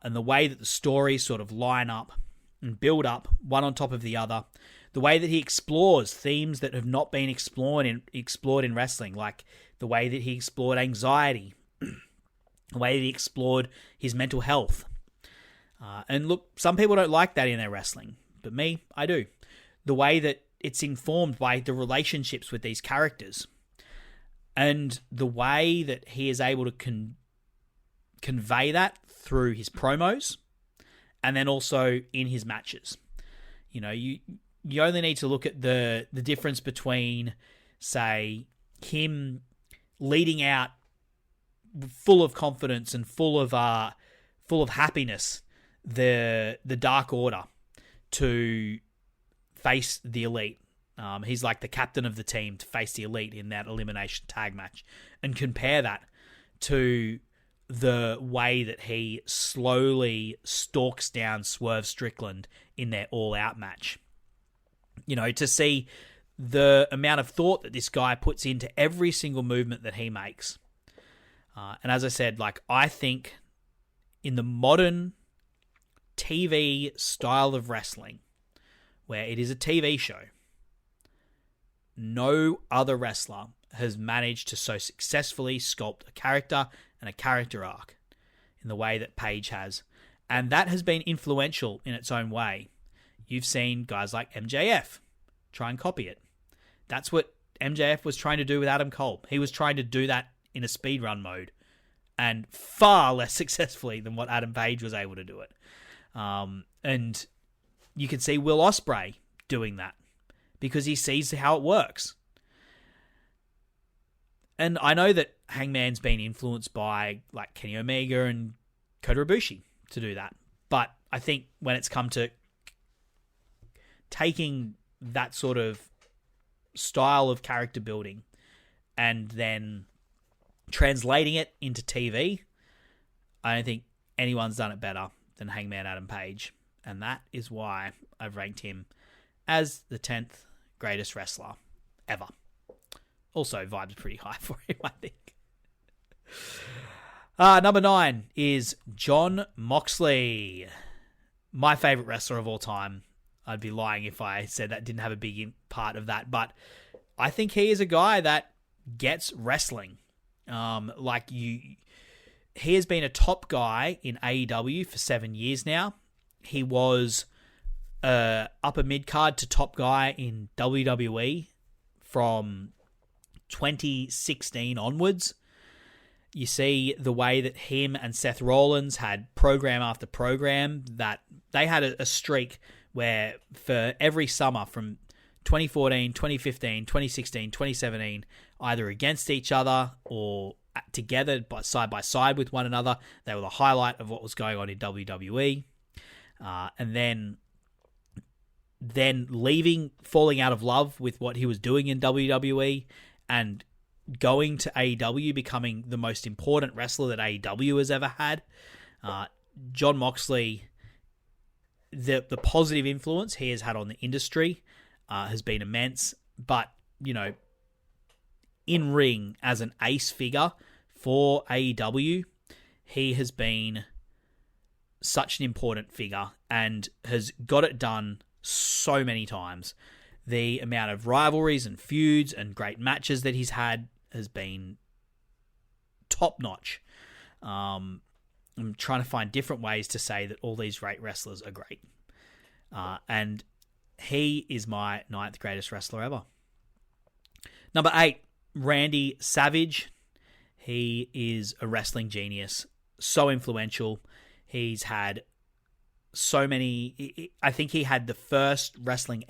and the way that the stories sort of line up and build up one on top of the other. The way that he explores themes that have not been explored in wrestling, like the way that he explored anxiety the way that he explored his mental health. And look, some people don't like that in their wrestling, but me, I do. The way that it's informed by the relationships with these characters, and the way that he is able to convey that through his promos, and then also in his matches. You know, you only need to look at the difference between, say, him leading out full of confidence and full of happiness, the Dark Order, to face the Elite. He's like the captain of the team to face the Elite in that elimination tag match, and compare that to the way that he slowly stalks down Swerve Strickland in their all-out match. You know, to see the amount of thought that this guy puts into every single movement that he makes. And as I said, like, I think in the modern TV style of wrestling, where it is a TV show, no other wrestler has managed to so successfully sculpt a character and a character arc in the way that Paige has. And that has been influential in its own way. You've seen guys like MJF try and copy it. That's what MJF was trying to do with Adam Cole. He was trying to do that in a speedrun mode, and far less successfully than what Adam Page was able to do it. And you can see Will Ospreay doing that because he sees how it works. And I know that Hangman's been influenced by like Kenny Omega and Kota Ibushi to do that. But I think when it's come to taking that sort of style of character building and then translating it into TV, I don't think anyone's done it better than Hangman Adam Page. And that is why I've ranked him as the 10th greatest wrestler ever. Also, vibes pretty high for him, I think. Number 9 is Jon Moxley. My favorite wrestler of all time. I'd be lying if I said that didn't have a big part of that. But I think he is a guy that gets wrestling. He has been a top guy in AEW for 7 years now. He was upper mid-card to top guy in WWE from 2016 onwards. You see the way that him and Seth Rollins had program after program, that they had a streak where for every summer from 2014, 2015, 2016, 2017, either against each other or together side by side with one another, they were the highlight of what was going on in WWE. And then leaving, falling out of love with what he was doing in WWE, and going to AEW, becoming the most important wrestler that AEW has ever had. Jon Moxley, the positive influence he has had on the industry has been immense. But, you know, in ring as an ace figure for AEW, he has been such an important figure and has got it done so many times. The amount of rivalries and feuds and great matches that he's had has been top-notch. I'm trying to find different ways to say that all these great wrestlers are great. And he is my 9th greatest wrestler ever. Number 8, Randy Savage. He is a wrestling genius. So influential. He's had so many... I think he had the first WrestleMania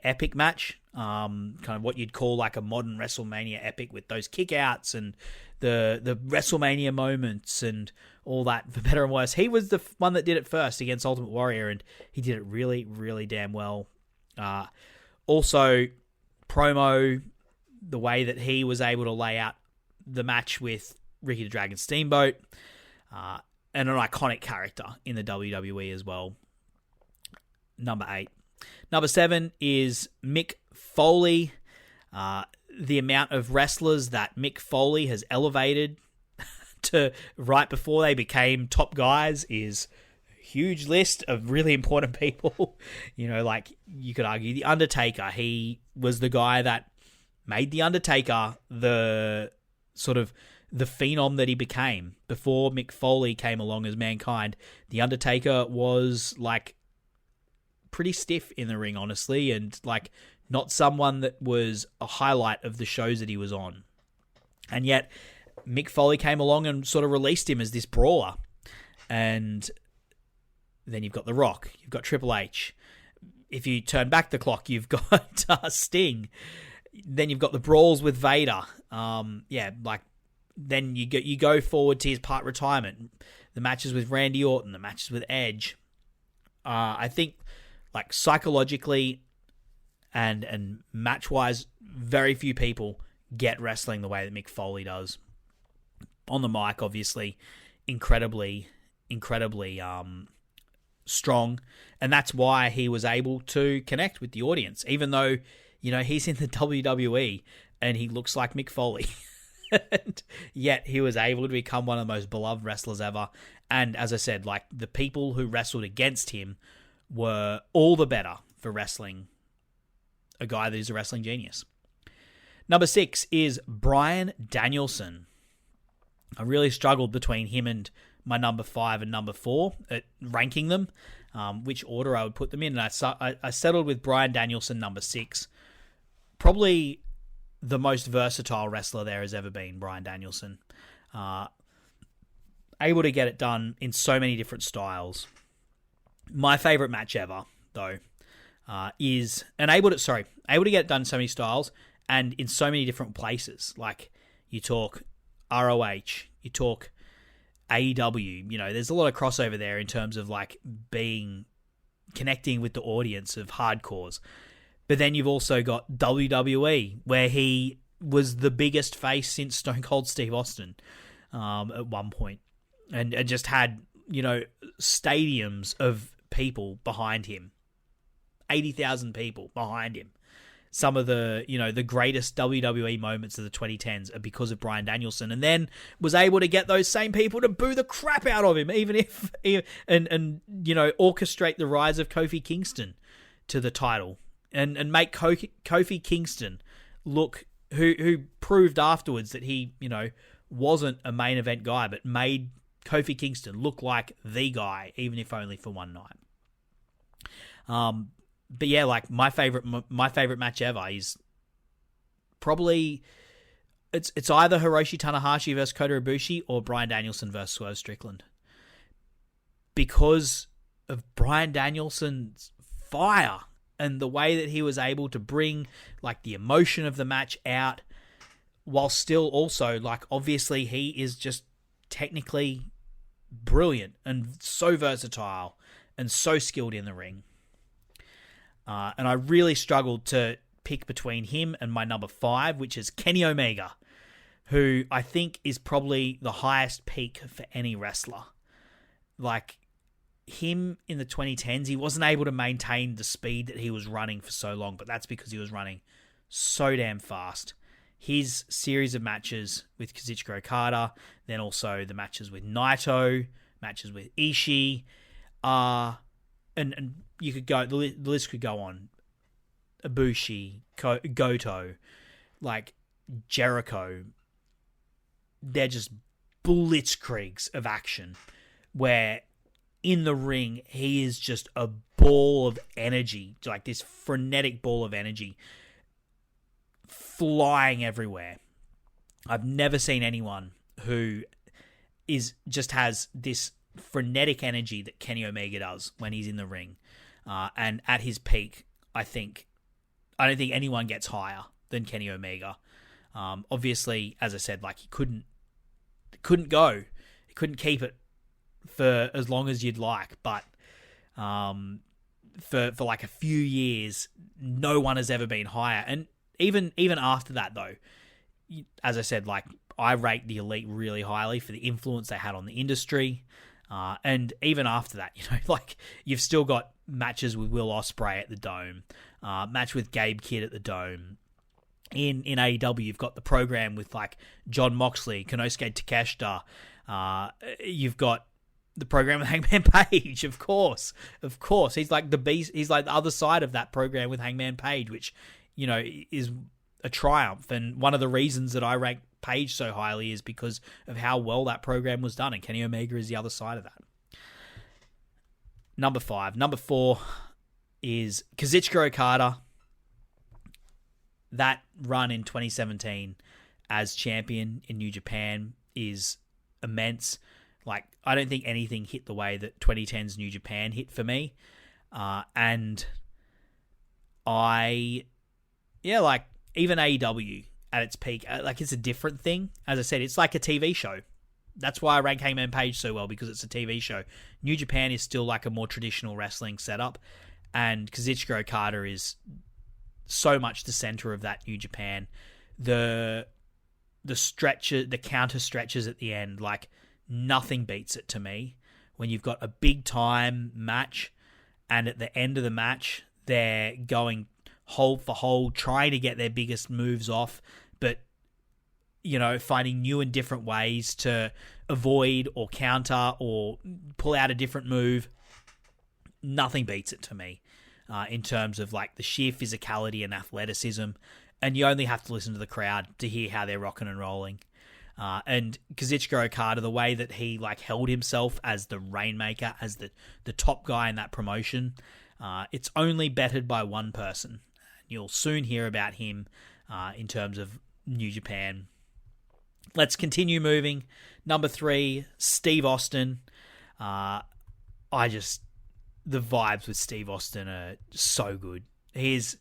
epic match, kind of what you'd call like a modern WrestleMania epic, with those kickouts and the WrestleMania moments and all that, for better and worse. He was the one that did it first against Ultimate Warrior, and he did it really, really damn well. Also, promo, the way that he was able to lay out the match with Ricky the Dragon Steamboat, and an iconic character in the WWE as well. Number 8. Number 7 is Mick Foley. The amount of wrestlers that Mick Foley has elevated to right before they became top guys is a huge list of really important people. You know, like you could argue The Undertaker. He was the guy that made The Undertaker the sort of the phenom that he became. Before Mick Foley came along as Mankind, The Undertaker was like pretty stiff in the ring, honestly, and like not someone that was a highlight of the shows that he was on. And yet Mick Foley came along and sort of released him as this brawler. And then you've got The Rock, you've got Triple H. If you turn back the clock, you've got Sting. Then you've got the brawls with Vader. Then you go forward to his part retirement. The matches with Randy Orton, the matches with Edge. I think, like, psychologically and match-wise, very few people get wrestling the way that Mick Foley does. On the mic, obviously, incredibly strong, and that's why he was able to connect with the audience, even though, you know, he's in the WWE and he looks like Mick Foley. And yet he was able to become one of the most beloved wrestlers ever. And as I said, like, the people who wrestled against him were all the better for wrestling a guy that is a wrestling genius. Number 6 is Bryan Danielson. I really struggled between him and my number 5 and number 4 at ranking them, which order I would put them in. And I settled with Bryan Danielson, number 6. Probably the most versatile wrestler there has ever been, Bryan Danielson. Able to get it done in so many different styles. My favorite match ever, though, is... able to get it done in so many styles and in so many different places. Like, you talk ROH, you talk AEW, you know, there's a lot of crossover there in terms of, like, connecting with the audience of hardcores. But then you've also got WWE, where he was the biggest face since Stone Cold Steve Austin at one point. And just had, you know, stadiums of people behind him. 80,000 people behind him. Some of the, you know, the greatest WWE moments of the 2010s are because of Bryan Danielson, and then was able to get those same people to boo the crap out of him, even if, and you know, orchestrate the rise of Kofi Kingston to the title. And make Kofi Kingston look, who proved afterwards that he, you know, wasn't a main event guy, but made Kofi Kingston look like the guy, even if only for one night. But yeah, like, my favorite match ever is probably it's either Hiroshi Tanahashi versus Kota Ibushi or Bryan Danielson versus Swerve Strickland, because of Bryan Danielson's fire. And the way that he was able to bring, like, the emotion of the match out, while still also, like, obviously he is just technically brilliant and so versatile and so skilled in the ring. And I really struggled to pick between him and my number 5, which is Kenny Omega, who I think is probably the highest peak for any wrestler. Like, him in the 2010s, he wasn't able to maintain the speed that he was running for so long, but that's because he was running so damn fast. His series of matches with Kazuchika Okada, then also the matches with Naito, matches with Ishii, and you could go, the list could go on. Ibushi, Goto, like Jericho, they're just blitzkriegs of action where in the ring, he is just a ball of energy, like this frenetic ball of energy flying everywhere. I've never seen anyone who just has this frenetic energy that Kenny Omega does when he's in the ring. And at his peak, I don't think anyone gets higher than Kenny Omega. Obviously, as I said, like, he couldn't keep it for as long as you'd like, but for like a few years, no one has ever been higher. And even after that, though, as I said, like, I rate the Elite really highly for the influence they had on the industry. And even after that, you know, like, you've still got matches with Will Ospreay at the Dome, match with Gabe Kidd at the Dome. In AEW, you've got the program with, like, Jon Moxley, Konosuke Takeshita. You've got the program with Hangman Page, of course. He's like the beast. He's like the other side of that program with Hangman Page, which, you know, is a triumph. And one of the reasons that I rank Page so highly is because of how well that program was done, and Kenny Omega is the other side of that. Number 5. Number 4 is Kazuchika Okada. That run in 2017 as champion in New Japan is immense. Like, I don't think anything hit the way that 2010's New Japan hit for me. And even AEW at its peak, it's a different thing. As I said, it's like a TV show. That's why I rank Hangman Page so well, because it's a TV show. New Japan is still like a more traditional wrestling setup, and Kazuchika Okada is so much the center of that New Japan. The counter stretches at the end, like nothing beats it to me. When you've got a big time match, and at the end of the match, they're going hold for hold, trying to get their biggest moves off, but finding new and different ways to avoid or counter or pull out a different move. Nothing beats it to me in terms of like the sheer physicality and athleticism. And you only have to listen to the crowd to hear how they're rocking and rolling. And Kazuchika Okada, the way that he held himself as the Rainmaker, as the top guy in that promotion, it's only bettered by one person. You'll soon hear about him in terms of New Japan. Let's continue moving. Number 3, Steve Austin. The vibes with Steve Austin are so good. He's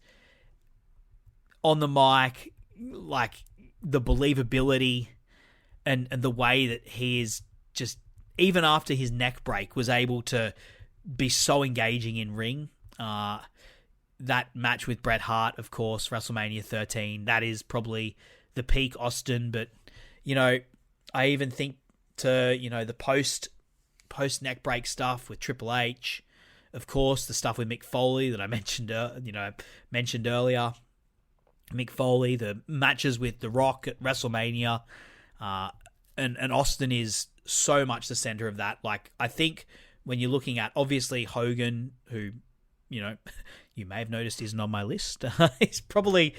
on the mic, like the believability and the way that he is just, even after his neck break, was able to be so engaging in ring. That match with Bret Hart, of course, WrestleMania 13, that is probably the peak Austin. But, I even think to, the post neck break stuff with Triple H, of course, the stuff with Mick Foley that I mentioned earlier. Mick Foley, the matches with The Rock at WrestleMania, and Austin is so much the center of that. Like, I think when you're looking at, obviously, Hogan, who, you may have noticed isn't on my list. He's probably,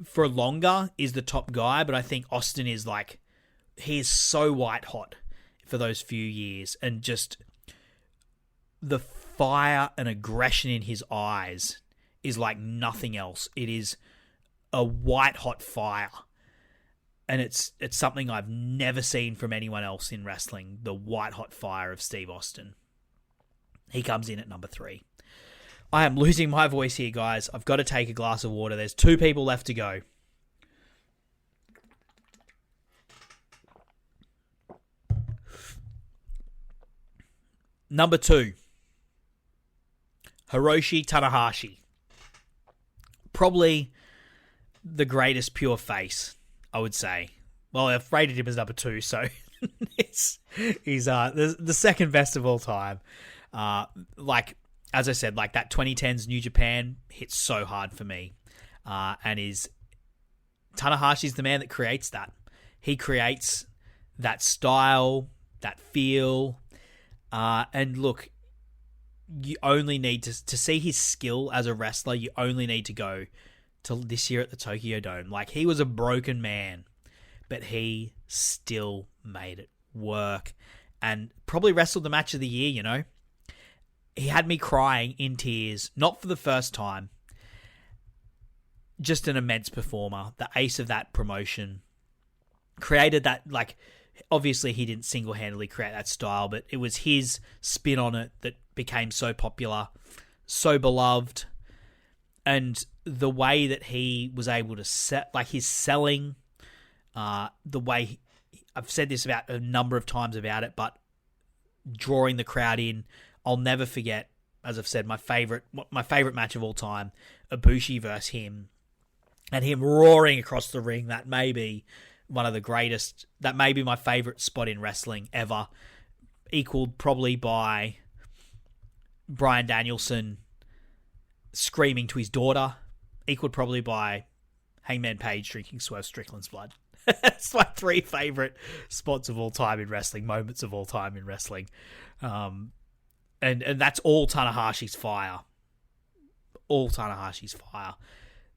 for longer, is the top guy, but I think Austin is he is so white hot for those few years, and just the fire and aggression in his eyes is like nothing else. It is a white hot fire, and it's something I've never seen from anyone else in wrestling. The white hot fire of Steve Austin. He comes in at number 3. I am losing my voice here, guys. I've got to take a glass of water. There's 2 people left to go. Number 2, Hiroshi Tanahashi. Probably the greatest pure face, I would say. Well, I've rated him as number 2, so he's the second best of all time. As I said, that 2010's New Japan hits so hard for me. And Tanahashi's the man that creates that. He creates that style, that feel. And look, you only need to see his skill as a wrestler. You only need to go to this year at the Tokyo Dome. He was a broken man, but he still made it work and probably wrestled the match of the year, He had me crying in tears, not for the first time. Just an immense performer, the ace of that promotion. Created that, obviously he didn't single-handedly create that style, but it was his spin on it that became so popular, so beloved. And the way that he was able to set, his selling, the way, I've said this about a number of times about it, but drawing the crowd in, I'll never forget, as I've said, my favorite match of all time, Ibushi versus him, and him roaring across the ring. That may be one of the greatest. That may be my favorite spot in wrestling ever, equaled probably by Bryan Danielson screaming to his daughter, equaled probably by Hangman Page drinking Swerve Strickland's blood. It's my 3 favorite spots of all time in wrestling, moments of all time in wrestling. And that's all Tanahashi's fire. All Tanahashi's fire.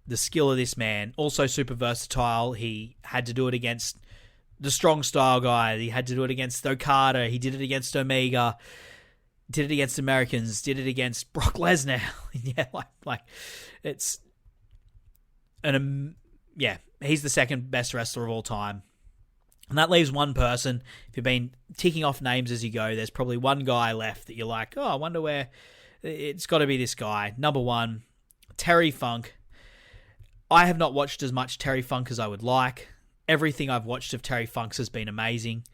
the skill of this man. Also super versatile. He had to do it against the strong style guy. He had to do it against Okada. He did it against Omega. Did it against Americans. Did it against Brock Lesnar. Yeah, like it's he's the second best wrestler of all time. And that leaves one person. If you've been ticking off names as you go, there's probably one guy left that you're like, oh, I wonder where. It's got to be this guy. Number one, Terry Funk. I have not watched as much Terry Funk as I would like. Everything I've watched of Terry Funk's has been amazing.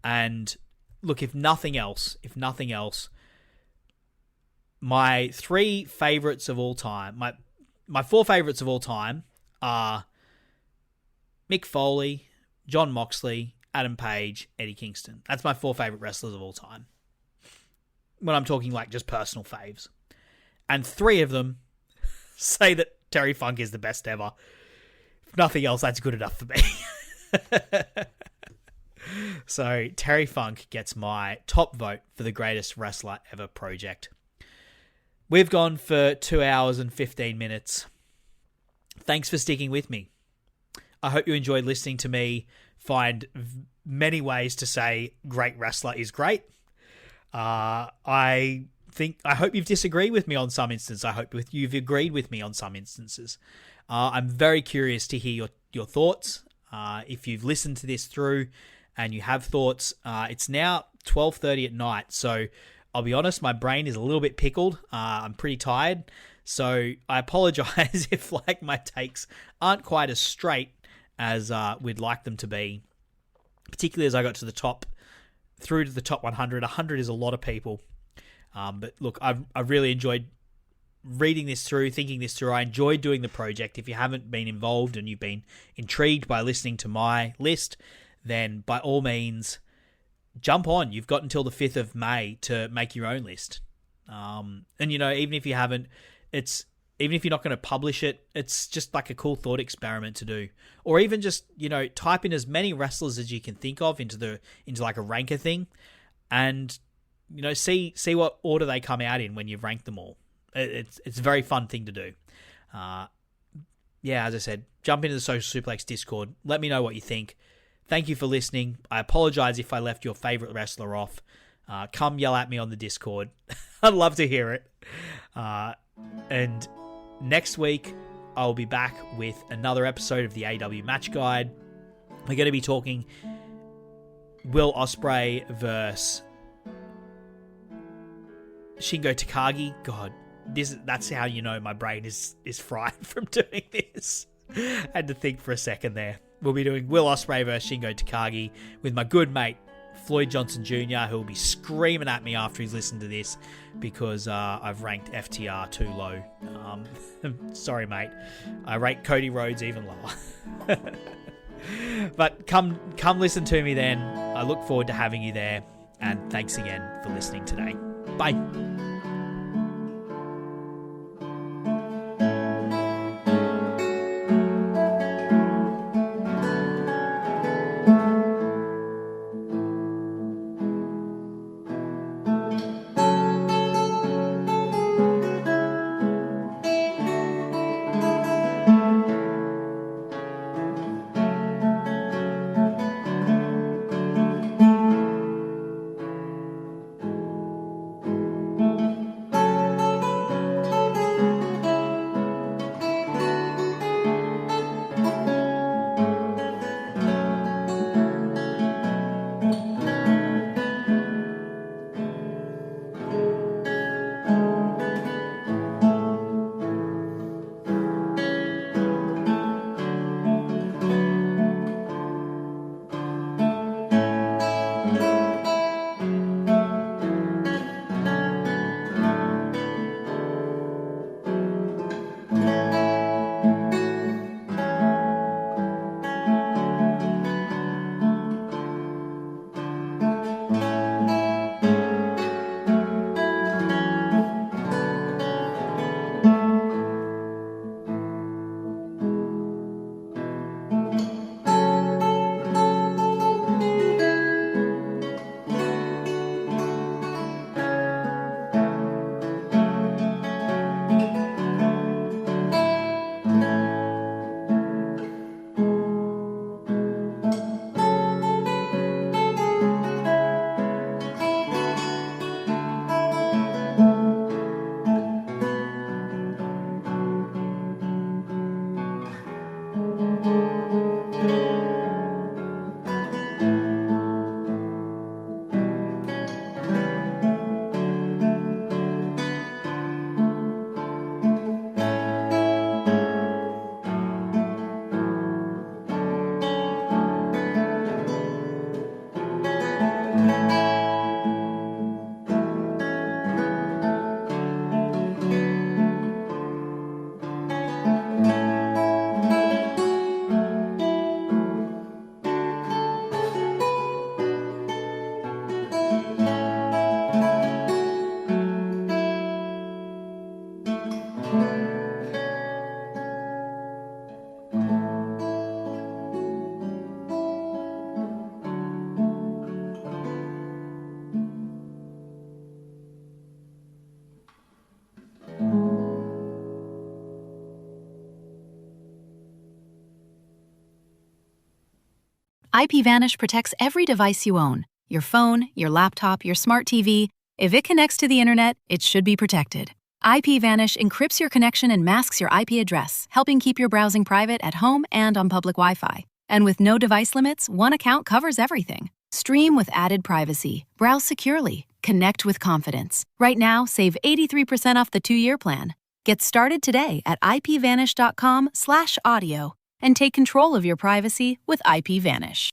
And look, if nothing else, my three favorites of all time, my four favorites of all time are Mick Foley, Jon Moxley, Adam Page, Eddie Kingston. That's my four favorite wrestlers of all time. When I'm talking like just personal faves. And three of them say that Terry Funk is the best ever. If nothing else, that's good enough for me. So Terry Funk gets my top vote for the greatest wrestler ever project. We've gone for 2 hours and 15 minutes. Thanks for sticking with me. I hope you enjoyed listening to me find many ways to say great wrestler is great. I hope you've disagreed with me on some instances. I hope you've agreed with me on some instances. I'm very curious to hear your thoughts. If you've listened to this through and you have thoughts, it's now 12:30 at night. So I'll be honest, my brain is a little bit pickled. I'm pretty tired. So I apologize if my takes aren't quite as straight as we'd like them to be. Particularly as I got to the top, through to the top 100. 100 is a lot of people. But look, I've really enjoyed reading this through, thinking this through. I enjoyed doing the project. If you haven't been involved and you've been intrigued by listening to my list, then by all means, jump on. You've got until the 5th of May to make your own list. And, even if you haven't, even if you're not going to publish it, it's just like a cool thought experiment to do. Or even just, type in as many wrestlers as you can think of into like a ranker thing, and see what order they come out in when you've ranked them all. It's a very fun thing to do. As I said, jump into the Social Suplex Discord. Let me know what you think. Thank you for listening. I apologize if I left your favorite wrestler off. Come yell at me on the Discord. I'd love to hear it. And next week, I'll be back with another episode of the AEW Match Guide. We're going to be talking Will Ospreay versus Shingo Takagi. God, that's how you know my brain is fried from doing this. I had to think for a second there. We'll be doing Will Ospreay versus Shingo Takagi with my good mate Floyd Johnson Jr., who will be screaming at me after he's listened to this because I've ranked FTR too low. Sorry, mate. I rate Cody Rhodes even lower. But come listen to me then. I look forward to having you there. And thanks again for listening today. Bye. IPVanish protects every device you own. Your phone, your laptop, your smart TV. If it connects to the internet, it should be protected. IPVanish encrypts your connection and masks your IP address, helping keep your browsing private at home and on public Wi-Fi. And with no device limits, one account covers everything. Stream with added privacy. Browse securely. Connect with confidence. Right now, save 83% off the 2-year plan. Get started today at ipvanish.com/audio and take control of your privacy with IPVanish.